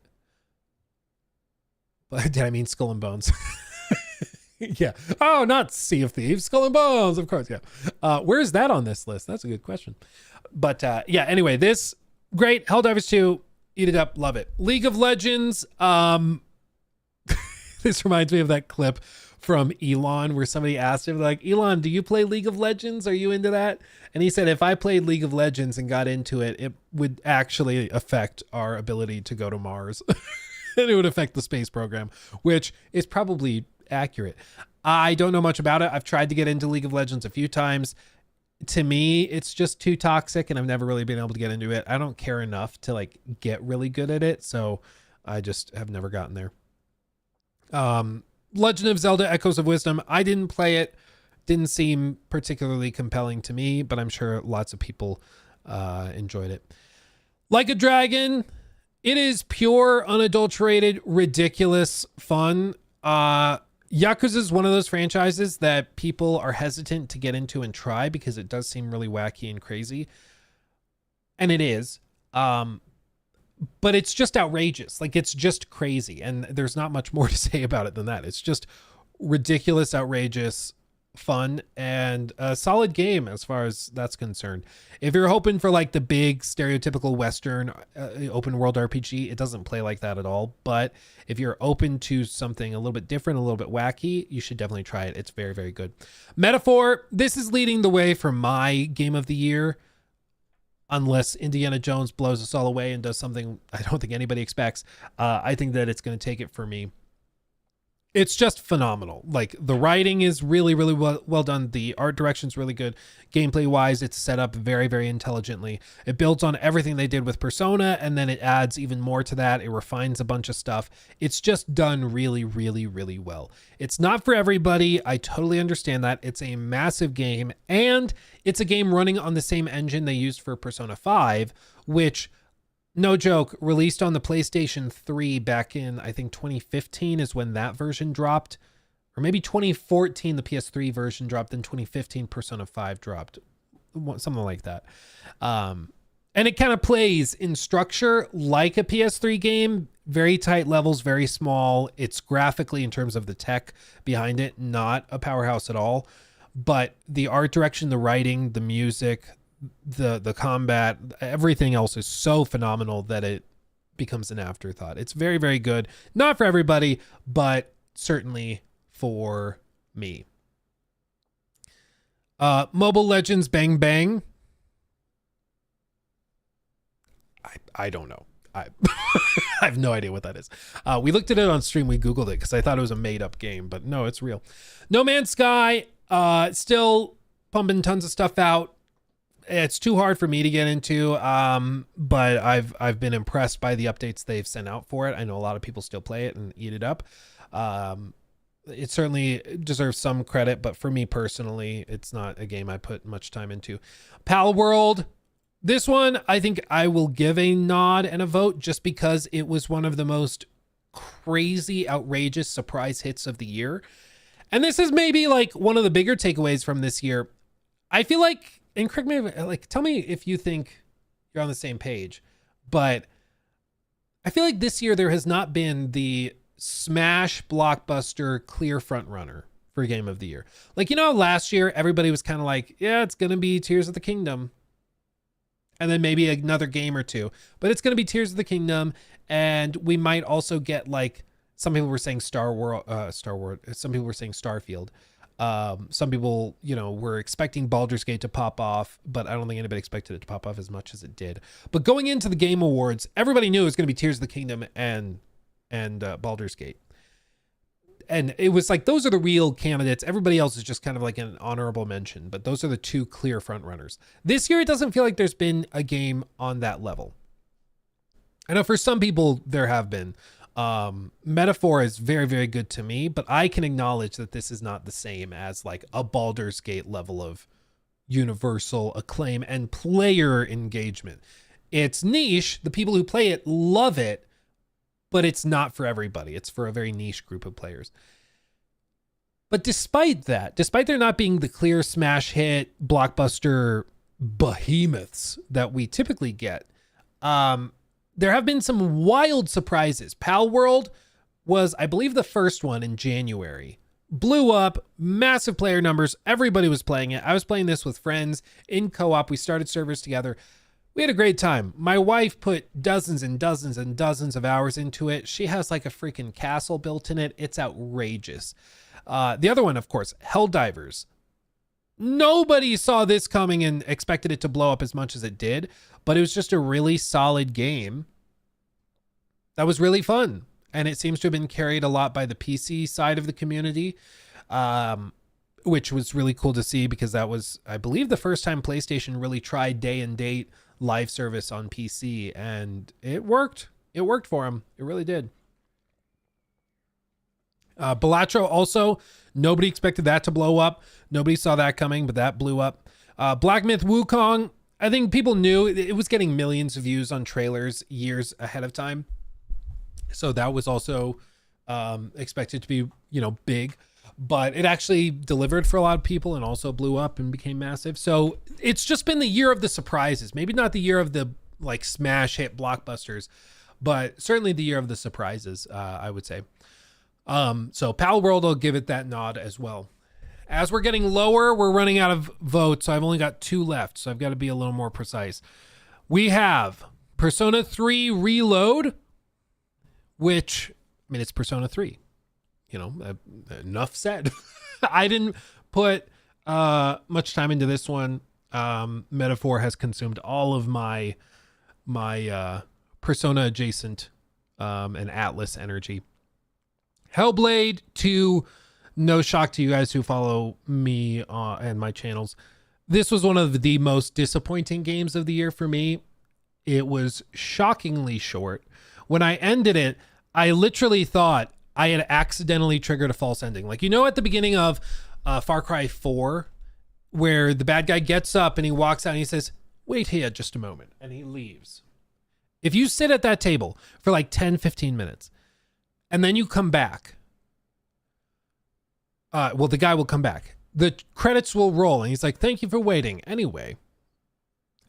But did I mean Skull and Bones? Yeah. Oh, not Sea of Thieves. Skull and Bones, of course. Yeah. Where's that on this list? That's a good question. But yeah. Anyway, this great. Helldivers 2. Eat it up. Love it. League of Legends. This reminds me of that clip from Elon where somebody asked him, like, Elon, do you play League of Legends? Are you into that? And he said, if I played League of Legends and got into it, it would actually affect our ability to go to Mars. And it would affect the space program, which is probably accurate. I don't know much about it. I've tried to get into League of Legends a few times. To me, it's just too toxic and I've never really been able to get into it. I don't care enough to like get really good at it. So I just have never gotten there. Legend of Zelda Echoes of Wisdom. I didn't play it. Didn't seem particularly compelling to me, but I'm sure lots of people enjoyed it. Like a Dragon. It is pure, unadulterated, ridiculous fun. Yakuza is one of those franchises that people are hesitant to get into and try because it does seem really wacky and crazy. And it is. But it's just outrageous. Like, it's just crazy. And there's not much more to say about it than that. It's just ridiculous, outrageous, fun, and a solid game as far as that's concerned. If you're hoping for like the big stereotypical Western open world RPG, it doesn't play like that at all. But if you're open to something a little bit different, a little bit wacky, you should definitely try it. It's very, very good. Metaphor, this is leading the way for my game of the year. Unless Indiana Jones blows us all away and does something I don't think anybody expects, I think that it's going to take it for me. It's just phenomenal. Like, the writing is really, really well done. The art direction's really good. Gameplay wise, it's set up very, very intelligently. It builds on everything they did with Persona, and then it adds even more to that. It refines a bunch of stuff. It's just done really, really, really well. It's not for everybody. I totally understand that. It's a massive game, and it's a game running on the same engine they used for Persona 5, which, no joke, released on the PlayStation 3 back in, I think, 2015 is when that version dropped. Or maybe 2014, the PS3 version dropped. Then 2015, Persona 5 dropped. Something like that. And it kind of plays in structure like a PS3 game. Very tight levels, very small. It's graphically, in terms of the tech behind it, not a powerhouse at all. But the art direction, the writing, the music, the combat, everything else is so phenomenal that it becomes an afterthought. It's very, very good. Not for everybody, but certainly for me. Mobile Legends Bang Bang. I don't know. I have no idea what that is. We looked at it on stream. We Googled it because I thought it was a made up game, but no, it's real. No Man's Sky, still pumping tons of stuff out. It's too hard for me to get into, but I've been impressed by the updates they've sent out for it. I know a lot of people still play it and eat it up. It certainly deserves some credit, but for me personally, it's not a game I put much time into. Pal World, this one I think I will give a nod and a vote just because it was one of the most crazy, outrageous surprise hits of the year. And this is maybe like one of the bigger takeaways from this year. I feel like, and correct me, like, tell me if you think you're on the same page, but I feel like this year there has not been the smash blockbuster clear front runner for game of the year. Like, you know, last year everybody was kind of like, yeah, it's going to be Tears of the Kingdom. And then maybe another game or two, but it's going to be Tears of the Kingdom. And we might also get, like, some people were saying Some people were saying Starfield. Some people, you know, were expecting Baldur's Gate to pop off, but I don't think anybody expected it to pop off as much as it did. But going into the Game Awards, everybody knew it was going to be Tears of the Kingdom and Baldur's Gate. And it was like, those are the real candidates. Everybody else is just kind of like an honorable mention, but those are the two clear front runners. This year, it doesn't feel like there's been a game on that level. I know for some people there have been. Metaphor is very, very good to me, but I can acknowledge that this is not the same as like a Baldur's Gate level of universal acclaim and player engagement. It's niche. The people who play it love it, but it's not for everybody. It's for a very niche group of players. But despite that, despite there not being the clear smash hit blockbuster behemoths that we typically get, there have been some wild surprises. Pal World was, I believe, the first one in January. Blew up, massive player numbers. Everybody was playing it. I was playing this with friends in co-op. We started servers together. We had a great time. My wife put dozens and dozens and dozens of hours into it. She has like a freaking castle built in it. It's outrageous. The other one, of course, Helldivers. Nobody saw this coming and expected it to blow up as much as it did, but it was just a really solid game that was really fun. And it seems to have been carried a lot by the PC side of the community, which was really cool to see, because that was, I believe, the first time PlayStation really tried day and date live service on PC, and it worked. It worked for them. It really did. Balatro also, nobody expected that to blow up. Nobody saw that coming, but that blew up. Black Myth Wukong, I think people knew it was getting millions of views on trailers years ahead of time. So that was also expected to be, big, but it actually delivered for a lot of people and also blew up and became massive. So it's just been the year of the surprises. Maybe not the year of the like smash hit blockbusters, but certainly the year of the surprises, I would say. So Pal World, I'll give it that nod as well. As we're getting lower, we're running out of votes. So I've only got 2 left. So I've got to be a little more precise. We have Persona 3 Reload, which, I mean, it's Persona 3, enough said. I didn't put much time into this one. Metaphor has consumed all of my Persona adjacent and Atlas energy. Hellblade 2, no shock to you guys who follow me and my channels. This was one of the most disappointing games of the year for me. It was shockingly short. When I ended it, I literally thought I had accidentally triggered a false ending. Like, at the beginning of Far Cry 4, where the bad guy gets up and he walks out and he says, "Wait here just a moment," and he leaves. If you sit at that table for like 10, 15 minutes, and then you come back, the guy will come back. The credits will roll, and he's like, "Thank you for waiting anyway."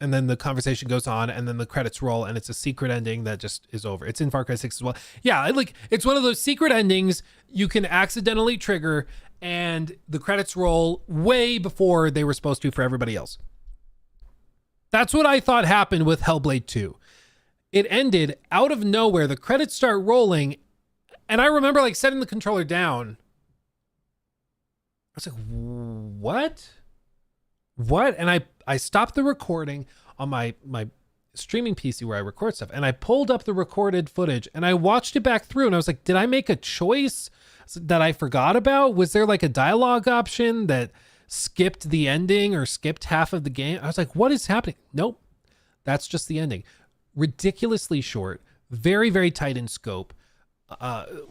And then the conversation goes on, and then the credits roll, and it's a secret ending that just is over. It's in Far Cry 6 as well. Yeah, it's one of those secret endings you can accidentally trigger, and the credits roll way before they were supposed to for everybody else. That's what I thought happened with Hellblade 2. It ended out of nowhere. The credits start rolling, and I remember setting the controller down. I was like, what? And I stopped the recording on my streaming PC where I record stuff, and I pulled up the recorded footage and I watched it back through, and I was like, did I make a choice that I forgot about? Was there like a dialogue option that skipped the ending or skipped half of the game? I was like, what is happening? Nope. That's just the ending. Ridiculously short, very, very tight in scope.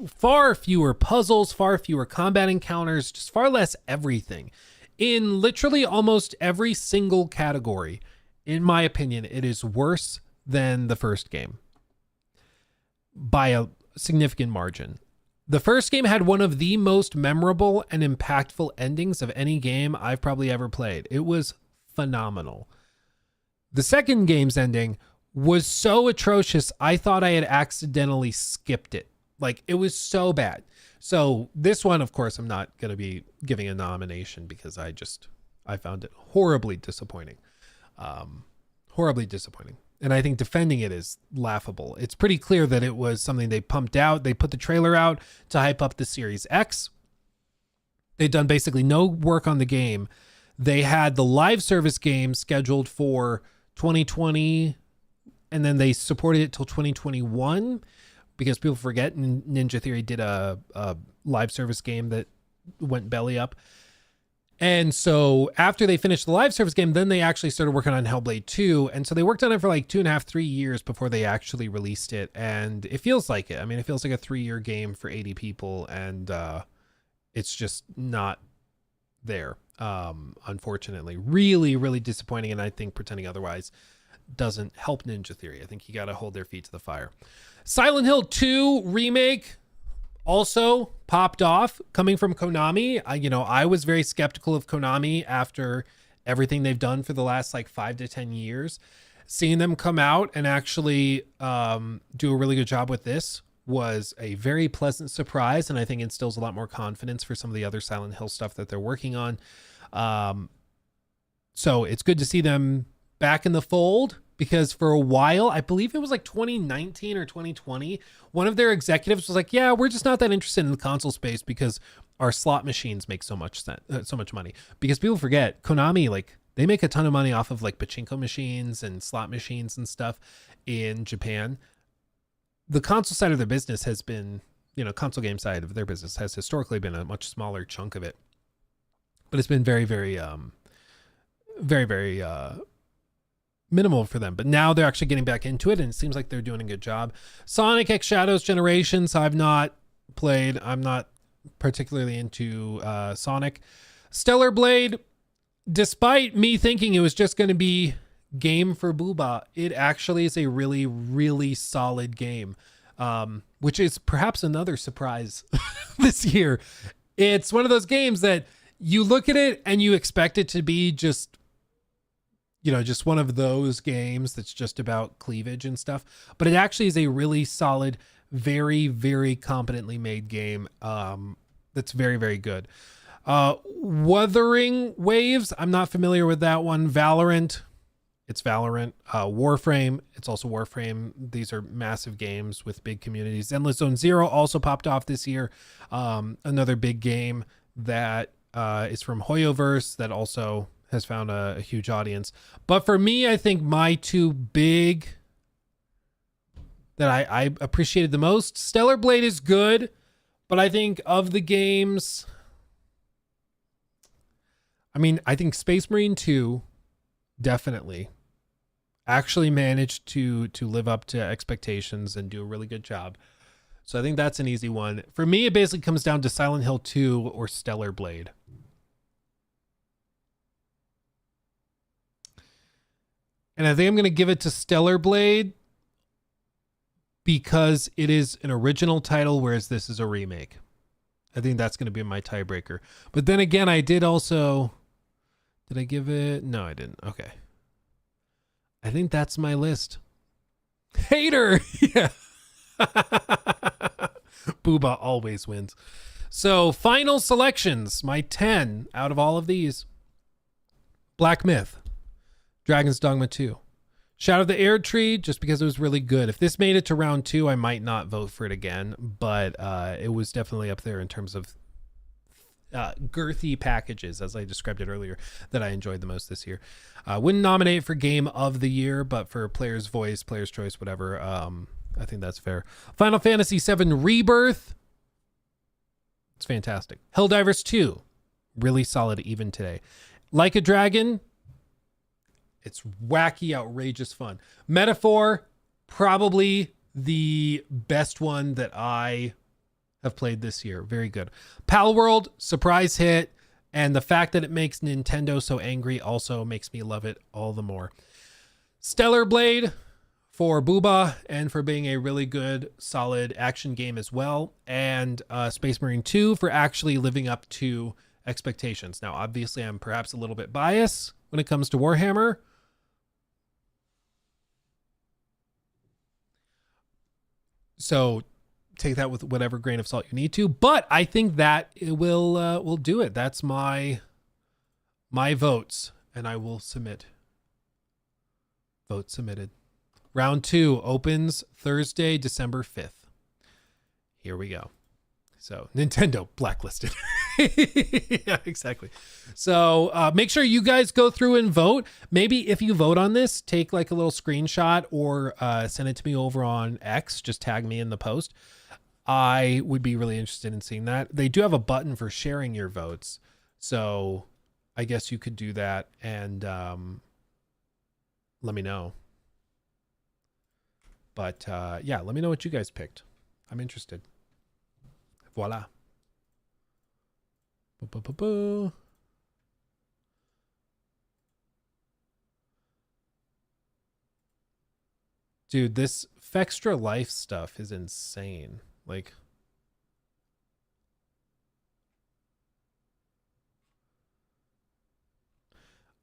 Far fewer puzzles, far fewer combat encounters, just far less everything. In literally almost every single category, in my opinion, it is worse than the first game by a significant margin. The first game had one of the most memorable and impactful endings of any game I've probably ever played. It was phenomenal. The second game's ending was so atrocious, I thought I had accidentally skipped it. It was so bad. So this one, of course, I'm not going to be giving a nomination because I found it horribly disappointing. Horribly disappointing. And I think defending it is laughable. It's pretty clear that it was something they pumped out. They put the trailer out to hype up the Series X. They'd done basically no work on the game. They had the live service game scheduled for 2020, and then they supported it till 2021. Because people forget, Ninja Theory did a live service game that went belly up. And so after they finished the live service game, then they actually started working on Hellblade 2. And so they worked on it for like 2.5, 3 years before they actually released it. And it feels like it. I mean, it feels like a 3-year game for 80 people. And it's just not there, unfortunately. Really, really disappointing. And I think pretending otherwise doesn't help Ninja Theory. I think you got to hold their feet to the fire. Silent Hill 2 remake also popped off, coming from Konami. I was very skeptical of Konami after everything they've done for the last like 5 to 10 years. Seeing them come out and actually do a really good job with this was a very pleasant surprise, and I think instills a lot more confidence for some of the other Silent Hill stuff that they're working on. So it's good to see them back in the fold, because for a while, I believe it was like 2019 or 2020, one of their executives was like, yeah, we're just not that interested in the console space because our slot machines make so much money. Because people forget, Konami, like, they make a ton of money off of like pachinko machines and slot machines and stuff in Japan. The console side of their business has been, console game side of their business has historically been a much smaller chunk of it. But it's been very, very, very minimal for them. But now they're actually getting back into it, and it seems like they're doing a good job. Sonic X Shadows Generations, I've not played. I'm not particularly into Sonic. Stellar Blade, despite me thinking it was just going to be game for Booba, it actually is a really, really solid game, which is perhaps another surprise this year. It's one of those games that you look at it and you expect it to be just one of those games that's just about cleavage and stuff. But it actually is a really solid, very, very competently made game that's very, very good. Wuthering Waves, I'm not familiar with that one. Valorant, it's Valorant. Warframe, it's also Warframe. These are massive games with big communities. Endless Zone Zero also popped off this year. Another big game that is from Hoyoverse that also has found a huge audience. But for me, I think my two big that I appreciated the most, Stellar Blade is good, but I think of the games, I think Space Marine 2 definitely actually managed to live up to expectations and do a really good job. So I think that's an easy one. For me, it basically comes down to Silent Hill 2 or Stellar Blade. And I think I'm going to give it to Stellar Blade because it is an original title, whereas this is a remake. I think that's going to be my tiebreaker. But then again, I did also... Did I give it? No, I didn't. Okay. I think that's my list. Hater! Yeah. Booba always wins. So, final selections. My 10 out of all of these. Black Myth. Dragon's Dogma 2. Shadow of the Erdtree, just because it was really good. If this made it to round 2, I might not vote for it again, but it was definitely up there in terms of girthy packages, as I described it earlier, that I enjoyed the most this year. Wouldn't nominate it for Game of the Year, but for Player's Voice, Player's Choice, whatever, I think that's fair. Final Fantasy VII Rebirth. It's fantastic. Helldivers 2. Really solid even today. Like a Dragon. It's wacky, outrageous fun. Metaphor, probably the best one that I have played this year. Very good. Palworld, surprise hit. And the fact that it makes Nintendo so angry also makes me love it all the more. Stellar Blade for Booba and for being a really good, solid action game as well. And Space Marine 2 for actually living up to expectations. Now, obviously, I'm perhaps a little bit biased when it comes to Warhammer. So take that with whatever grain of salt you need to, but I think that it will do it. That's my votes, and I will submit. Vote submitted. Round 2 opens Thursday, December 5th. Here we go. So Nintendo blacklisted. Yeah, exactly. So make sure you guys go through and vote. Maybe if you vote on this, take like a little screenshot or send it to me over on X. Just tag me in the post. I would be really interested in seeing that. They do have a button for sharing your votes, so I guess you could do that and let me know. But yeah, let me know what you guys picked. I'm interested. Voila. Boo. Dude, this Fextralife stuff is insane. Like,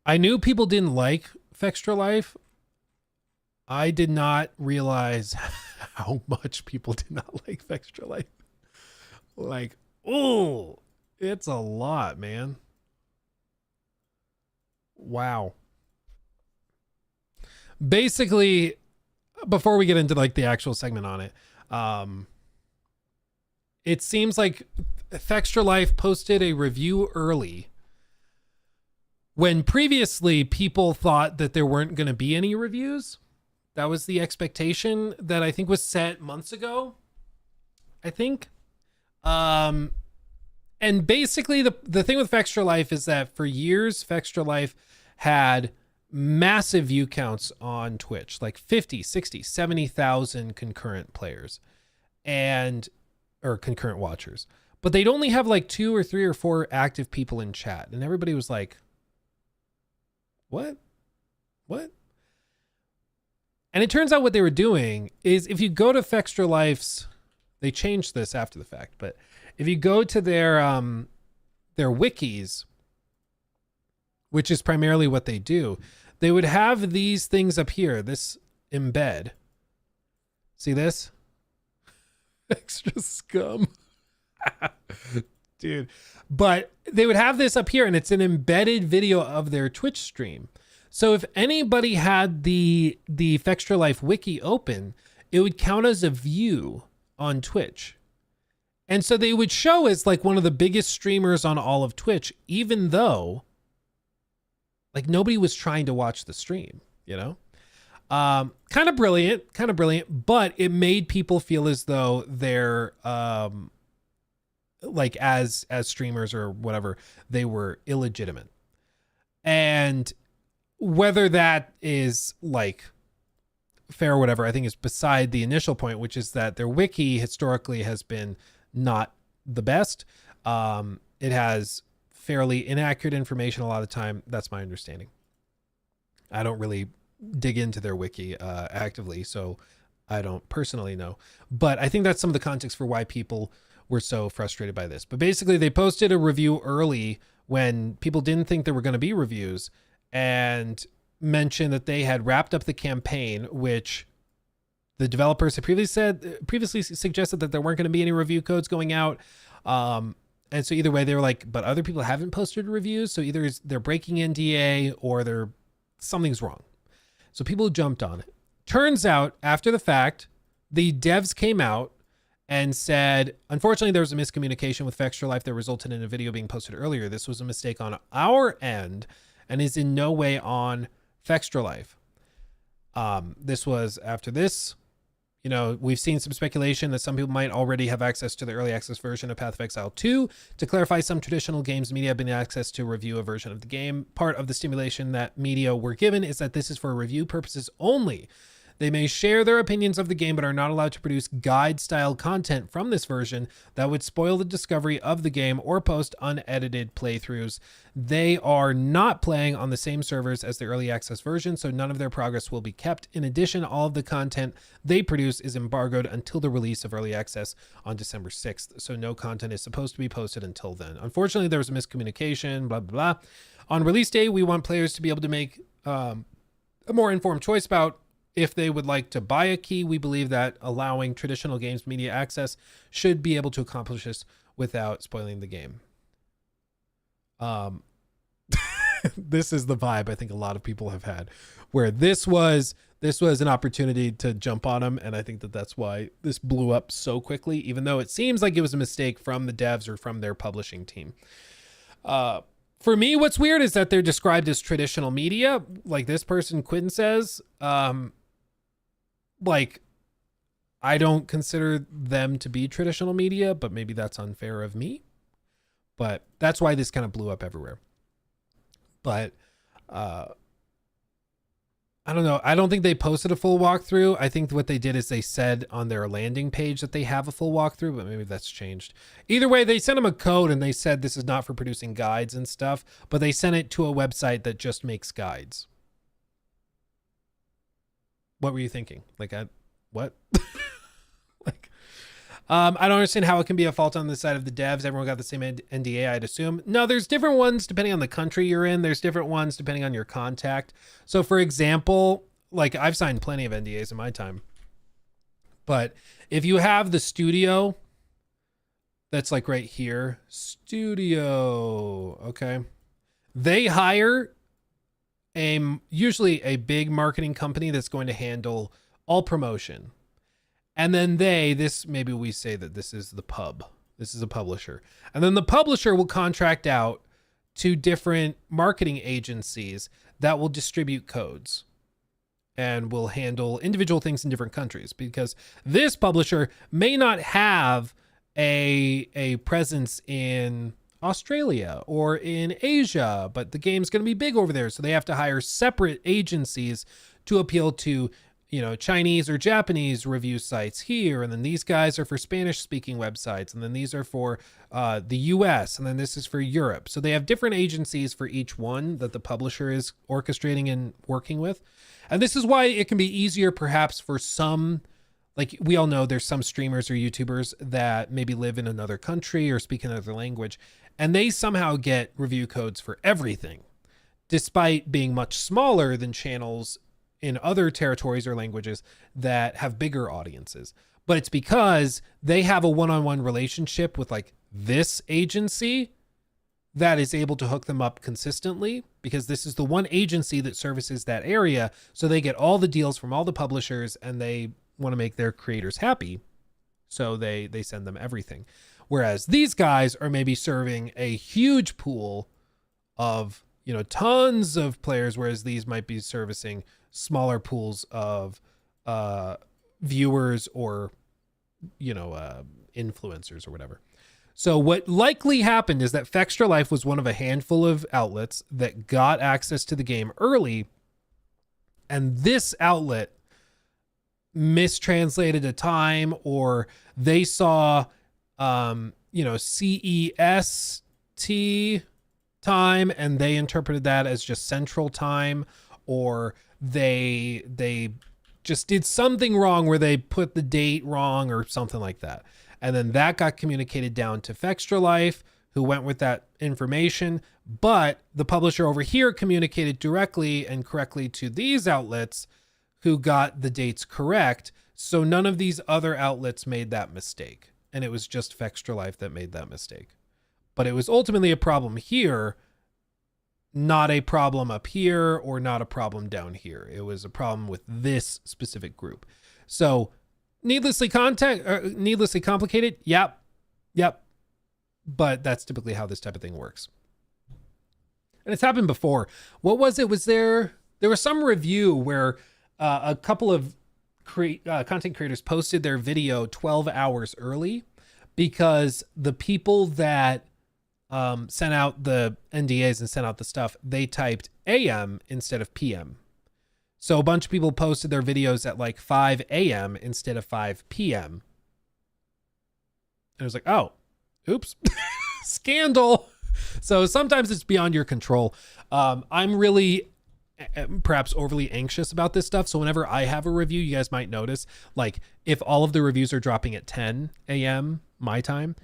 I knew people didn't like Fextralife. I did not realize how much people did not like Fextralife. Like, oh, it's a lot, man. Wow. Basically, before we get into like the actual segment on it, it seems like Fextralife posted a review early when previously people thought that there weren't going to be any reviews. That was the expectation that I think was set months ago, I think. And basically the thing with Fextralife is that for years, Fextralife had massive view counts on Twitch, like 50, 60, 70,000 concurrent players or concurrent watchers. But they'd only have like 2 or 3 or 4 active people in chat. And everybody was like, what? And it turns out what they were doing is if you go to Fextralife's, they changed this after the fact, but if you go to their wikis, which is primarily what they do, they would have these things up here, this embed. See this? Extra scum. Dude. But they would have this up here and it's an embedded video of their Twitch stream. So if anybody had the Fextralife wiki open, it would count as a view on Twitch. And so they would show as like one of the biggest streamers on all of Twitch, even though like nobody was trying to watch the stream, you know? Kind of brilliant, but it made people feel as though they're like as streamers or whatever, they were illegitimate. And whether that is like fair or whatever, I think is beside the initial point, which is that their wiki historically has been not the best. It has fairly inaccurate information a lot of the time. That's my understanding. I don't really dig into their wiki actively, so I don't personally know. But I think that's some of the context for why people were so frustrated by this. But basically, they posted a review early when people didn't think there were going to be reviews and mentioned that they had wrapped up the campaign, which the developers had previously suggested that there weren't going to be any review codes going out. And so either way, they were like, but other people haven't posted reviews. So either they're breaking NDA or something's wrong. So people jumped on it. Turns out after the fact, the devs came out and said, unfortunately, there was a miscommunication with Fextralife that resulted in a video being posted earlier. This was a mistake on our end and is in no way on Fextralife. This was after this. You know, we've seen some speculation that some people might already have access to the early access version of Path of Exile 2. To clarify, some traditional games media have been access to review a version of the game. Part of the stimulation that media were given is that this is for review purposes only. They may share their opinions of the game, but are not allowed to produce guide-style content from this version that would spoil the discovery of the game or post unedited playthroughs. They are not playing on the same servers as the early access version, so none of their progress will be kept. In addition, all of the content they produce is embargoed until the release of early access on December 6th, so no content is supposed to be posted until then. Unfortunately, there was a miscommunication, blah, blah, blah. On release day, we want players to be able to make a more informed choice about if they would like to buy a key. We believe that allowing traditional games media access should be able to accomplish this without spoiling the game. This is the vibe I think a lot of people have had, where this was an opportunity to jump on them, and I think that that's why this blew up so quickly, even though it seems like it was a mistake from the devs or from their publishing team. For me, what's weird is that they're described as traditional media, like this person Quinn says. Like, I don't consider them to be traditional media, but maybe that's unfair of me. But that's why this kind of blew up everywhere. But I don't know. I don't think they posted a full walkthrough. I think what they did is they said on their landing page that they have a full walkthrough, but maybe that's changed. Either way, they sent them a code and they said this is not for producing guides and stuff, but they sent it to a website that just makes guides. What were you thinking? Like, what? Like, I don't understand how it can be a fault on the side of the devs. Everyone got the same NDA, I'd assume. No, there's different ones depending on the country you're in. There's different ones depending on your contact. So for example, like I've signed plenty of NDAs in my time. But if you have the studio, that's like right here, studio, okay. They hire usually a big marketing company that's going to handle all promotion. And then maybe we say that this is the pub. This is a publisher. And then the publisher will contract out to different marketing agencies that will distribute codes and will handle individual things in different countries, because this publisher may not have a presence in Australia or in Asia, but the game's going to be big over there. So they have to hire separate agencies to appeal to, you know, Chinese or Japanese review sites here. And then these guys are for Spanish speaking websites. And then these are for the US. And then this is for Europe. So they have different agencies for each one that the publisher is orchestrating and working with. And this is why it can be easier perhaps for some, like we all know there's some streamers or YouTubers that maybe live in another country or speak another language, and they somehow get review codes for everything, despite being much smaller than channels in other territories or languages that have bigger audiences. But it's because they have a one-on-one relationship with like this agency that is able to hook them up consistently, because this is the one agency that services that area. So they get all the deals from all the publishers and they want to make their creators happy. So they send them everything. Whereas these guys are maybe serving a huge pool of, you know, tons of players, whereas these might be servicing smaller pools of viewers or, you know, influencers or whatever. So what likely happened is that Fextralife was one of a handful of outlets that got access to the game early, and this outlet mistranslated a time, or they saw you know, CEST time and they interpreted that as just Central Time, or they just did something wrong where they put the date wrong or something like that. And then that got communicated down to Fextralife, who went with that information. But the publisher over here communicated directly and correctly to these outlets, who got the dates correct. So none of these other outlets made that mistake. And it was just Fextralife that made that mistake. But it was ultimately a problem here, not a problem up here or not a problem down here. It was a problem with this specific group. So needlessly complicated. Yep. But that's typically how this type of thing works. And it's happened before. What was it? There was some review where a couple of content creators posted their video 12 hours early, because the people that sent out the NDAs and sent out the stuff, they typed AM instead of PM. So a bunch of people posted their videos at like 5 a.m. instead of 5 p.m. And it was like, oh, oops, scandal. So sometimes it's beyond your control. I'm really perhaps overly anxious about this stuff. So whenever I have a review, you guys might notice, like if all of the reviews are dropping at 10 a.m. my time,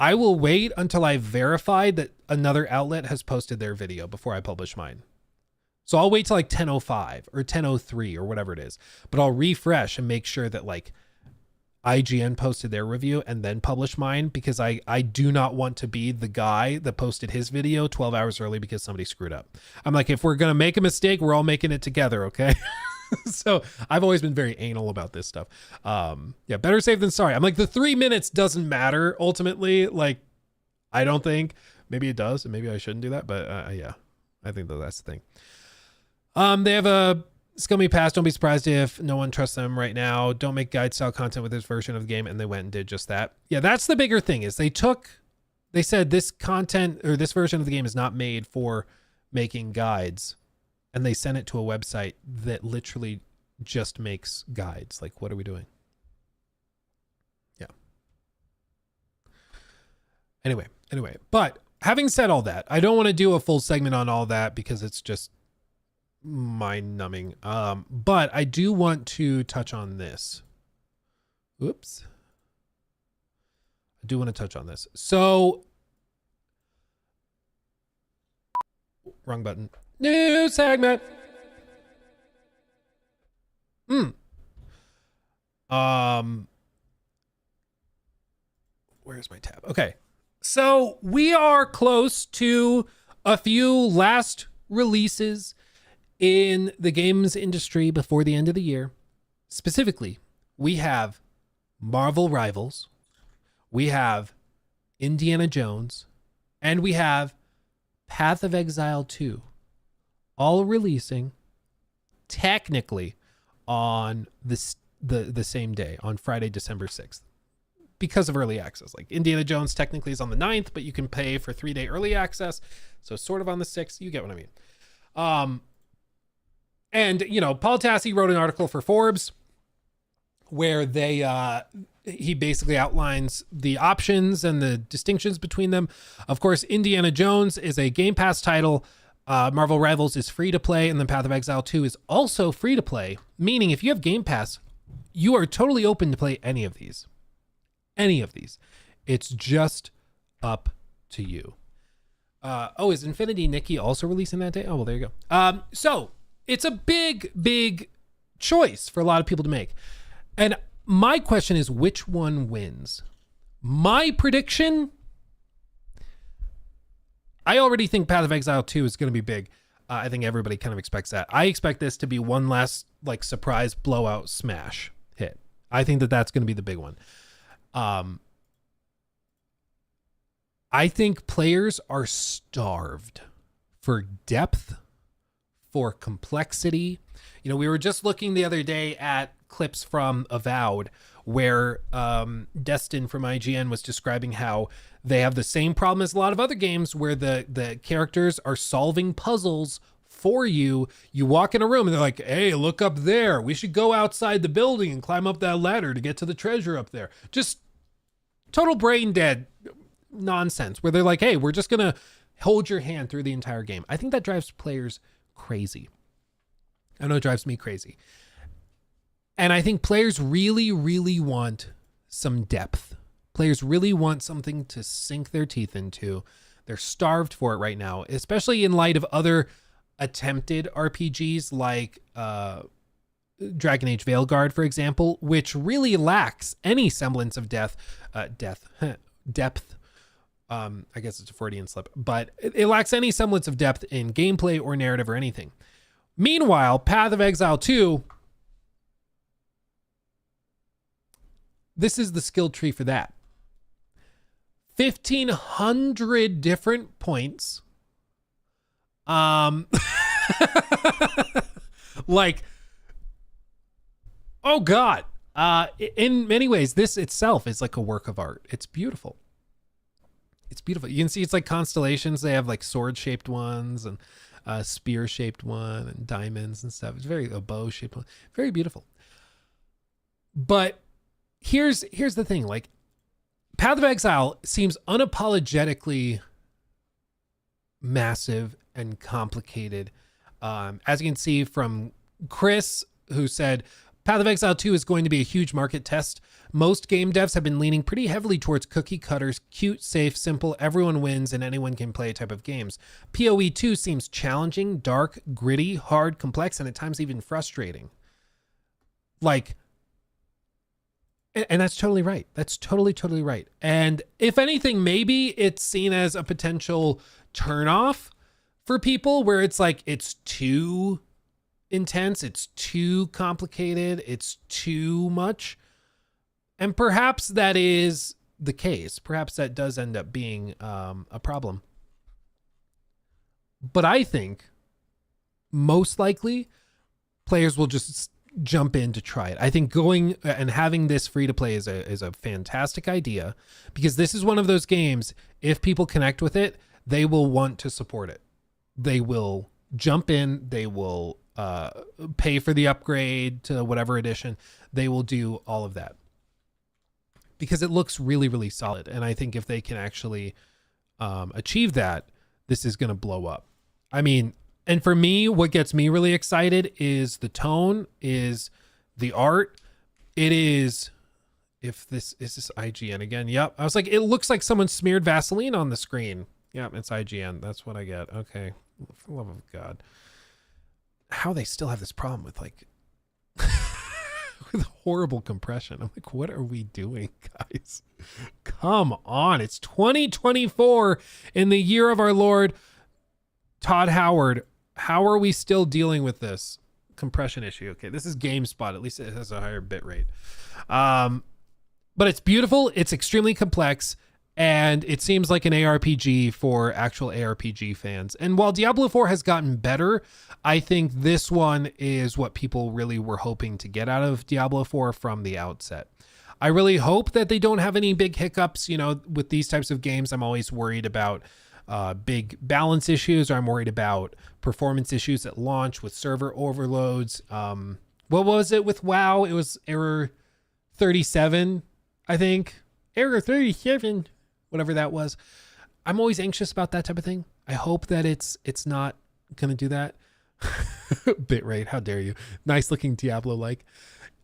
I will wait until I've verified that another outlet has posted their video before I publish mine. So I'll wait till like 10:05 or 10:03 or whatever it is, but I'll refresh and make sure that like IGN posted their review and then publish mine, because I do not want to be the guy that posted his video 12 hours early because somebody screwed up. I'm like, if we're going to make a mistake, we're all making it together. Okay. So I've always been very anal about this stuff. Yeah. Better safe than sorry. I'm like, the 3 minutes doesn't matter ultimately. Like, I don't think, maybe it does, and maybe I shouldn't do that, but yeah, I think that that's the thing. They have a It's gonna be passed. Don't be surprised if no one trusts them right now. Don't make guide style content with this version of the game. And they went and did just that. Yeah, that's the bigger thing is they said this content or this version of the game is not made for making guides. And they sent it to a website that literally just makes guides. Like, what are we doing? Yeah. Anyway, but having said all that, I don't want to do a full segment on all that because it's just mind numbing. But I do want to touch on this. Oops. I do want to touch on this. So, wrong button. New segment. Where's my tab? Okay. So we are close to a few last releases in the games industry before the end of the year. Specifically, we have Marvel Rivals, we have Indiana Jones, and we have Path of Exile 2, all releasing technically on the same day, on Friday, December 6th. Because of early access. Like Indiana Jones technically is on the 9th, but you can pay for 3-day early access. So sort of on the 6th. You get what I mean. And, you know, Paul Tassi wrote an article for Forbes where he basically outlines the options and the distinctions between them. Of course, Indiana Jones is a Game Pass title. Marvel Rivals is free to play. And then Path of Exile 2 is also free to play. Meaning if you have Game Pass, you are totally open to play any of these. It's just up to you. Is Infinity Nikki also releasing that day? Oh, well, there you go. So it's a big choice for a lot of people to make. And my question is, which one wins? My prediction, I already think Path of Exile 2 is going to be big. I think everybody kind of expects that. I expect this to be one last like surprise blowout smash hit. I think that that's going to be the big one. I think players are starved for depth, for complexity. You know, we were just looking the other day at clips from Avowed where Destin from IGN was describing how they have the same problem as a lot of other games where the characters are solving puzzles for you. You walk in a room and they're like, hey, look up there. We should go outside the building and climb up that ladder to get to the treasure up there. Just total brain dead nonsense where they're like, hey, we're just going to hold your hand through the entire game. I think that drives players crazy. I know it drives me crazy. And I think players really want some depth. Players really want something to sink their teeth into. They're starved for it right now, especially in light of other attempted RPGs like Dragon Age Veilguard, for example, which really lacks any semblance of depth. I guess it's a Freudian slip, but it lacks any semblance of depth in gameplay or narrative or anything. Meanwhile, Path of Exile 2, this is the skill tree for that. 1,500 different points. Like, oh God. In many ways, this itself is like a work of art. It's beautiful. It's beautiful. You can see it's like constellations. They have like sword-shaped ones and spear-shaped one and diamonds and stuff. It's a bow-shaped one. Very beautiful. But here's the thing. Like, Path of Exile seems unapologetically massive and complicated. As you can see from Chris, who said, Path of Exile 2 is going to be a huge market test. Most game devs have been leaning pretty heavily towards cookie cutters, cute, safe, simple, everyone wins and anyone can play type of games. PoE 2 seems challenging, dark, gritty, hard, complex, and at times even frustrating. Like, and that's totally right. That's totally right. And if anything, maybe it's seen as a potential turnoff for people where it's like, it's too intense, it's too complicated, it's too much. And perhaps that is the case. Perhaps that does end up being a problem. But I think most likely players will just jump in to try it. I think going and having this free to play is a fantastic idea, because this is one of those games, if people connect with it, they will want to support it. They will jump in, they will pay for the upgrade to whatever edition. They will do all of that because it looks really, really solid. And I think if they can actually achieve that, this is going to blow up. I mean, and for me, what gets me really excited is the tone, is the art. It is, if this is this IGN again. Yep. I was like, it looks like someone smeared Vaseline on the screen. Yep, it's IGN. That's what I get. Okay. For the love of God. How they still have this problem with like with horrible compression. I'm like, what are we doing, guys? Come on. It's 2024 in the year of our Lord. Todd Howard, how are we still dealing with this compression issue? Okay, this is GameSpot. At least it has a higher bit rate. But it's beautiful. It's extremely complex. And it seems like an ARPG for actual ARPG fans. And while Diablo 4 has gotten better, I think this one is what people really were hoping to get out of Diablo 4 from the outset. I really hope that they don't have any big hiccups. You know, with these types of games, I'm always worried about big balance issues, or I'm worried about performance issues at launch with server overloads. What was it with WoW? It was error 37, I think. Error 37. Whatever that was. I'm always anxious about that type of thing. I hope that it's not going to do that. Bitrate, how dare you? Nice looking Diablo-like.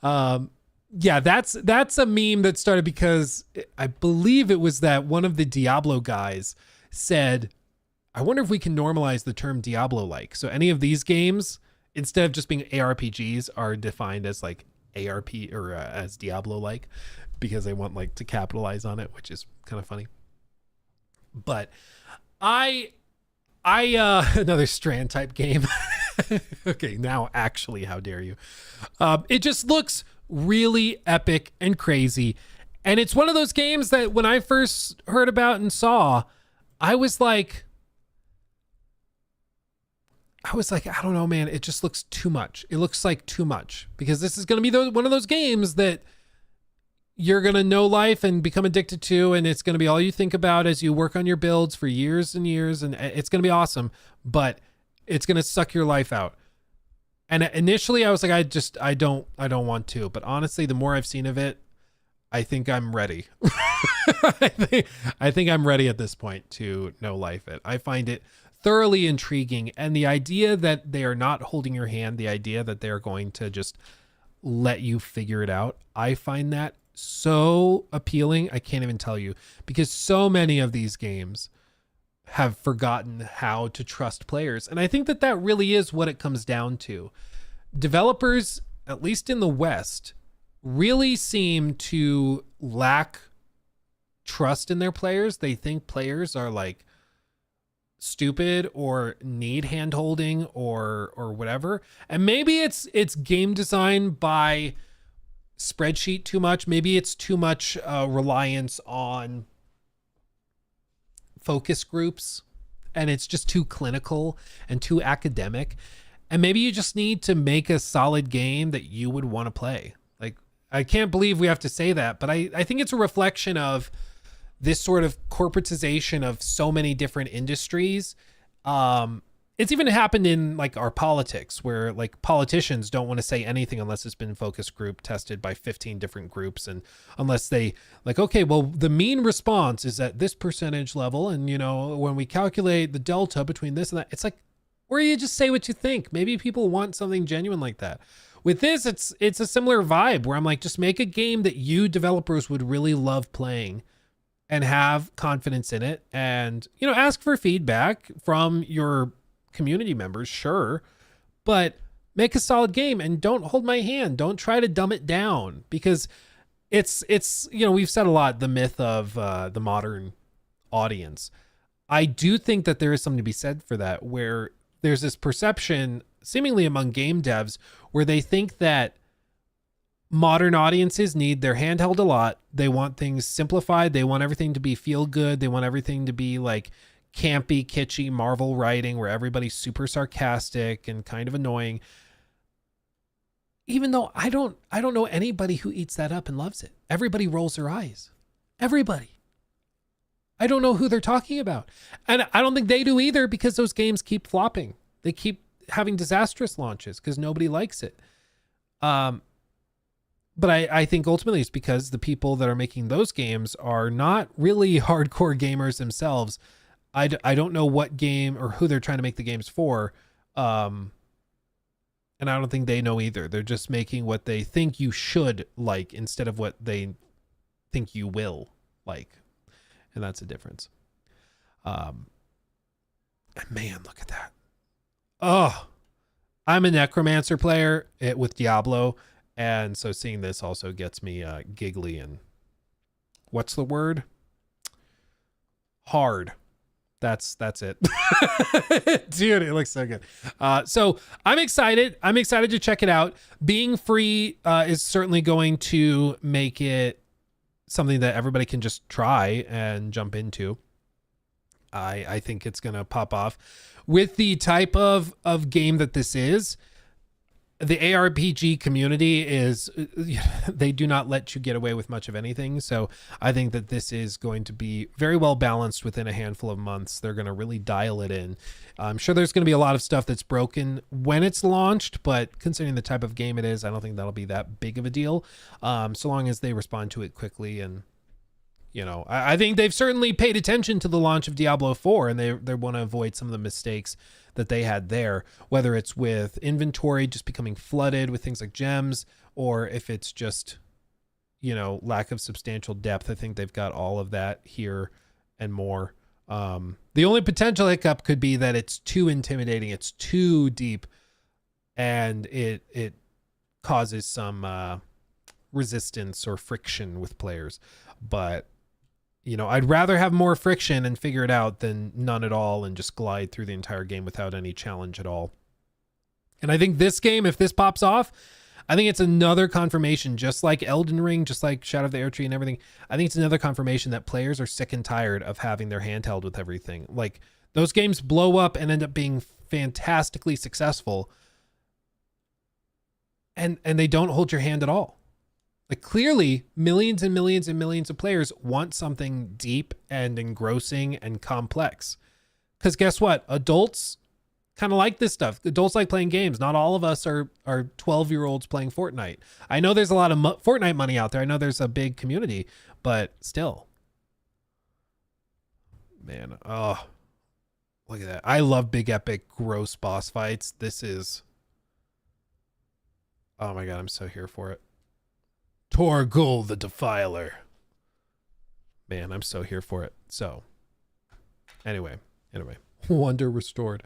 Yeah, that's a meme that started because I believe it was that one of the Diablo guys said, I wonder if we can normalize the term Diablo-like. So any of these games, instead of just being ARPGs, are defined as like ARP or as Diablo-like, because they want like to capitalize on it, which is kind of funny. But I another Strand type game. Okay, now actually, how dare you? It just looks really epic and crazy. And it's one of those games that when I first heard about and saw, I was like, I don't know, man. It just looks too much. It looks like too much, because this is going to be one of those games that you're going to know life and become addicted to, and it's going to be all you think about as you work on your builds for years and years, and it's going to be awesome, but it's going to suck your life out. And initially I was like, I don't want to, but honestly, the more I've seen of it, I think I'm ready. I think I'm ready at this point to know life it. I find it thoroughly intriguing, and the idea that they are not holding your hand, the idea that they're going to just let you figure it out, I find that so appealing. I can't even tell you, because so many of these games have forgotten how to trust players. And I think that really is what it comes down to. Developers, at least in the West, really seem to lack trust in their players. They think players are like stupid or need hand holding or whatever. And maybe it's game design by spreadsheet too much. Maybe it's too much reliance on focus groups, and it's just too clinical and too academic. And maybe you just need to make a solid game that you would want to play. Like, I can't believe we have to say that, but I think it's a reflection of this sort of corporatization of so many different industries. It's even happened in like our politics, where like politicians don't want to say anything unless it's been focus group tested by 15 different groups. And unless they like, okay, well, the mean response is at this percentage level. And, you know, when we calculate the delta between this and that, it's like, where you just say what you think. Maybe people want something genuine like that. With this, it's a similar vibe where I'm like, just make a game that you developers would really love playing and have confidence in it. And, you know, ask for feedback from your community members, sure, but make a solid game and don't hold my hand. Don't try to dumb it down, because it's you know, we've said a lot, the myth of the modern audience. I do think that there is something to be said for that, where there's this perception seemingly among game devs where they think that modern audiences need their hand held a lot. They want things simplified. They want everything to be feel good. They want everything to be like campy, kitschy Marvel writing where everybody's super sarcastic and kind of annoying. even though I don't know anybody who eats that up and loves it. Everybody rolls their eyes. Everybody. I don't know who they're talking about. And I don't think they do either, because those games keep flopping. They keep having disastrous launches because nobody likes it. But I think ultimately it's because the people that are making those games are not really hardcore gamers themselves. I don't know what game or who they're trying to make the games for. And I don't think they know either. They're just making what they think you should like instead of what they think you will like. And that's a difference. And man, look at that. Oh, I'm a Necromancer player with Diablo. And so seeing this also gets me giggly and what's the word? Hard. That's it. Dude, it looks so good. So I'm excited. I'm excited to check it out. Being free is certainly going to make it something that everybody can just try and jump into. I think it's going to pop off. With the type of game that this is, the ARPG community is, they do not let you get away with much of anything. So I think that this is going to be very well balanced within a handful of months. They're going to really dial it in. I'm sure there's going to be a lot of stuff that's broken when it's launched, but considering the type of game it is, I don't think that'll be that big of a deal. So long as they respond to it quickly. And, you know, I think they've certainly paid attention to the launch of Diablo 4, and they want to avoid some of the mistakes that they had there, whether it's with inventory just becoming flooded with things like gems, or if it's just, you know, lack of substantial depth. I think they've got all of that here and more. The only potential hiccup could be that it's too intimidating, it's too deep, and it causes some resistance or friction with players. But you know, I'd rather have more friction and figure it out than none at all and just glide through the entire game without any challenge at all. And I think this game, if this pops off, I think it's another confirmation, just like Elden Ring, just like Shadow of the Erdtree and everything. I think it's another confirmation that players are sick and tired of having their handheld with everything. Like, those games blow up and end up being fantastically successful, and they don't hold your hand at all. Like, clearly, millions and millions and millions of players want something deep and engrossing and complex. Because guess what? Adults kind of like this stuff. Adults like playing games. Not all of us are 12-year-olds playing Fortnite. I know there's a lot of Fortnite money out there. I know there's a big community, but still. Man, oh, look at that. I love big, epic, gross boss fights. This is... oh my God, I'm so here for it. Torgul the Defiler. Man, I'm so here for it. So, anyway, Wonder Restored.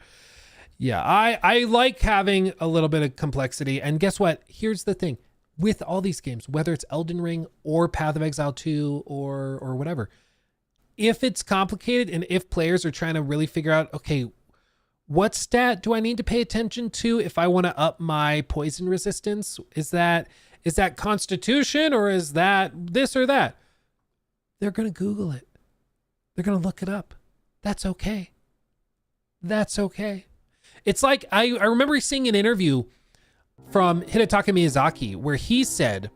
Yeah, I like having a little bit of complexity. And guess what? Here's the thing. With all these games, whether it's Elden Ring or Path of Exile 2 or whatever, if it's complicated and if players are trying to really figure out, okay, what stat do I need to pay attention to if I want to up my poison resistance? Is that Constitution, or is that this or that? They're going to Google it. They're going to look it up. That's okay. That's okay. It's like, I remember seeing an interview from Hidetaka Miyazaki where he said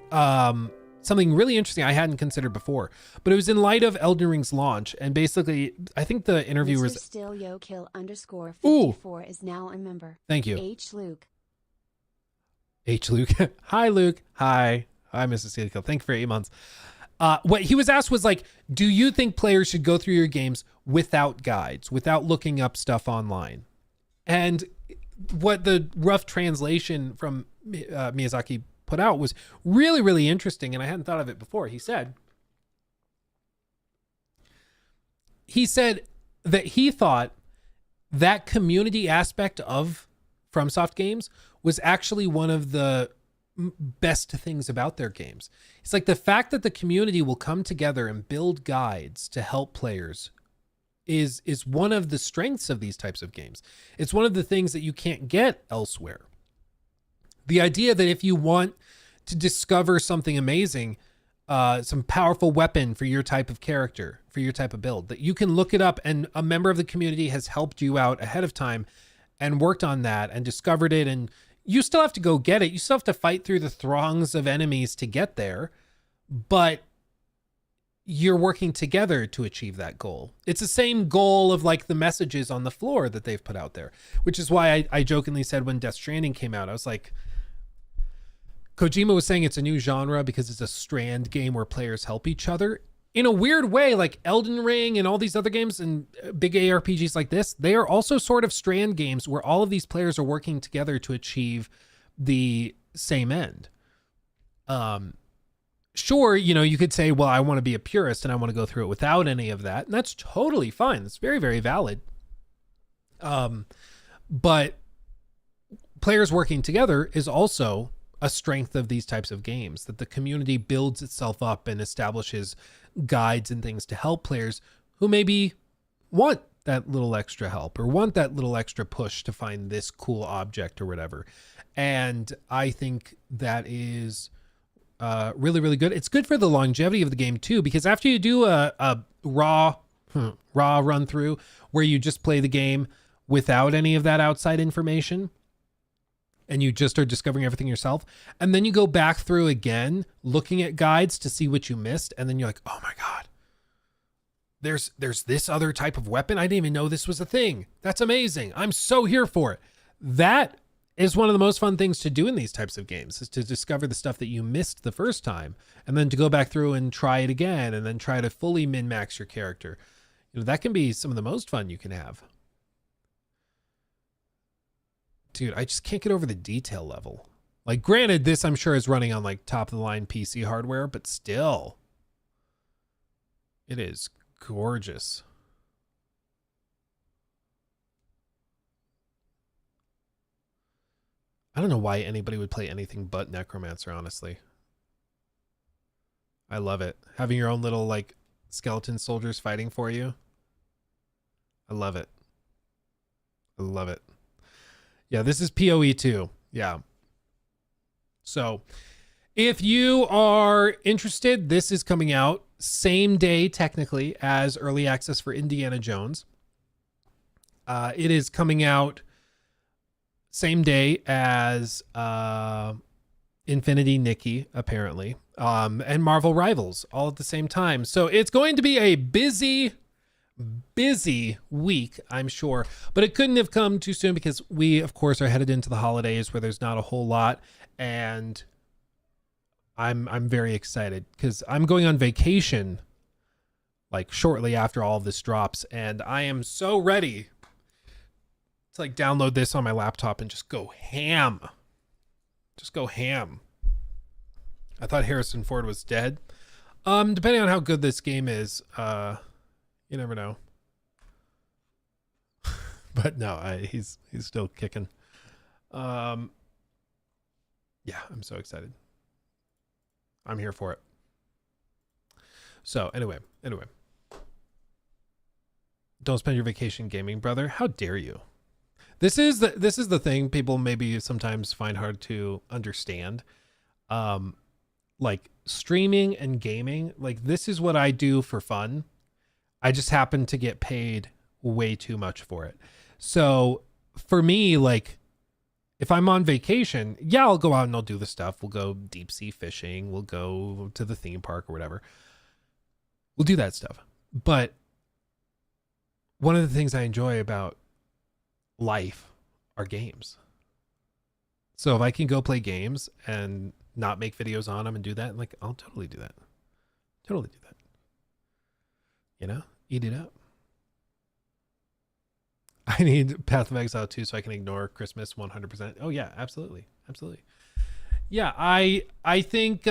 something really interesting I hadn't considered before, but it was in light of Elden Ring's launch. And basically, I think the interview was... Mr. Stillyokill_54 is now a member. Thank you. H. Luke. Hi, Luke. Hi, Mrs. Steelkill. Thank you for 8 months. What he was asked was like, do you think players should go through your games without guides, without looking up stuff online? And what the rough translation from Miyazaki put out was really, really interesting, and I hadn't thought of it before. He said that he thought that community aspect of FromSoft games was actually one of the best things about their games. It's like the fact that the community will come together and build guides to help players is one of the strengths of these types of games. It's one of the things that you can't get elsewhere. The idea that if you want to discover something amazing, some powerful weapon for your type of character, for your type of build, that you can look it up and a member of the community has helped you out ahead of time and worked on that and discovered it and you still have to go get it. You still have to fight through the throngs of enemies to get there, but you're working together to achieve that goal. It's the same goal of like the messages on the floor that they've put out there, which is why I jokingly said when Death Stranding came out, I was like, Kojima was saying it's a new genre because it's a strand game where players help each other. In a weird way, like Elden Ring and all these other games and big ARPGs like this, they are also sort of strand games where all of these players are working together to achieve the same end. Sure, you know, you could say, well, I want to be a purist and I want to go through it without any of that. And that's totally fine. It's very, very valid. But players working together is also a strength of these types of games, that the community builds itself up and establishes guides and things to help players who maybe want that little extra help or want that little extra push to find this cool object or whatever. And I think that is really, really good. It's good for the longevity of the game too, because after you do a raw run through where you just play the game without any of that outside information and you just are discovering everything yourself, and then you go back through again looking at guides to see what you missed, and then you're like, oh my god, there's this other type of weapon, I didn't even know this was a thing. That's amazing. I'm so here for it. That is one of the most fun things to do in these types of games, is to discover the stuff that you missed the first time and then to go back through and try it again and then try to fully min-max your character. You know, that can be some of the most fun you can have. Dude, I just can't get over the detail level. Like, granted, this I'm sure is running on like top of the line PC hardware, but still, it is gorgeous. I don't know why anybody would play anything but Necromancer, honestly. I love it. Having your own little like skeleton soldiers fighting for you. I love it. I love it. Yeah, this is PoE 2. Yeah. So if you are interested, this is coming out same day technically as early access for Indiana Jones. It is coming out same day as Infinity Nikki, apparently, and Marvel Rivals all at the same time. So it's going to be a busy week, I'm sure, but it couldn't have come too soon because we, of course, are headed into the holidays where there's not a whole lot, and I'm very excited because I'm going on vacation like shortly after all of this drops, and I am so ready to like download this on my laptop and just go ham. Just go ham. I thought Harrison Ford was dead. Depending on how good this game is, you never know. But no, he's still kicking. Yeah, I'm so excited. I'm here for it. So anyway. Don't spend your vacation gaming, brother. How dare you? This is the thing people maybe sometimes find hard to understand. Like streaming and gaming, like this is what I do for fun. I just happen to get paid way too much for it. So for me, like if I'm on vacation, yeah, I'll go out and I'll do the stuff. We'll go deep sea fishing. We'll go to the theme park or whatever. We'll do that stuff. But one of the things I enjoy about life are games. So if I can go play games and not make videos on them and do that, like I'll totally do that. Totally do that. You know, eat it up. I need Path of Exile 2 so I can ignore Christmas 100%. Oh yeah, absolutely. Absolutely. Yeah, I think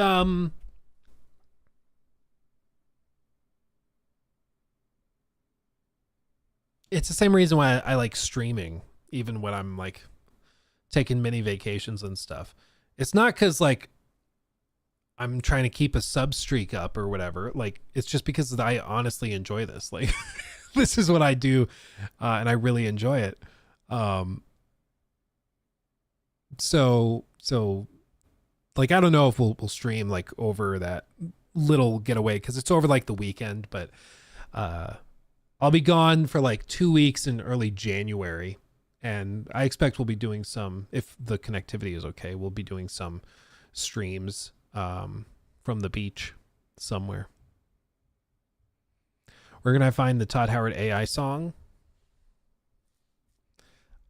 it's the same reason why I like streaming even when I'm like taking mini vacations and stuff. It's not because like I'm trying to keep a sub streak up or whatever. Like it's just because I honestly enjoy this. Like this is what I do, and I really enjoy it. So like I don't know if we'll stream like over that little getaway because it's over like the weekend, but I'll be gone for like 2 weeks in early January, And I expect we'll be doing some, if the connectivity is okay, we'll be doing some streams from the beach somewhere. Where can I find the Todd Howard AI song?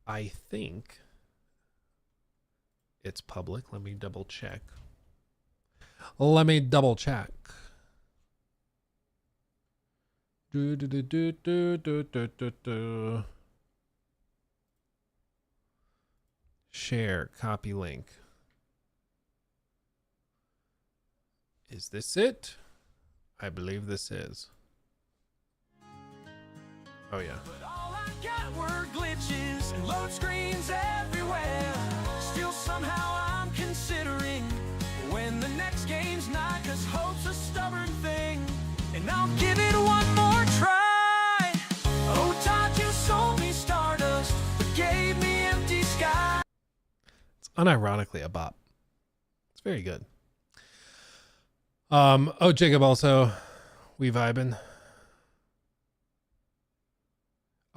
I think it's public. Let me double check. Share, copy link. Is this it? I believe this is. Oh yeah. But all I got were glitches and load screens everywhere. Still somehow I'm considering when the next game's not, 'cause hope's a stubborn thing. And I'll give it one more try. Oh, Todd, you sold me Stardust, but gave me empty sky. It's unironically a bop. It's very good. Oh, Jacob also, we vibing.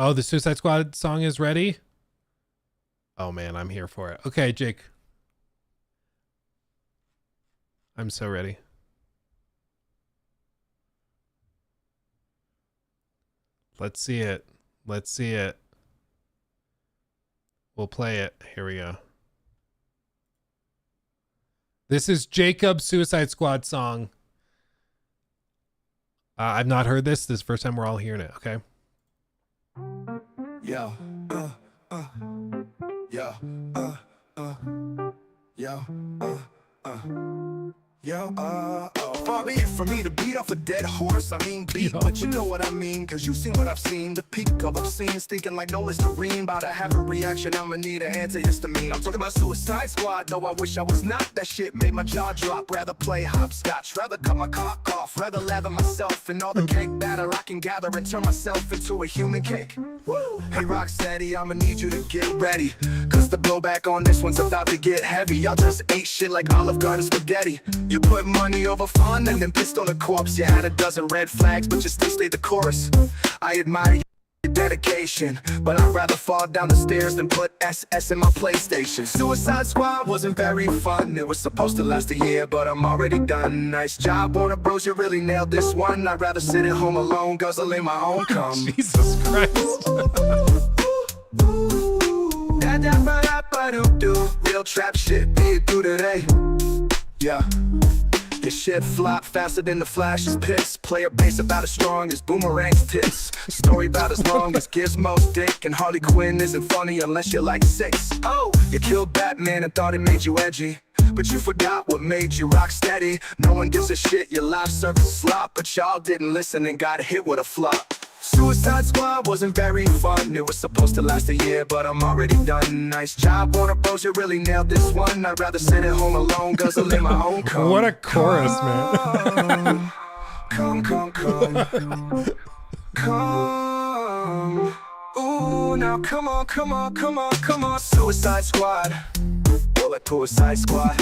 Oh, the Suicide Squad song is ready. Oh man, I'm here for it. Okay, Jake. I'm so ready. Let's see it. Let's see it. We'll play it. Here we go. This is Jacob's Suicide Squad song. I've not heard this. This is the first time we're all hearing it. Okay. Yo, yo, far be it for me to beat off a dead horse. I mean beat, but you know what I mean, 'cause you've seen what I've seen. The peak of obscene, stinking like no Listerine. About to have a reaction, I'ma need an antihistamine. I'm talking about Suicide Squad, though I wish I was not. That shit made my jaw drop. Rather play hopscotch, rather cut my cock off, rather lather myself in all the cake batter I can gather and turn myself into a human cake. Woo. Hey Rocksteady, I'ma need you to get ready, 'cause the blowback on this one's about to get heavy. Y'all just ate shit like Olive Garden spaghetti. You put money over fun and then pissed on a corpse. You had a dozen red flags, but you still stayed the course. I admire your dedication, but I'd rather fall down the stairs than put SS in my PlayStation. Suicide Squad wasn't very fun. It was supposed to last a year, but I'm already done. Nice job, Warner Bros, you really nailed this one. I'd rather sit at home alone, guzzling my own cum. Jesus Christ. Real trap shit, be do today. Yeah. Your shit flop faster than the Flash's piss. Player base about as strong as Boomerang's tits. Story about as long as Gizmo's dick. And Harley Quinn isn't funny unless you're like 6. Oh, you killed Batman and thought it made you edgy, but you forgot what made you rock steady. No one gives a shit, your live service slop, but y'all didn't listen and got hit with a flop. Suicide Squad wasn't very fun. It was supposed to last a year, but I'm already done. Nice job, Warner Bros, you really nailed this one. I'd rather sit at home alone, guzzling my own cum. What a chorus, man. Come, come, come. Come. Ooh, now come on, come on, come on, come on. Suicide Squad. Bullet Suicide Squad.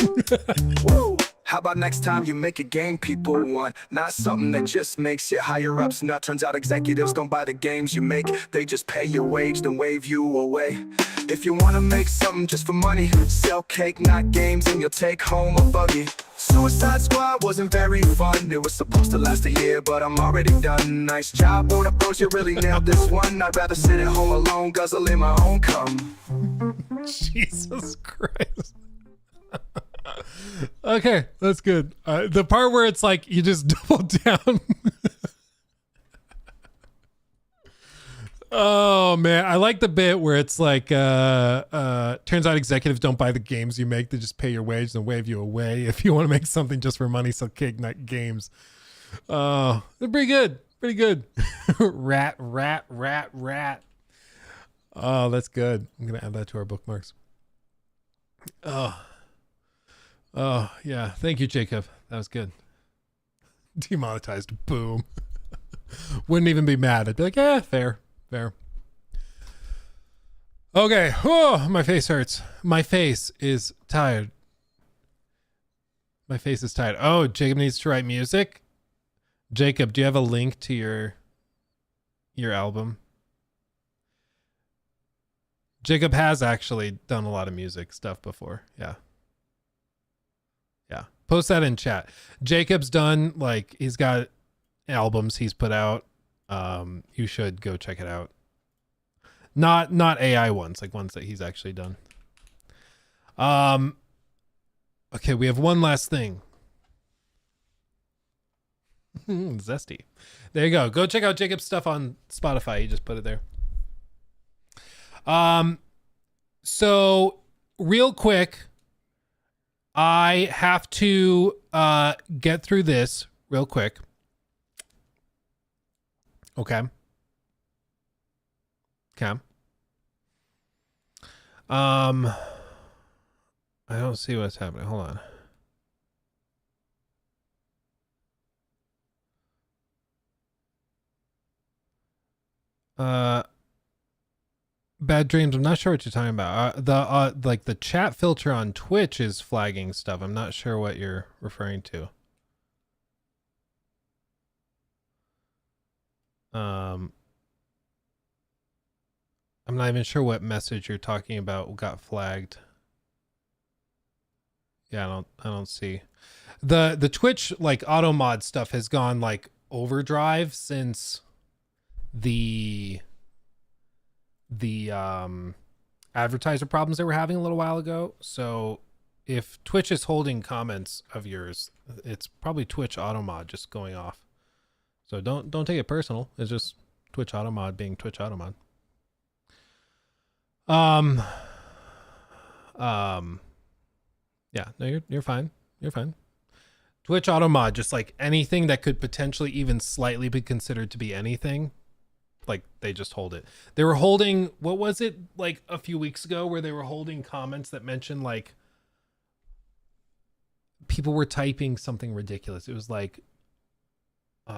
Woo. How about next time you make a game people want, not something that just makes your higher ups nut. Turns out executives don't buy the games you make, they just pay your wage then wave you away. If you wanna make something just for money, sell cake, not games, and you'll take home a buggy. Suicide Squad wasn't very fun. It was supposed to last a year, but I'm already done. Nice job, Warner Bros, you really nailed this one. I'd rather sit at home alone, guzzling my own cum. Jesus Christ. Okay, that's good. The part where it's like you just double down. Oh man, I like the bit where it's like turns out executives don't buy the games you make, they just pay your wage and wave you away. If you want to make something just for money, sell cake, not games. They're pretty good. Pretty good. Rat. Oh, that's good. I'm gonna add that to our bookmarks. Oh, yeah. Thank you, Jacob. That was good. Demonetized. Boom. Wouldn't even be mad. I'd be like, fair. Okay. Oh, my face hurts. My face is tired. Oh, Jacob needs to write music. Jacob, do you have a link to your album? Jacob has actually done a lot of music stuff before. Yeah. Yeah. Post that in chat. Jacob's done, like, he's got albums he's put out. You should go check it out. Not AI ones, like ones that he's actually done. Okay, we have one last thing. Zesty. There you go. Go check out Jacob's stuff on Spotify. He just put it there. So real quick, I have to get through this real quick. Okay. I don't see what's happening. Hold on. Bad dreams. I'm not sure what you're talking about. Like the chat filter on Twitch is flagging stuff. I'm not sure what you're referring to. I'm not even sure what message you're talking about got flagged. Yeah, I don't see. The Twitch like auto mod stuff has gone like overdrive since the advertiser problems they were having a little while ago. So if Twitch is holding comments of yours, it's probably Twitch auto mod just going off. So don't take it personal. It's just Twitch auto mod being Twitch auto mod. Yeah, no, you're fine. You're fine. Twitch auto mod, just like anything that could potentially even slightly be considered to be anything, like they just hold it. They were holding, what was it, like a few weeks ago, where they were holding comments that mentioned like people were typing something ridiculous. It was like it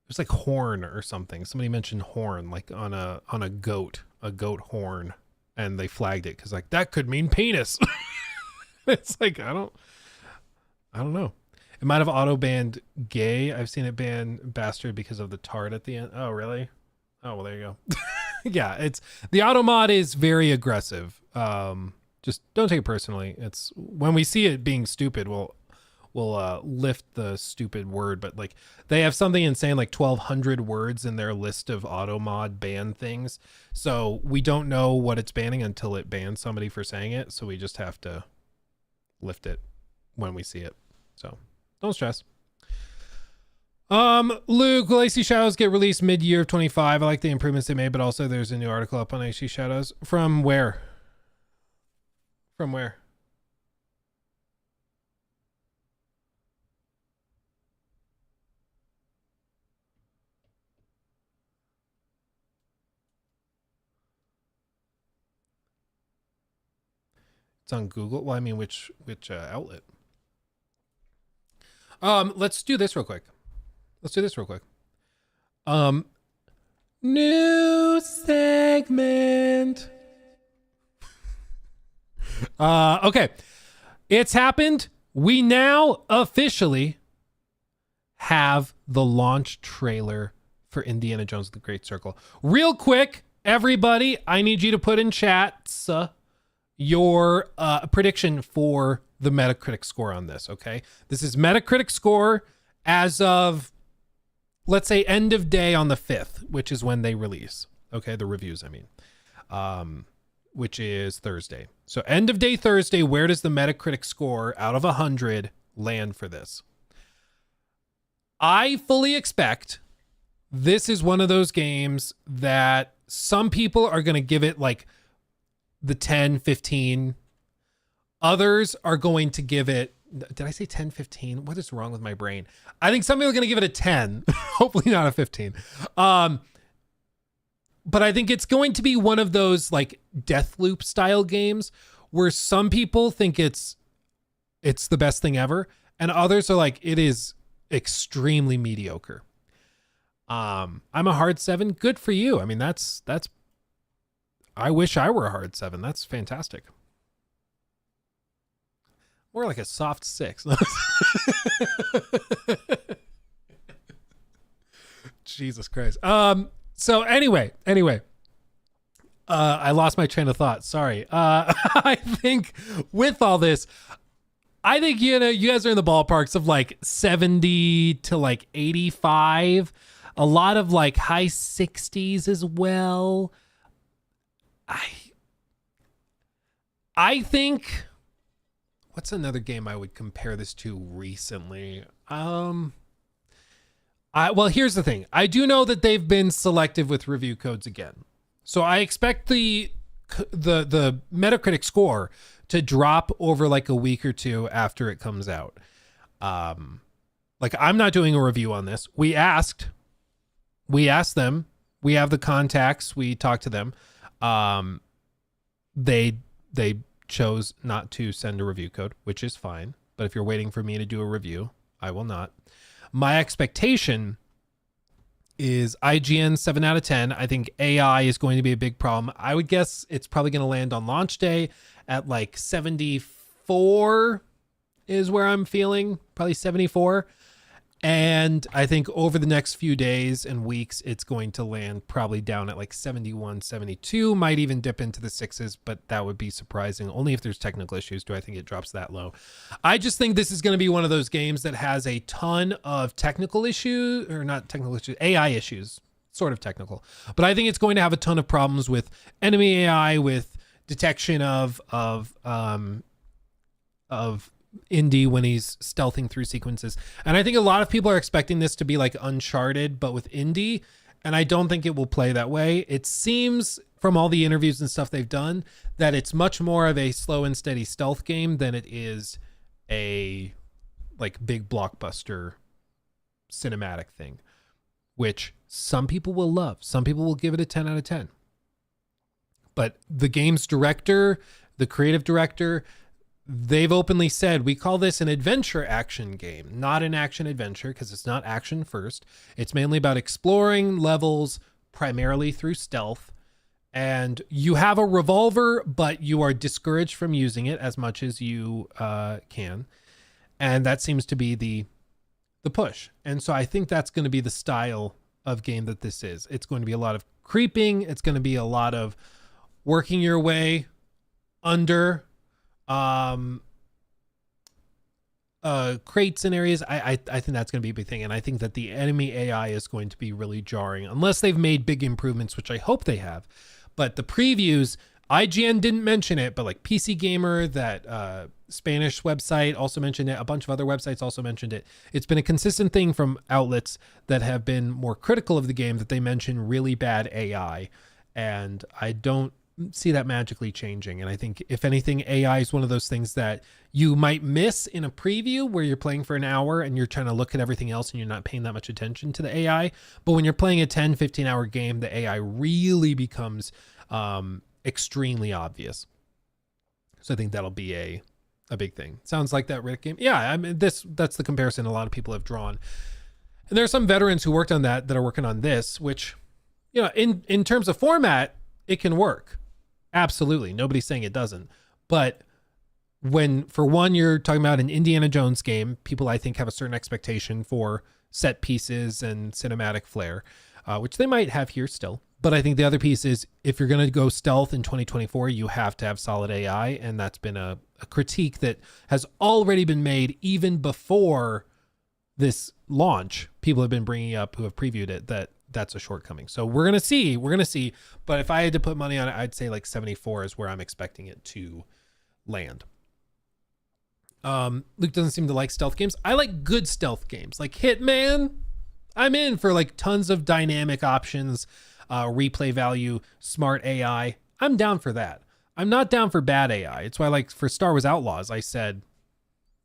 was like horn or something. Somebody mentioned horn, like on a goat horn, and they flagged it because like that could mean penis. It's like I don't know. It might have auto banned gay. I've seen it ban bastard because of the tart at the end. Oh really? Oh well, there you go. Yeah, it's the auto mod is very aggressive. Just don't take it personally. It's when we see it being stupid, we'll lift the stupid word, but like they have something insane like 1,200 words in their list of auto mod ban things. So we don't know what it's banning until it bans somebody for saying it. So we just have to lift it when we see it. So don't stress. Luke, will AC Shadows get released mid-year of 25? I like the improvements they made, but also there's a new article up on AC Shadows. From where? From where? It's on Google. Well, I mean, which outlet? Let's do this real quick. New segment. Okay. It's happened. We now officially have the launch trailer for Indiana Jones and the Great Circle. Real quick, everybody, I need you to put in chats your prediction for the Metacritic score on this, okay? This is Metacritic score as of, let's say, end of day on the 5th, which is when they release. Okay, the reviews, I mean. Which is Thursday. So end of day Thursday, where does the Metacritic score out of 100 land for this? I fully expect this is one of those games that some people are going to give it like the 10, 15. Others are going to give it, did I say 10, 15? What is wrong with my brain? I think some people are going to give it a 10, hopefully not a 15. But I think it's going to be one of those like Deathloop style games where some people think it's the best thing ever, and others are like, it is extremely mediocre. I'm a hard 7. Good for you. I mean, that's I wish I were a hard 7. That's fantastic. More like a soft 6. Jesus Christ. So anyway, I lost my train of thought. Sorry. I think with all this, I think, you guys are in the ballparks of like 70 to like 85, a lot of like high 60s as well. I think, what's another game I would compare this to recently? Well, here's the thing. I do know that they've been selective with review codes again. So I expect the Metacritic score to drop over like a week or two after it comes out. Like, I'm not doing a review on this. We asked them. We have the contacts. We talked to them. They chose not to send a review code, which is fine. But if you're waiting for me to do a review, I will not. My expectation is IGN 7 out of 10. I think AI is going to be a big problem. I would guess it's probably going to land on launch day at like 74 is where I'm feeling, probably 74. And I think over the next few days and weeks, it's going to land probably down at like 71, 72, might even dip into the sixes, but that would be surprising. Only if there's technical issues do I think it drops that low. I just think this is going to be one of those games that has a ton of technical issues, or not technical issues, AI issues, sort of technical. But I think it's going to have a ton of problems with enemy AI, with detection of Indy when he's stealthing through sequences. And I think a lot of people are expecting this to be like Uncharted, but with Indy. And I don't think it will play that way. It seems from all the interviews and stuff they've done that it's much more of a slow and steady stealth game than it is a like big blockbuster cinematic thing, which some people will love. Some people will give it a 10 out of 10. But the game's director, the creative director, they've openly said, we call this an adventure action game, not an action adventure, because it's not action first. It's mainly about exploring levels primarily through stealth. And you have a revolver, but you are discouraged from using it as much as you can. And that seems to be the push. And so I think that's going to be the style of game that this is. It's going to be a lot of creeping. It's going to be a lot of working your way under crates and areas. I think that's going to be a big thing. And I think that the enemy AI is going to be really jarring unless they've made big improvements, which I hope they have. But the previews, IGN didn't mention it, but like PC Gamer, that Spanish website also mentioned it. A bunch of other websites also mentioned it. It's been a consistent thing from outlets that have been more critical of the game that they mention really bad AI. And I don't see that magically changing. And I think if anything, AI is one of those things that you might miss in a preview where you're playing for an hour and you're trying to look at everything else and you're not paying that much attention to the AI. But when you're playing a 10-15 hour game, the AI really becomes extremely obvious. So I think that'll be a big thing. Sounds like that Riddick game. Yeah, I mean, that's the comparison a lot of people have drawn. And there are some veterans who worked on that are working on this, which, you know, in terms of format, it can work. Absolutely. Nobody's saying it doesn't. But when, for one, you're talking about an Indiana Jones game, people, I think, have a certain expectation for set pieces and cinematic flair, which they might have here still. But I think the other piece is, if you're going to go stealth in 2024, you have to have solid AI. And that's been a critique that has already been made even before this launch. People have been bringing up, who have previewed it, that's a shortcoming. So we're going to see. But if I had to put money on it, I'd say like 74 is where I'm expecting it to land. Luke doesn't seem to like stealth games. I like good stealth games. Like Hitman, I'm in for like tons of dynamic options, replay value, smart AI. I'm down for that. I'm not down for bad AI. It's why, like, for Star Wars Outlaws, I said,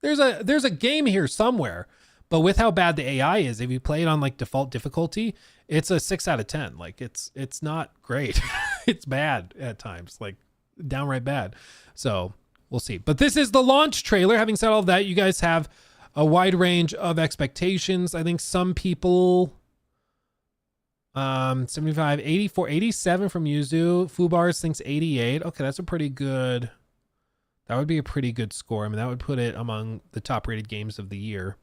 there's a game here somewhere. But with how bad the AI is, if you play it on like default difficulty, it's a 6 out of 10. Like, it's not great. It's bad at times, like downright bad. So we'll see. But this is the launch trailer. Having said all of that, you guys have a wide range of expectations. I think some people, 75, 84, 87 from Yuzu. Fubars thinks 88. Okay, that's a pretty good, that would be a pretty good score. I mean, that would put it among the top rated games of the year.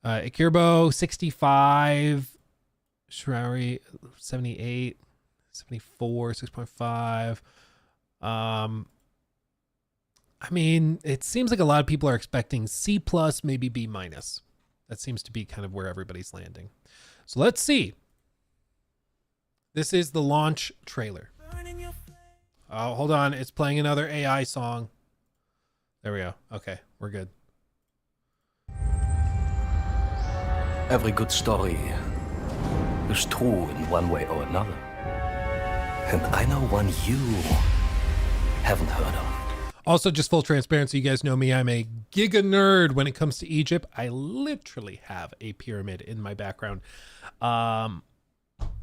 Ikirbo 65, Shrowery 78, 74, 6.5. I mean, it seems like a lot of people are expecting C+, maybe B-. That seems to be kind of where everybody's landing. So let's see. This is the launch trailer. Oh, hold on. It's playing another AI song. There we go. Okay, we're good. Every good story is true in one way or another. And I know one you haven't heard of. Also, just full transparency, you guys know me. I'm a giga nerd when it comes to Egypt. I literally have a pyramid in my background.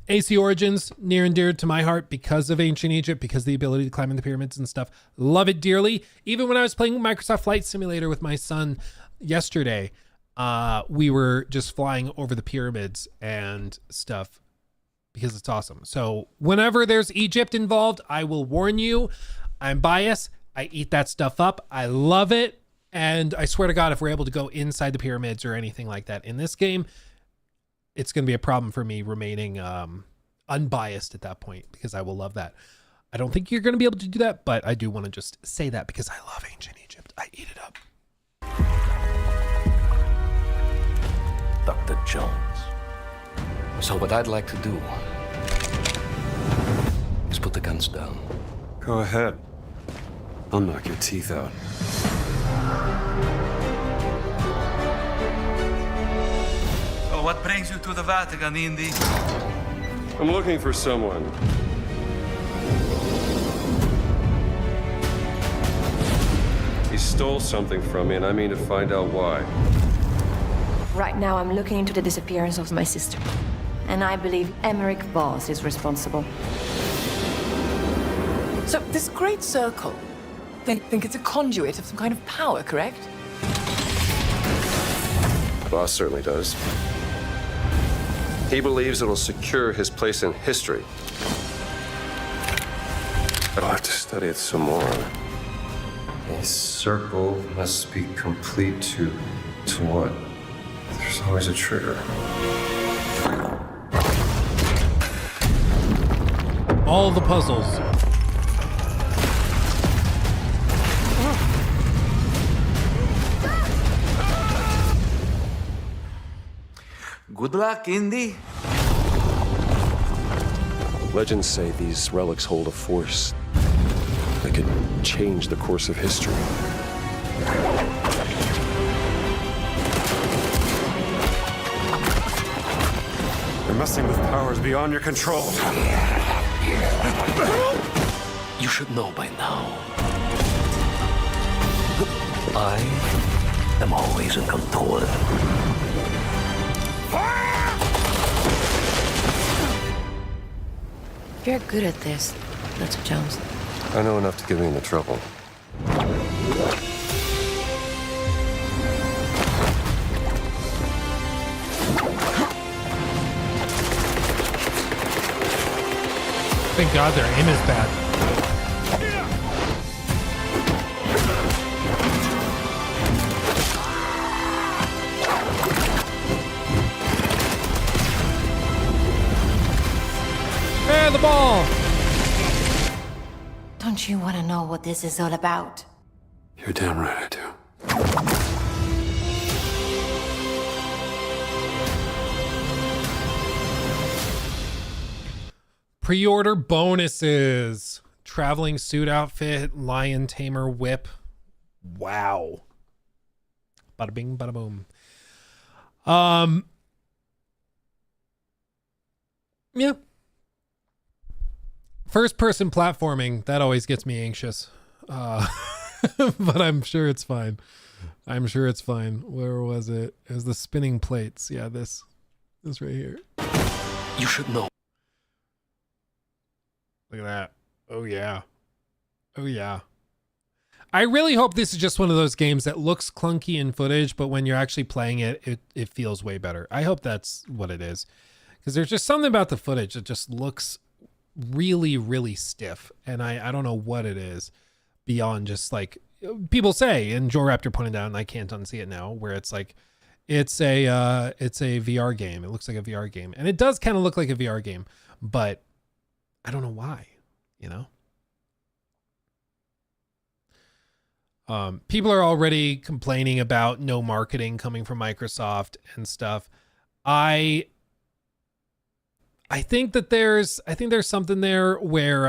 AC Origins, near and dear to my heart because of ancient Egypt, because of the ability to climb in the pyramids and stuff. Love it dearly. Even when I was playing Microsoft Flight Simulator with my son yesterday, we were just flying over the pyramids and stuff because it's awesome. So whenever there's Egypt involved, I will warn you, I'm biased. I eat that stuff up. I love it. And I swear to God, if we're able to go inside the pyramids or anything like that in this game, it's going to be a problem for me remaining unbiased at that point, because I will love that. I don't think you're going to be able to do that, but I do want to just say that because I love ancient Egypt. I eat it up. Dr. Jones. So what I'd like to do is put the guns down. Go ahead. I'll knock your teeth out. So what brings you to the Vatican, Indy? I'm looking for someone. He stole something from me, and I mean to find out why. Right now, I'm looking into the disappearance of my sister. And I believe Emmerich Voss is responsible. So, this great circle, they think it's a conduit of some kind of power, correct? Boss certainly does. He believes it'll secure his place in history. I'll have to study it some more. A circle must be complete to what? There's always a trigger. All the puzzles. Good luck, Indy. Legends say these relics hold a force that could change the course of history. They're messing with powers beyond your control. You should know by now. I am always in control. You're good at this, Dr. Jones. I know enough to get me into trouble. Thank God their aim is bad. Hey, the ball! Don't you want to know what this is all about? You're damn right I do. Pre-order bonuses. Traveling suit outfit, lion tamer whip. Wow. Bada bing, bada boom. Yeah. First person platforming, that always gets me anxious. But I'm sure it's fine. I'm sure it's fine. Where was it? It was the spinning plates. Yeah, this right here. You should know. Look at that. Oh yeah. Oh yeah. I really hope this is just one of those games that looks clunky in footage, but when you're actually playing it, it feels way better. I hope that's what it is. Because there's just something about the footage that just looks really, really stiff. And I don't know what it is beyond just like people say, and Joe Raptor pointed out, and I can't unsee it now, where it's like It's a VR game. It looks like a VR game, and it does kind of look like a VR game, but I don't know why, you know. People are already complaining about no marketing coming from Microsoft and stuff. I think there's something there where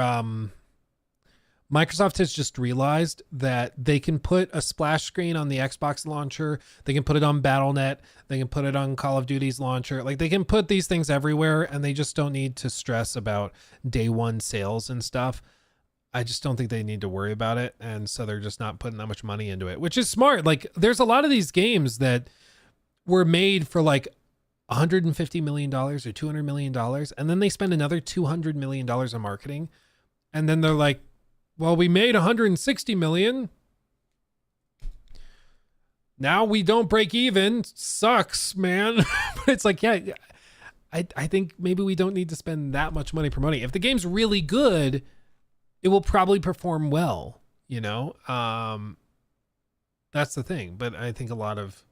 Microsoft has just realized that they can put a splash screen on the Xbox launcher. They can put it on Battle.net. They can put it on Call of Duty's launcher. Like, they can put these things everywhere, and they just don't need to stress about day one sales and stuff. I just don't think they need to worry about it. And so they're just not putting that much money into it, which is smart. Like, there's a lot of these games that were made for like $150 million or $200 million. And then they spend another $200 million on marketing. And then they're like, well, we made 160 million. Now we don't break even. Sucks, man. But it's like, yeah, I think maybe we don't need to spend that much money promoting. If the game's really good, it will probably perform well, you know? That's the thing. But I think a lot of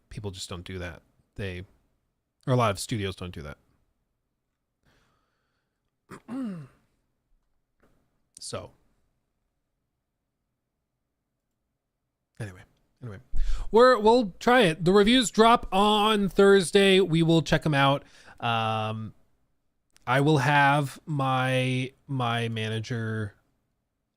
people just don't do that. Or a lot of studios don't do that. So anyway, we'll try it. The reviews drop on Thursday. We will check them out. I will have my manager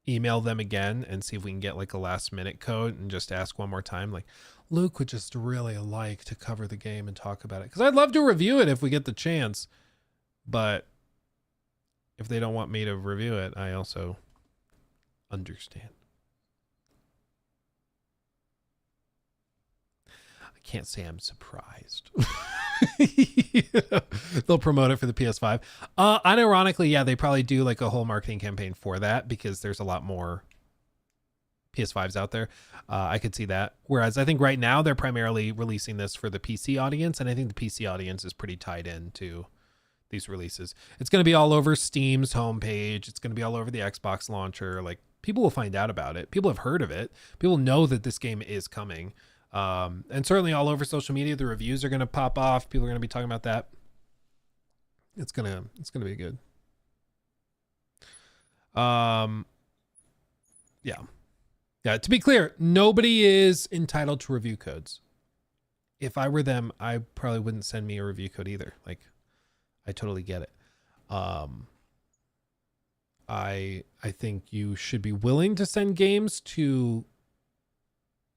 email them again and see if we can get like a last minute code and just ask one more time. Like, Luke would just really like to cover the game and talk about it, because I'd love to review it if we get the chance. But if they don't want me to review it, I also understand. I can't say I'm surprised. They'll promote it for the PS5. Unironically, yeah, they probably do like a whole marketing campaign for that, because there's a lot more PS5s out there. I could see that. Whereas I think right now they're primarily releasing this for the PC audience, and I think the PC audience is pretty tied into these releases. It's going to be all over Steam's homepage. It's going to be all over the Xbox launcher. Like, people will find out about it. People have heard of it. People know that this game is coming. And certainly all over social media, the reviews are going to pop off. People are going to be talking about that. It's going to be good. Yeah, to be clear, nobody is entitled to review codes. If I were them, I probably wouldn't send me a review code either. Like, I totally get it. I think you should be willing to send games to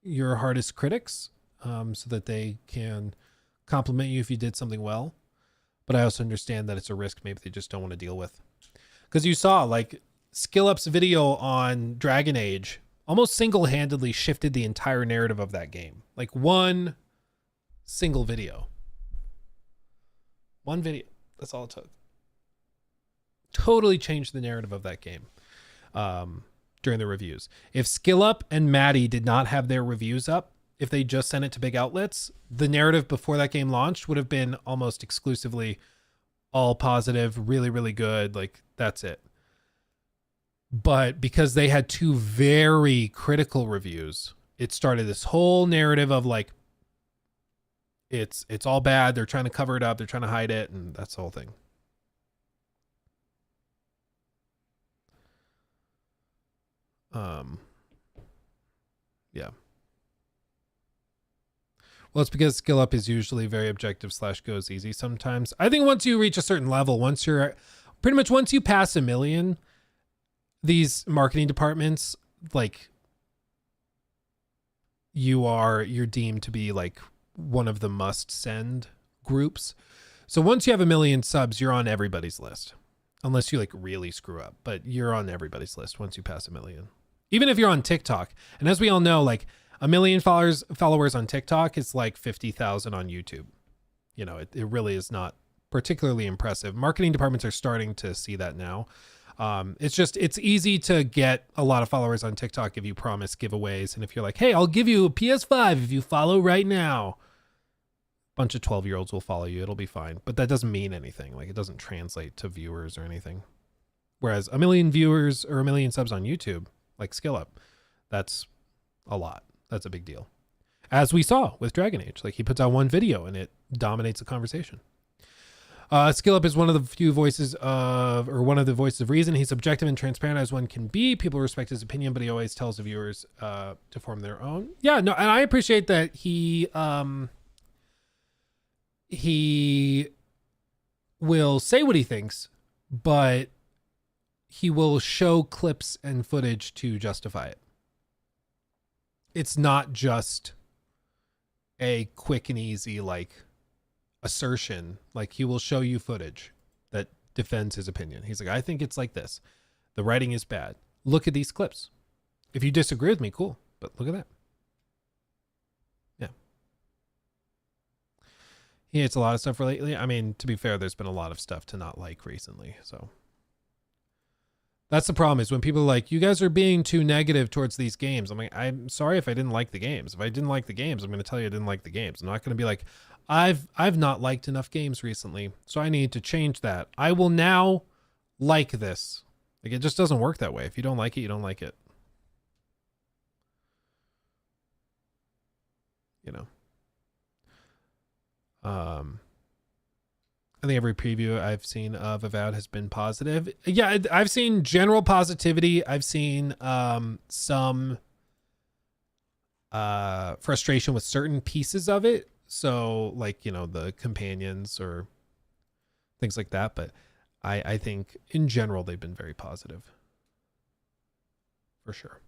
your hardest critics, so that they can compliment you if you did something well. But I also understand that it's a risk maybe they just don't want to deal with. Because you saw, like, SkillUp's video on Dragon Age almost single-handedly shifted the entire narrative of that game. Like, one single video. One video. That's all it took. Totally changed the narrative of that game during the reviews. If SkillUp and Maddie did not have their reviews up, if they just sent it to big outlets, the narrative before that game launched would have been almost exclusively all positive, really, really good. Like, that's it. But because they had two very critical reviews, it started this whole narrative of like, it's all bad. They're trying to cover it up. They're trying to hide it. And that's the whole thing. Yeah. Well, it's because SkillUp is usually very objective / goes easy sometimes. I think once you reach a certain level, once you pass 1 million, these marketing departments, like, you're deemed to be like one of the must send groups. So once you have 1 million subs, you're on everybody's list, unless you like really screw up, but you're on everybody's list once you pass 1 million, even if you're on TikTok. And as we all know, like, 1 million followers on TikTok is like 50,000 on YouTube. You know, it really is not particularly impressive. Marketing departments are starting to see that now. It's easy to get a lot of followers on TikTok if you promise giveaways. And if you're like, hey, I'll give you a PS5 if you follow right now, a bunch of 12-year-olds will follow you. It'll be fine. But that doesn't mean anything. Like, it doesn't translate to viewers or anything. Whereas 1 million viewers or 1 million subs on YouTube, like SkillUp, that's a lot. That's a big deal. as we saw with Dragon Age. Like, he puts out one video and it dominates the conversation. Skill Up is one of the few voices of, or one of the voices of reason. He's objective and transparent as one can be. People respect his opinion, but he always tells the viewers to form their own. Yeah, no, and I appreciate that he will say what he thinks, but he will show clips and footage to justify it. It's not just a quick and easy, like, assertion. Like, he will show you footage that defends his opinion. He's like, I think it's like this. The writing is bad. Look at these clips. If you disagree with me, cool. But look at that. Yeah. He hates a lot of stuff lately. I mean, to be fair, there's been a lot of stuff to not like recently. So that's the problem, is when people are like, you guys are being too negative towards these games. I'm like, I'm sorry if I didn't like the games. If I didn't like the games, I'm going to tell you I didn't like the games. I'm not going to be like, I've not liked enough games recently, so I need to change that. I will now like this. Like, it just doesn't work that way. If you don't like it, you don't like it. You know. I think every preview I've seen of Avowed has been positive. Yeah, I've seen general positivity. I've seen some frustration with certain pieces of it. So, like, you know, the companions or things like that. But I think in general, they've been very positive. For sure.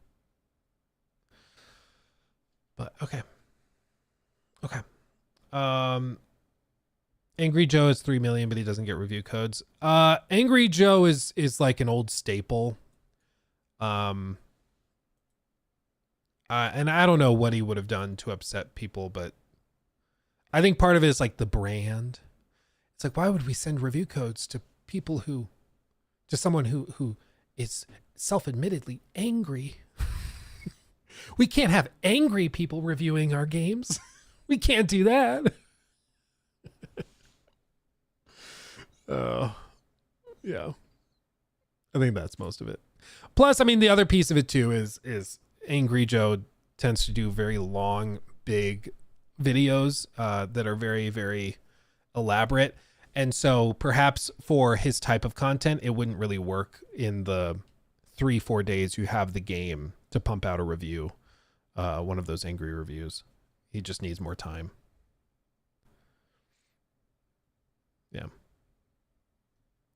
But, okay. Okay. Angry Joe is 3 million, but he doesn't get review codes. Angry Joe is like an old staple. And I don't know what he would have done to upset people, but I think part of it is like the brand. It's like, why would we send review codes to people to someone who is self-admittedly angry? We can't have angry people reviewing our games. We can't do that. Oh, yeah. I think that's most of it. Plus, I mean, the other piece of it too is Angry Joe tends to do very long, big videos that are very, very elaborate. And so perhaps for his type of content, it wouldn't really work in the 3-4 days you have the game to pump out a review, one of those angry reviews. He just needs more time. Yeah.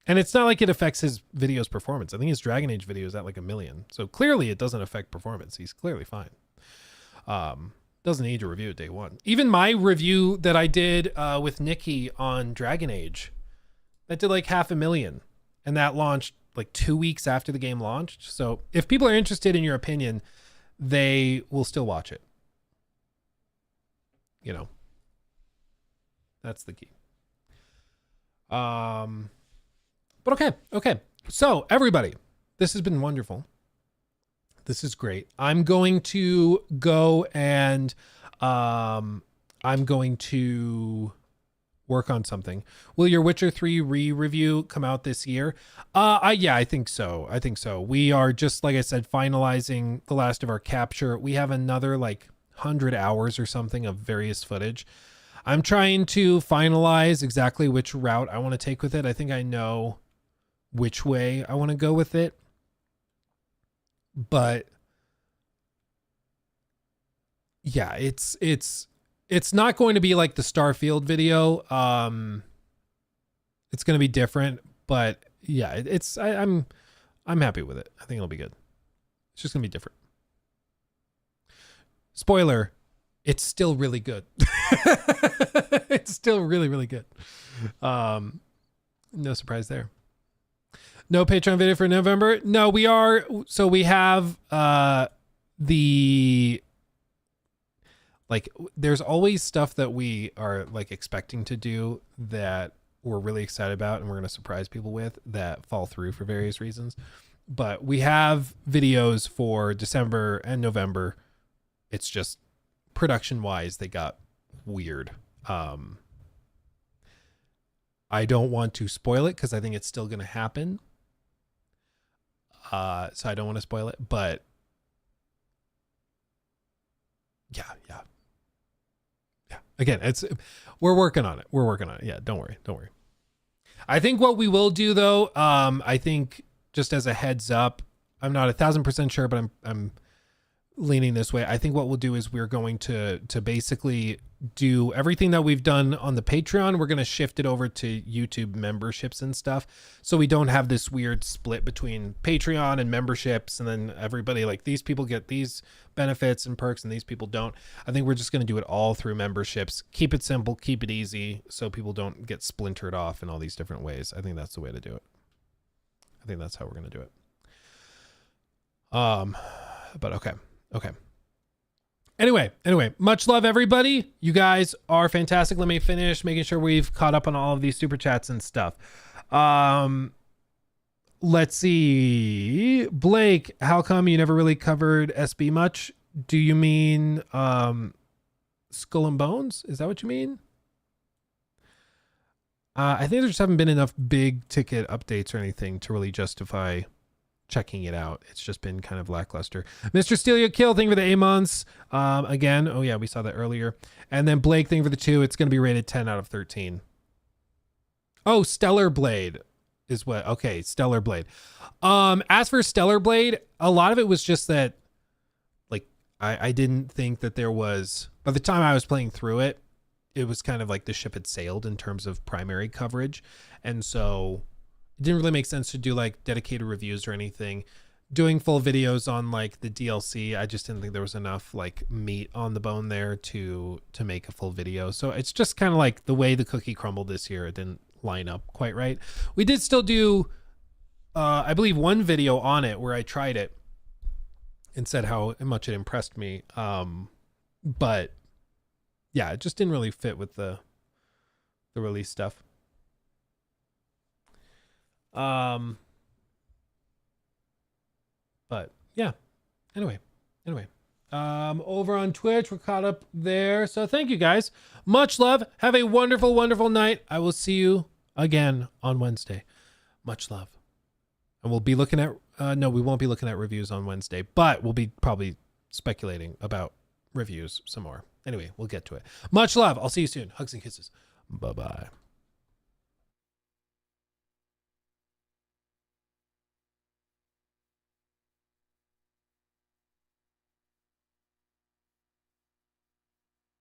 And it's not like it affects his video's performance. I think his Dragon Age video is at like 1 million. So clearly it doesn't affect performance. He's clearly fine. Doesn't need to review it day one. Even my review that I did with Nikki on Dragon Age, that did like 500,000. And that launched like 2 weeks after the game launched. So if people are interested in your opinion, they will still watch it. You know, that's the key. But okay. So everybody, this has been wonderful. This is great. I'm going to go and I'm going to work on something. Will your Witcher 3 re-review come out this year? Yeah, I think so. We are just, like I said, finalizing the last of our capture. We have another like 100 hours or something of various footage. I'm trying to finalize exactly which route I want to take with it. I think I know which way I want to go with it. But yeah, it's not going to be like the Starfield video. It's going to be different, but yeah, I'm happy with it. I think it'll be good. It's just going to be different. Spoiler, it's still really good. It's still really, really good. No surprise there. No Patreon video for November. No, we are. So we have there's always stuff that we are like expecting to do that we're really excited about and we're going to surprise people with that fall through for various reasons. But we have videos for December and November. It's just production wise, they got weird. I don't want to spoil it because I think it's still going to happen. So I don't want to spoil it, but yeah. Again, we're working on it. We're working on it. Yeah, don't worry. Don't worry. I think what we will do though, I think just as a heads up, I'm not 1,000% sure, but I'm leaning this way. I think what we'll do is we're going to basically do everything that we've done on the Patreon. We're going to shift it over to YouTube memberships and stuff. So we don't have this weird split between Patreon and memberships. And then everybody, like, these people get these benefits and perks and these people don't. I think we're just going to do it all through memberships. Keep it simple, keep it easy, so people don't get splintered off in all these different ways. I think that's the way to do it. I think that's how we're going to do it. But okay. Anyway, much love, everybody. You guys are fantastic. Let me finish making sure we've caught up on all of these super chats and stuff. Let's see. Blake, how come you never really covered SB much? Do you mean Skull and Bones? Is that what you mean? I think there just haven't been enough big ticket updates or anything to really justify checking it out. It's just been kind of lackluster. Mr. Stelia Kill, thank you for the 8 months. Again, oh yeah, we saw that earlier. And then Blake, thank you for the 2. It's going to be rated 10 out of 13. Oh, Stellar Blade is what? Okay, Stellar Blade. As for Stellar Blade, a lot of it was just that, like, I didn't think that there was, by the time I was playing through it, it was kind of like the ship had sailed in terms of primary coverage. And so it didn't really make sense to do like dedicated reviews or anything. Doing full videos on like the DLC, I just didn't think there was enough like meat on the bone there to make a full video. So it's just kind of like the way the cookie crumbled this year. It didn't line up quite right. We did still do, I believe, one video on it where I tried it and said how much it impressed me. But yeah, it just didn't really fit with the release stuff. But yeah, anyway, over on Twitch, we're caught up there. So thank you guys. Much love. Have a wonderful, wonderful night. I will see you again on Wednesday. Much love. And we'll be looking at, no, we won't be looking at reviews on Wednesday, but we'll be probably speculating about reviews some more. Anyway, we'll get to it. Much love. I'll see you soon. Hugs and kisses. Bye-bye.